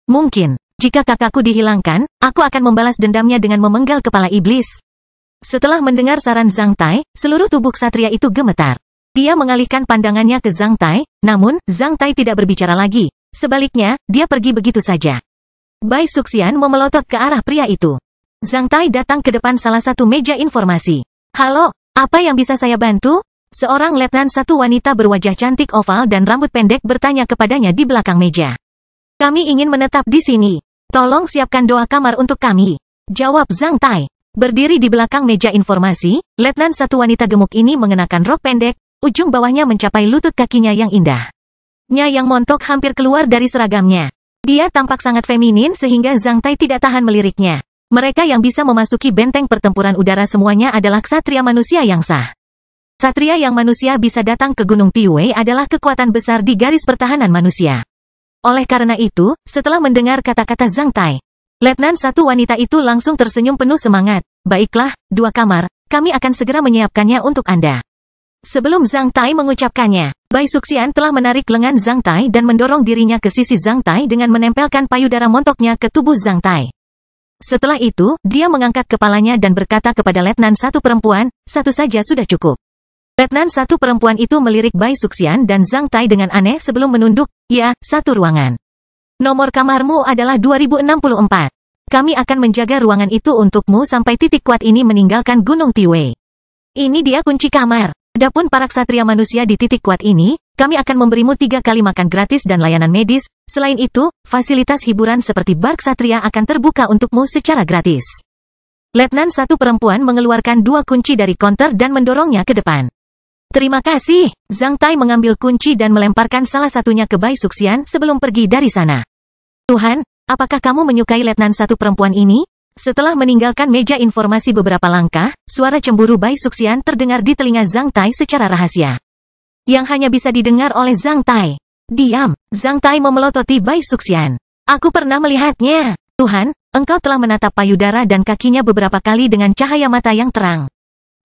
Mungkin, jika kakakku dihilangkan, aku akan membalas dendamnya dengan memenggal kepala iblis." Setelah mendengar saran Zhang Tai, seluruh tubuh ksatria itu gemetar. Dia mengalihkan pandangannya ke Zhang Tai, namun, Zhang Tai tidak berbicara lagi. Sebaliknya, dia pergi begitu saja. Bai Suxian memelotot ke arah pria itu. Zhang Tai datang ke depan salah satu meja informasi. "Halo, apa yang bisa saya bantu?" Seorang letnan satu wanita berwajah cantik oval dan rambut pendek bertanya kepadanya di belakang meja. "Kami ingin menetap di sini. Tolong siapkan doa kamar untuk kami," jawab Zhang Tai. Berdiri di belakang meja informasi, letnan satu wanita gemuk ini mengenakan rok pendek, ujung bawahnya mencapai lutut kakinya yang indah. Nya yang montok hampir keluar dari seragamnya. Dia tampak sangat feminin sehingga Zhang Tai tidak tahan meliriknya. Mereka yang bisa memasuki benteng pertempuran udara semuanya adalah ksatria manusia yang sah. Ksatria yang manusia bisa datang ke Gunung Tiwei adalah kekuatan besar di garis pertahanan manusia. Oleh karena itu, setelah mendengar kata-kata Zhang Tai, letnan satu wanita itu langsung tersenyum penuh semangat. "Baiklah, 2 kamar, kami akan segera menyiapkannya untuk Anda." Sebelum Zhang Tai mengucapkannya, Bai Suxian telah menarik lengan Zhang Tai dan mendorong dirinya ke sisi Zhang Tai dengan menempelkan payudara montoknya ke tubuh Zhang Tai. Setelah itu, dia mengangkat kepalanya dan berkata kepada letnan satu perempuan, "Satu saja sudah cukup." Letnan satu perempuan itu melirik Bai Suxian dan Zhang Tai dengan aneh sebelum menunduk, "Ya, 1 ruangan. Nomor kamarmu adalah 2064. Kami akan menjaga ruangan itu untukmu sampai titik kuat ini meninggalkan Gunung Tiwei. Ini dia kunci kamar. Adapun para ksatria manusia di titik kuat ini, kami akan memberimu 3 kali makan gratis dan layanan medis. Selain itu, fasilitas hiburan seperti bar ksatria akan terbuka untukmu secara gratis." Letnan satu perempuan mengeluarkan 2 kunci dari konter dan mendorongnya ke depan. "Terima kasih." Zhang Tai mengambil kunci dan melemparkan salah satunya ke Bai Suxian sebelum pergi dari sana. "Tuhan, apakah kamu menyukai letnan satu perempuan ini?" Setelah meninggalkan meja informasi beberapa langkah, suara cemburu Bai Suxian terdengar di telinga Zhang Tai secara rahasia. Yang hanya bisa didengar oleh Zhang Tai. "Diam!" Zhang Tai memelototi Bai Suxian. "Aku pernah melihatnya. Tuhan, engkau telah menatap payudara dan kakinya beberapa kali dengan cahaya mata yang terang."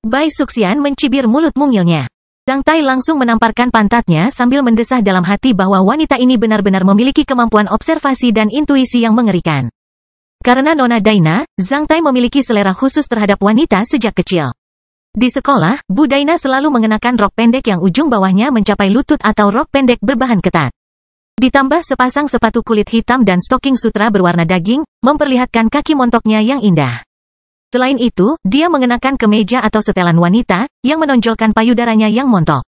Bai Suxian mencibir mulut mungilnya. Zhang Tai langsung menamparkan pantatnya sambil mendesah dalam hati bahwa wanita ini benar-benar memiliki kemampuan observasi dan intuisi yang mengerikan. Karena Nona Daina, Zhang Tai memiliki selera khusus terhadap wanita sejak kecil. Di sekolah, Bu Daina selalu mengenakan rok pendek yang ujung bawahnya mencapai lutut atau rok pendek berbahan ketat. Ditambah sepasang sepatu kulit hitam dan stoking sutra berwarna daging, memperlihatkan kaki montoknya yang indah. Selain itu, dia mengenakan kemeja atau setelan wanita, yang menonjolkan payudaranya yang montok.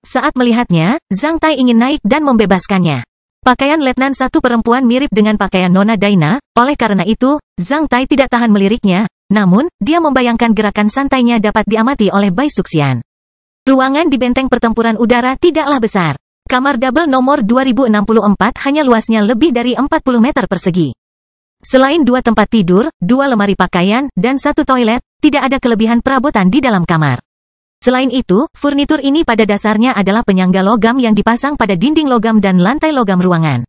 Saat melihatnya, Zhang Tai ingin naik dan membebaskannya. Pakaian Letnan satu perempuan mirip dengan pakaian Nona Daina, oleh karena itu, Zhang Tai tidak tahan meliriknya, namun, dia membayangkan gerakan santainya dapat diamati oleh Bai Suxian. Ruangan di benteng pertempuran udara tidaklah besar. Kamar double nomor 2064 hanya luasnya lebih dari 40 meter persegi. Selain 2 tempat tidur, 2 lemari pakaian, dan 1 toilet, tidak ada kelebihan perabotan di dalam kamar. Selain itu, furnitur ini pada dasarnya adalah penyangga logam yang dipasang pada dinding logam dan lantai logam ruangan.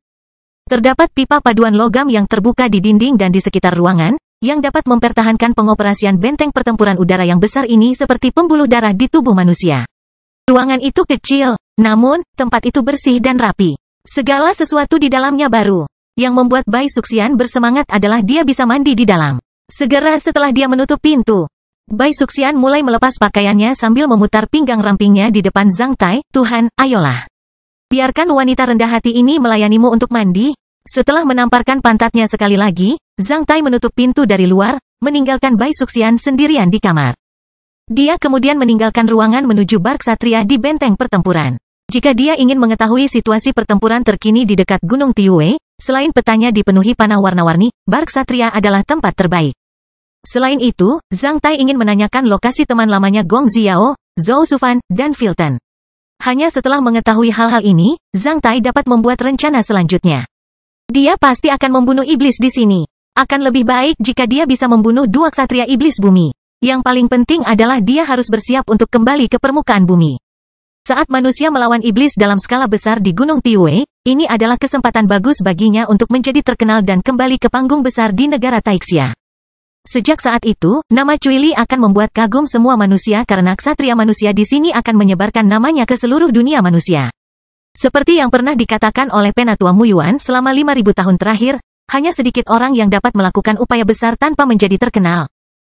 Terdapat pipa paduan logam yang terbuka di dinding dan di sekitar ruangan, yang dapat mempertahankan pengoperasian benteng pertempuran udara yang besar ini seperti pembuluh darah di tubuh manusia. Ruangan itu kecil, namun, tempat itu bersih dan rapi. Segala sesuatu di dalamnya baru. Yang membuat Bai Suxian bersemangat adalah dia bisa mandi di dalam. Segera setelah dia menutup pintu, Bai Suxian mulai melepas pakaiannya sambil memutar pinggang rampingnya di depan Zhang Tai. Tuhan, ayolah. Biarkan wanita rendah hati ini melayanimu untuk mandi. Setelah menamparkan pantatnya sekali lagi, Zhang Tai menutup pintu dari luar, meninggalkan Bai Suxian sendirian di kamar. Dia kemudian meninggalkan ruangan menuju bar ksatria di benteng pertempuran. Jika dia ingin mengetahui situasi pertempuran terkini di dekat Gunung Tiwei, selain petanya dipenuhi panah warna-warni, bar ksatria adalah tempat terbaik. Selain itu, Zhang Tai ingin menanyakan lokasi teman lamanya Gong Xiao, Zhou Sufan, dan Filton. Hanya setelah mengetahui hal-hal ini, Zhang Tai dapat membuat rencana selanjutnya. Dia pasti akan membunuh iblis di sini. Akan lebih baik jika dia bisa membunuh 2 ksatria iblis bumi. Yang paling penting adalah dia harus bersiap untuk kembali ke permukaan bumi. Saat manusia melawan iblis dalam skala besar di Gunung Tiwei, ini adalah kesempatan bagus baginya untuk menjadi terkenal dan kembali ke panggung besar di negara Taixia. Sejak saat itu, nama Cui Li akan membuat kagum semua manusia karena ksatria manusia di sini akan menyebarkan namanya ke seluruh dunia manusia. Seperti yang pernah dikatakan oleh Penatua Muyuan selama 5.000 tahun terakhir, hanya sedikit orang yang dapat melakukan upaya besar tanpa menjadi terkenal.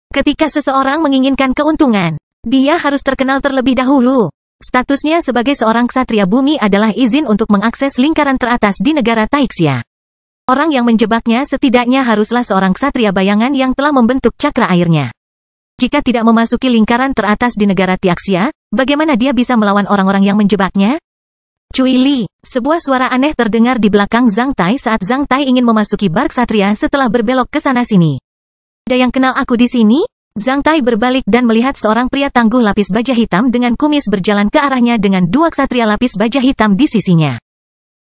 Ketika seseorang menginginkan keuntungan, dia harus terkenal terlebih dahulu. Statusnya sebagai seorang ksatria bumi adalah izin untuk mengakses lingkaran teratas di negara Taixia. Orang yang menjebaknya setidaknya haruslah seorang ksatria bayangan yang telah membentuk cakra airnya. Jika tidak memasuki lingkaran teratas di negara Taixia, bagaimana dia bisa melawan orang-orang yang menjebaknya? Cui Li, sebuah suara aneh terdengar di belakang Zhang Tai saat Zhang Tai ingin memasuki bar ksatria setelah berbelok ke sana-sini. Ada yang kenal aku di sini? Zhang Tai berbalik dan melihat seorang pria tangguh lapis baja hitam dengan kumis berjalan ke arahnya dengan 2 ksatria lapis baja hitam di sisinya.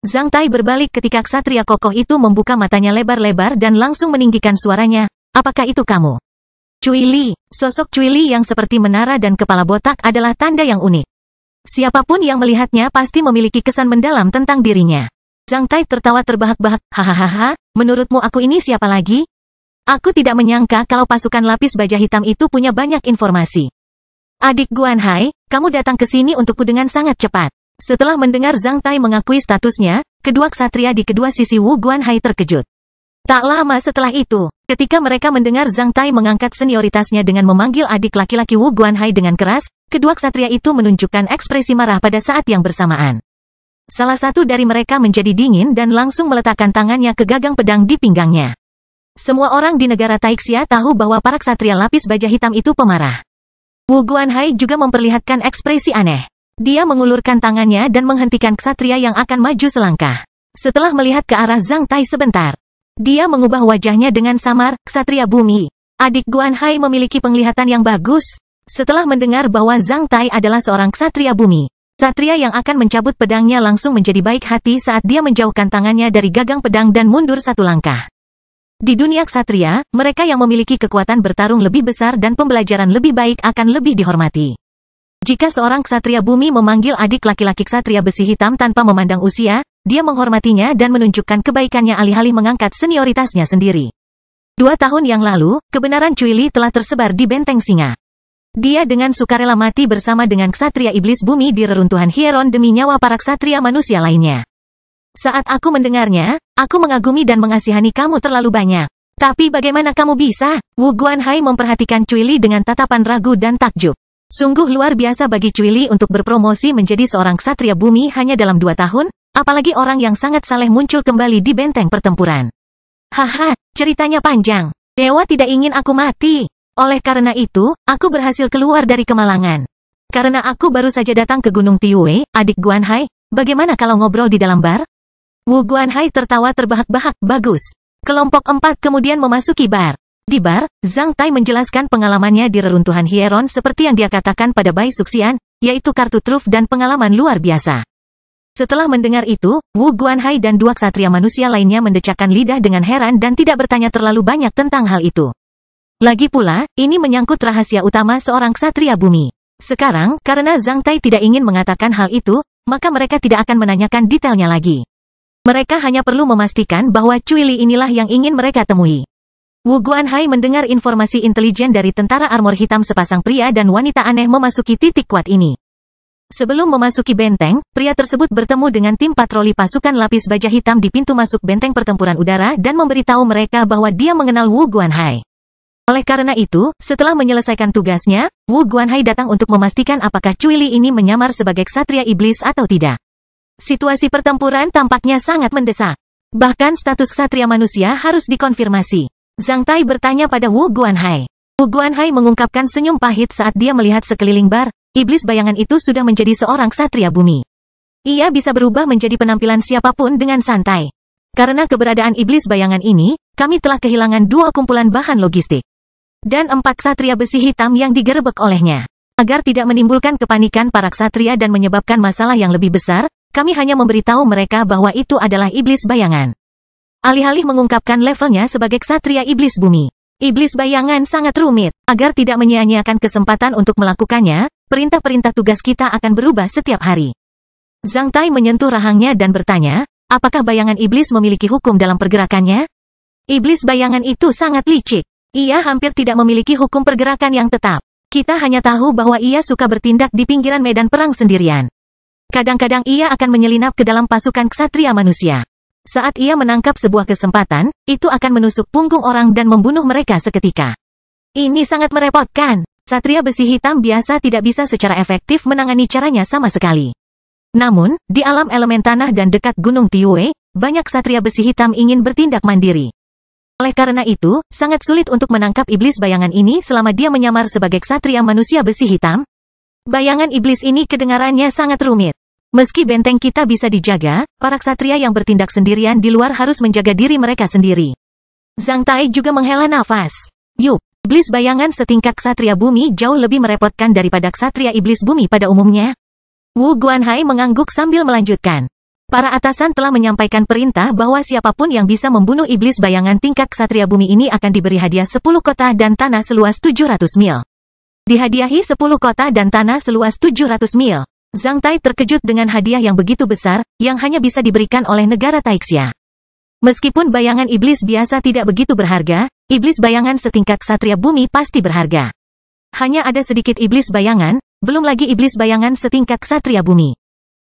Zhang Tai berbalik ketika ksatria kokoh itu membuka matanya lebar-lebar dan langsung meninggikan suaranya. Apakah itu kamu? Cui Li, sosok Cui Li yang seperti menara dan kepala botak adalah tanda yang unik. Siapapun yang melihatnya pasti memiliki kesan mendalam tentang dirinya. Zhang Tai tertawa terbahak-bahak. Hahaha, menurutmu aku ini siapa lagi? Aku tidak menyangka kalau pasukan lapis baja hitam itu punya banyak informasi. Adik Guanhai, kamu datang ke sini untukku dengan sangat cepat. Setelah mendengar Zhang Tai mengakui statusnya, kedua ksatria di kedua sisi Wu Guanhai terkejut. Tak lama setelah itu, ketika mereka mendengar Zhang Tai mengangkat senioritasnya dengan memanggil adik laki-laki Wu Guanhai dengan keras, kedua ksatria itu menunjukkan ekspresi marah pada saat yang bersamaan. Salah satu dari mereka menjadi dingin dan langsung meletakkan tangannya ke gagang pedang di pinggangnya. Semua orang di negara Taixia tahu bahwa para ksatria lapis baja hitam itu pemarah. Wu Guanhai juga memperlihatkan ekspresi aneh. Dia mengulurkan tangannya dan menghentikan ksatria yang akan maju selangkah. Setelah melihat ke arah Zhang Tai sebentar, dia mengubah wajahnya dengan samar. Ksatria bumi. Adik Guanhai memiliki penglihatan yang bagus. Setelah mendengar bahwa Zhang Tai adalah seorang ksatria bumi, ksatria yang akan mencabut pedangnya langsung menjadi baik hati saat dia menjauhkan tangannya dari gagang pedang dan mundur 1 langkah. Di dunia ksatria, mereka yang memiliki kekuatan bertarung lebih besar dan pembelajaran lebih baik akan lebih dihormati. Jika seorang ksatria bumi memanggil adik laki-laki ksatria besi hitam tanpa memandang usia, dia menghormatinya dan menunjukkan kebaikannya alih-alih mengangkat senioritasnya sendiri. 2 tahun yang lalu, kebenaran Cui Li telah tersebar di Benteng Singa. Dia dengan sukarela mati bersama dengan ksatria iblis bumi di reruntuhan Hieron demi nyawa para ksatria manusia lainnya. Saat aku mendengarnya, aku mengagumi dan mengasihani kamu terlalu banyak. Tapi bagaimana kamu bisa? Wu Guanhai memperhatikan Cui Li dengan tatapan ragu dan takjub. Sungguh luar biasa bagi Cui Li untuk berpromosi menjadi seorang ksatria bumi hanya dalam 2 tahun, apalagi orang yang sangat saleh muncul kembali di benteng pertempuran. Haha, ceritanya panjang. Dewa tidak ingin aku mati. Oleh karena itu, aku berhasil keluar dari kemalangan. Karena aku baru saja datang ke Gunung Tiwei, adik Guanhai, bagaimana kalau ngobrol di dalam bar? Wu Guanhai tertawa terbahak-bahak, bagus. Kelompok 4 kemudian memasuki bar. Di bar, Zhang Tai menjelaskan pengalamannya di reruntuhan Hieron seperti yang dia katakan pada Bai Suxian, yaitu kartu truf dan pengalaman luar biasa. Setelah mendengar itu, Wu Guanhai dan dua ksatria manusia lainnya mendecakkan lidah dengan heran dan tidak bertanya terlalu banyak tentang hal itu. Lagi pula, ini menyangkut rahasia utama seorang ksatria bumi. Sekarang, karena Zhang Tai tidak ingin mengatakan hal itu, maka mereka tidak akan menanyakan detailnya lagi. Mereka hanya perlu memastikan bahwa Cuili inilah yang ingin mereka temui. Wu Guanhai mendengar informasi intelijen dari tentara armor hitam sepasang pria dan wanita aneh memasuki titik kuat ini. Sebelum memasuki benteng, pria tersebut bertemu dengan tim patroli pasukan lapis baja hitam di pintu masuk benteng pertempuran udara dan memberitahu mereka bahwa dia mengenal Wu Guanhai. Oleh karena itu, setelah menyelesaikan tugasnya, Wu Guanhai datang untuk memastikan apakah Cuili ini menyamar sebagai ksatria iblis atau tidak. Situasi pertempuran tampaknya sangat mendesak. Bahkan status ksatria manusia harus dikonfirmasi. Zhang Tai bertanya pada Wu Guanhai. Wu Guanhai mengungkapkan senyum pahit saat dia melihat sekeliling bar, iblis bayangan itu sudah menjadi seorang ksatria bumi. Ia bisa berubah menjadi penampilan siapapun dengan santai. Karena keberadaan iblis bayangan ini, kami telah kehilangan 2 kumpulan bahan logistik. Dan 4 ksatria besi hitam yang digerebek olehnya. Agar tidak menimbulkan kepanikan para ksatria dan menyebabkan masalah yang lebih besar, kami hanya memberitahu mereka bahwa itu adalah iblis bayangan. Alih-alih mengungkapkan levelnya sebagai ksatria iblis bumi. Iblis bayangan sangat rumit. Agar tidak menyia-nyiakan kesempatan untuk melakukannya, perintah-perintah tugas kita akan berubah setiap hari. Zhang Tai menyentuh rahangnya dan bertanya, apakah bayangan iblis memiliki hukum dalam pergerakannya? Iblis bayangan itu sangat licik. Ia hampir tidak memiliki hukum pergerakan yang tetap. Kita hanya tahu bahwa ia suka bertindak di pinggiran medan perang sendirian. Kadang-kadang ia akan menyelinap ke dalam pasukan ksatria manusia. Saat ia menangkap sebuah kesempatan, itu akan menusuk punggung orang dan membunuh mereka seketika. Ini sangat merepotkan. Ksatria besi hitam biasa tidak bisa secara efektif menangani caranya sama sekali. Namun, di alam elemen tanah dan dekat Gunung Tiwei, banyak ksatria besi hitam ingin bertindak mandiri. Oleh karena itu, sangat sulit untuk menangkap iblis bayangan ini selama dia menyamar sebagai ksatria manusia besi hitam. Bayangan iblis ini kedengarannya sangat rumit. Meski benteng kita bisa dijaga, para ksatria yang bertindak sendirian di luar harus menjaga diri mereka sendiri. Zhang Tai juga menghela nafas. Yup, iblis bayangan setingkat ksatria bumi jauh lebih merepotkan daripada ksatria iblis bumi pada umumnya. Wu Guanhai mengangguk sambil melanjutkan. Para atasan telah menyampaikan perintah bahwa siapapun yang bisa membunuh iblis bayangan tingkat ksatria bumi ini akan diberi hadiah 10 kota dan tanah seluas 700 mil. Dihadiahi 10 kota dan tanah seluas 700 mil. Zhang Tai terkejut dengan hadiah yang begitu besar, yang hanya bisa diberikan oleh negara Taixia. Meskipun bayangan iblis biasa tidak begitu berharga, iblis bayangan setingkat ksatria bumi pasti berharga. Hanya ada sedikit iblis bayangan, belum lagi iblis bayangan setingkat ksatria bumi.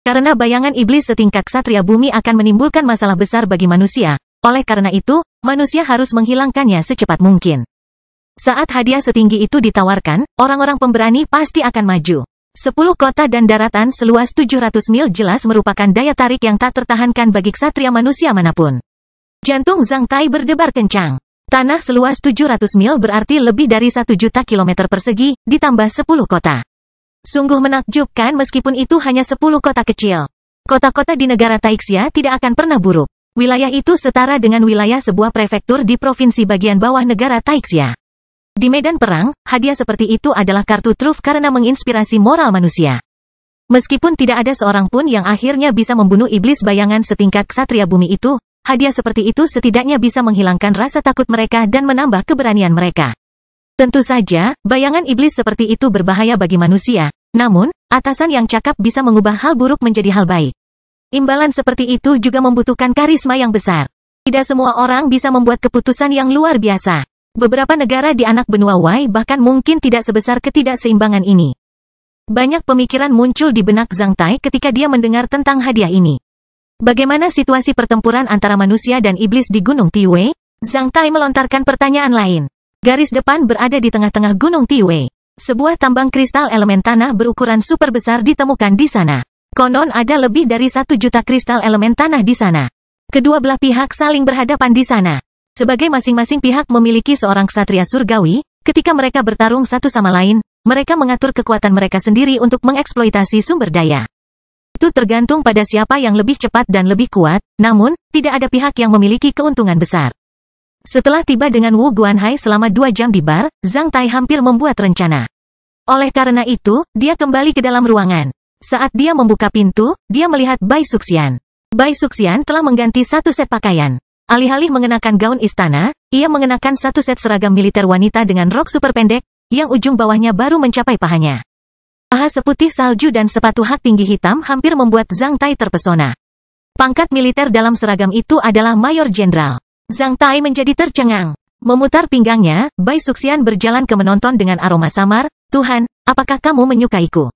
Karena bayangan iblis setingkat ksatria bumi akan menimbulkan masalah besar bagi manusia, oleh karena itu, manusia harus menghilangkannya secepat mungkin. Saat hadiah setinggi itu ditawarkan, orang-orang pemberani pasti akan maju. 10 kota dan daratan seluas 700 mil jelas merupakan daya tarik yang tak tertahankan bagi ksatria manusia manapun. Jantung Zhang Tai berdebar kencang. Tanah seluas 700 mil berarti lebih dari 1 juta kilometer persegi, ditambah 10 kota. Sungguh menakjubkan meskipun itu hanya 10 kota kecil. Kota-kota di negara Taixia tidak akan pernah buruk. Wilayah itu setara dengan wilayah sebuah prefektur di provinsi bagian bawah negara Taixia. Di medan perang, hadiah seperti itu adalah kartu truf karena menginspirasi moral manusia. Meskipun tidak ada seorang pun yang akhirnya bisa membunuh iblis bayangan setingkat ksatria bumi itu, hadiah seperti itu setidaknya bisa menghilangkan rasa takut mereka dan menambah keberanian mereka. Tentu saja, bayangan iblis seperti itu berbahaya bagi manusia, namun, atasan yang cakap bisa mengubah hal buruk menjadi hal baik. Imbalan seperti itu juga membutuhkan karisma yang besar. Tidak semua orang bisa membuat keputusan yang luar biasa. Beberapa negara di anak benua Wei bahkan mungkin tidak sebesar ketidakseimbangan ini. Banyak pemikiran muncul di benak Zhang Tai ketika dia mendengar tentang hadiah ini. Bagaimana situasi pertempuran antara manusia dan iblis di Gunung Tiwei? Zhang Tai melontarkan pertanyaan lain. Garis depan berada di tengah-tengah Gunung Tiwei. Sebuah tambang kristal elemen tanah berukuran super besar ditemukan di sana. Konon ada lebih dari 1 juta kristal elemen tanah di sana. Kedua belah pihak saling berhadapan di sana. Sebagai masing-masing pihak memiliki seorang ksatria surgawi, Ketika mereka bertarung satu sama lain, mereka mengatur kekuatan mereka sendiri untuk mengeksploitasi sumber daya. Itu tergantung pada siapa yang lebih cepat dan lebih kuat, namun, tidak ada pihak yang memiliki keuntungan besar. Setelah tiba dengan Wu Guanhai selama 2 jam di bar, Zhang Tai hampir membuat rencana. Oleh karena itu, dia kembali ke dalam ruangan. Saat dia membuka pintu, dia melihat Bai Suxian. Bai Suxian telah mengganti satu set pakaian. Alih-alih mengenakan gaun istana, ia mengenakan satu set seragam militer wanita dengan rok super pendek, yang ujung bawahnya baru mencapai pahanya. Paha seputih salju dan sepatu hak tinggi hitam hampir membuat Zhang Tai terpesona. Pangkat militer dalam seragam itu adalah Mayor Jenderal. Zhang Tai menjadi tercengang. Memutar pinggangnya, Bai Suxian berjalan ke menonton dengan aroma samar. Tuhan, apakah kamu menyukaiku?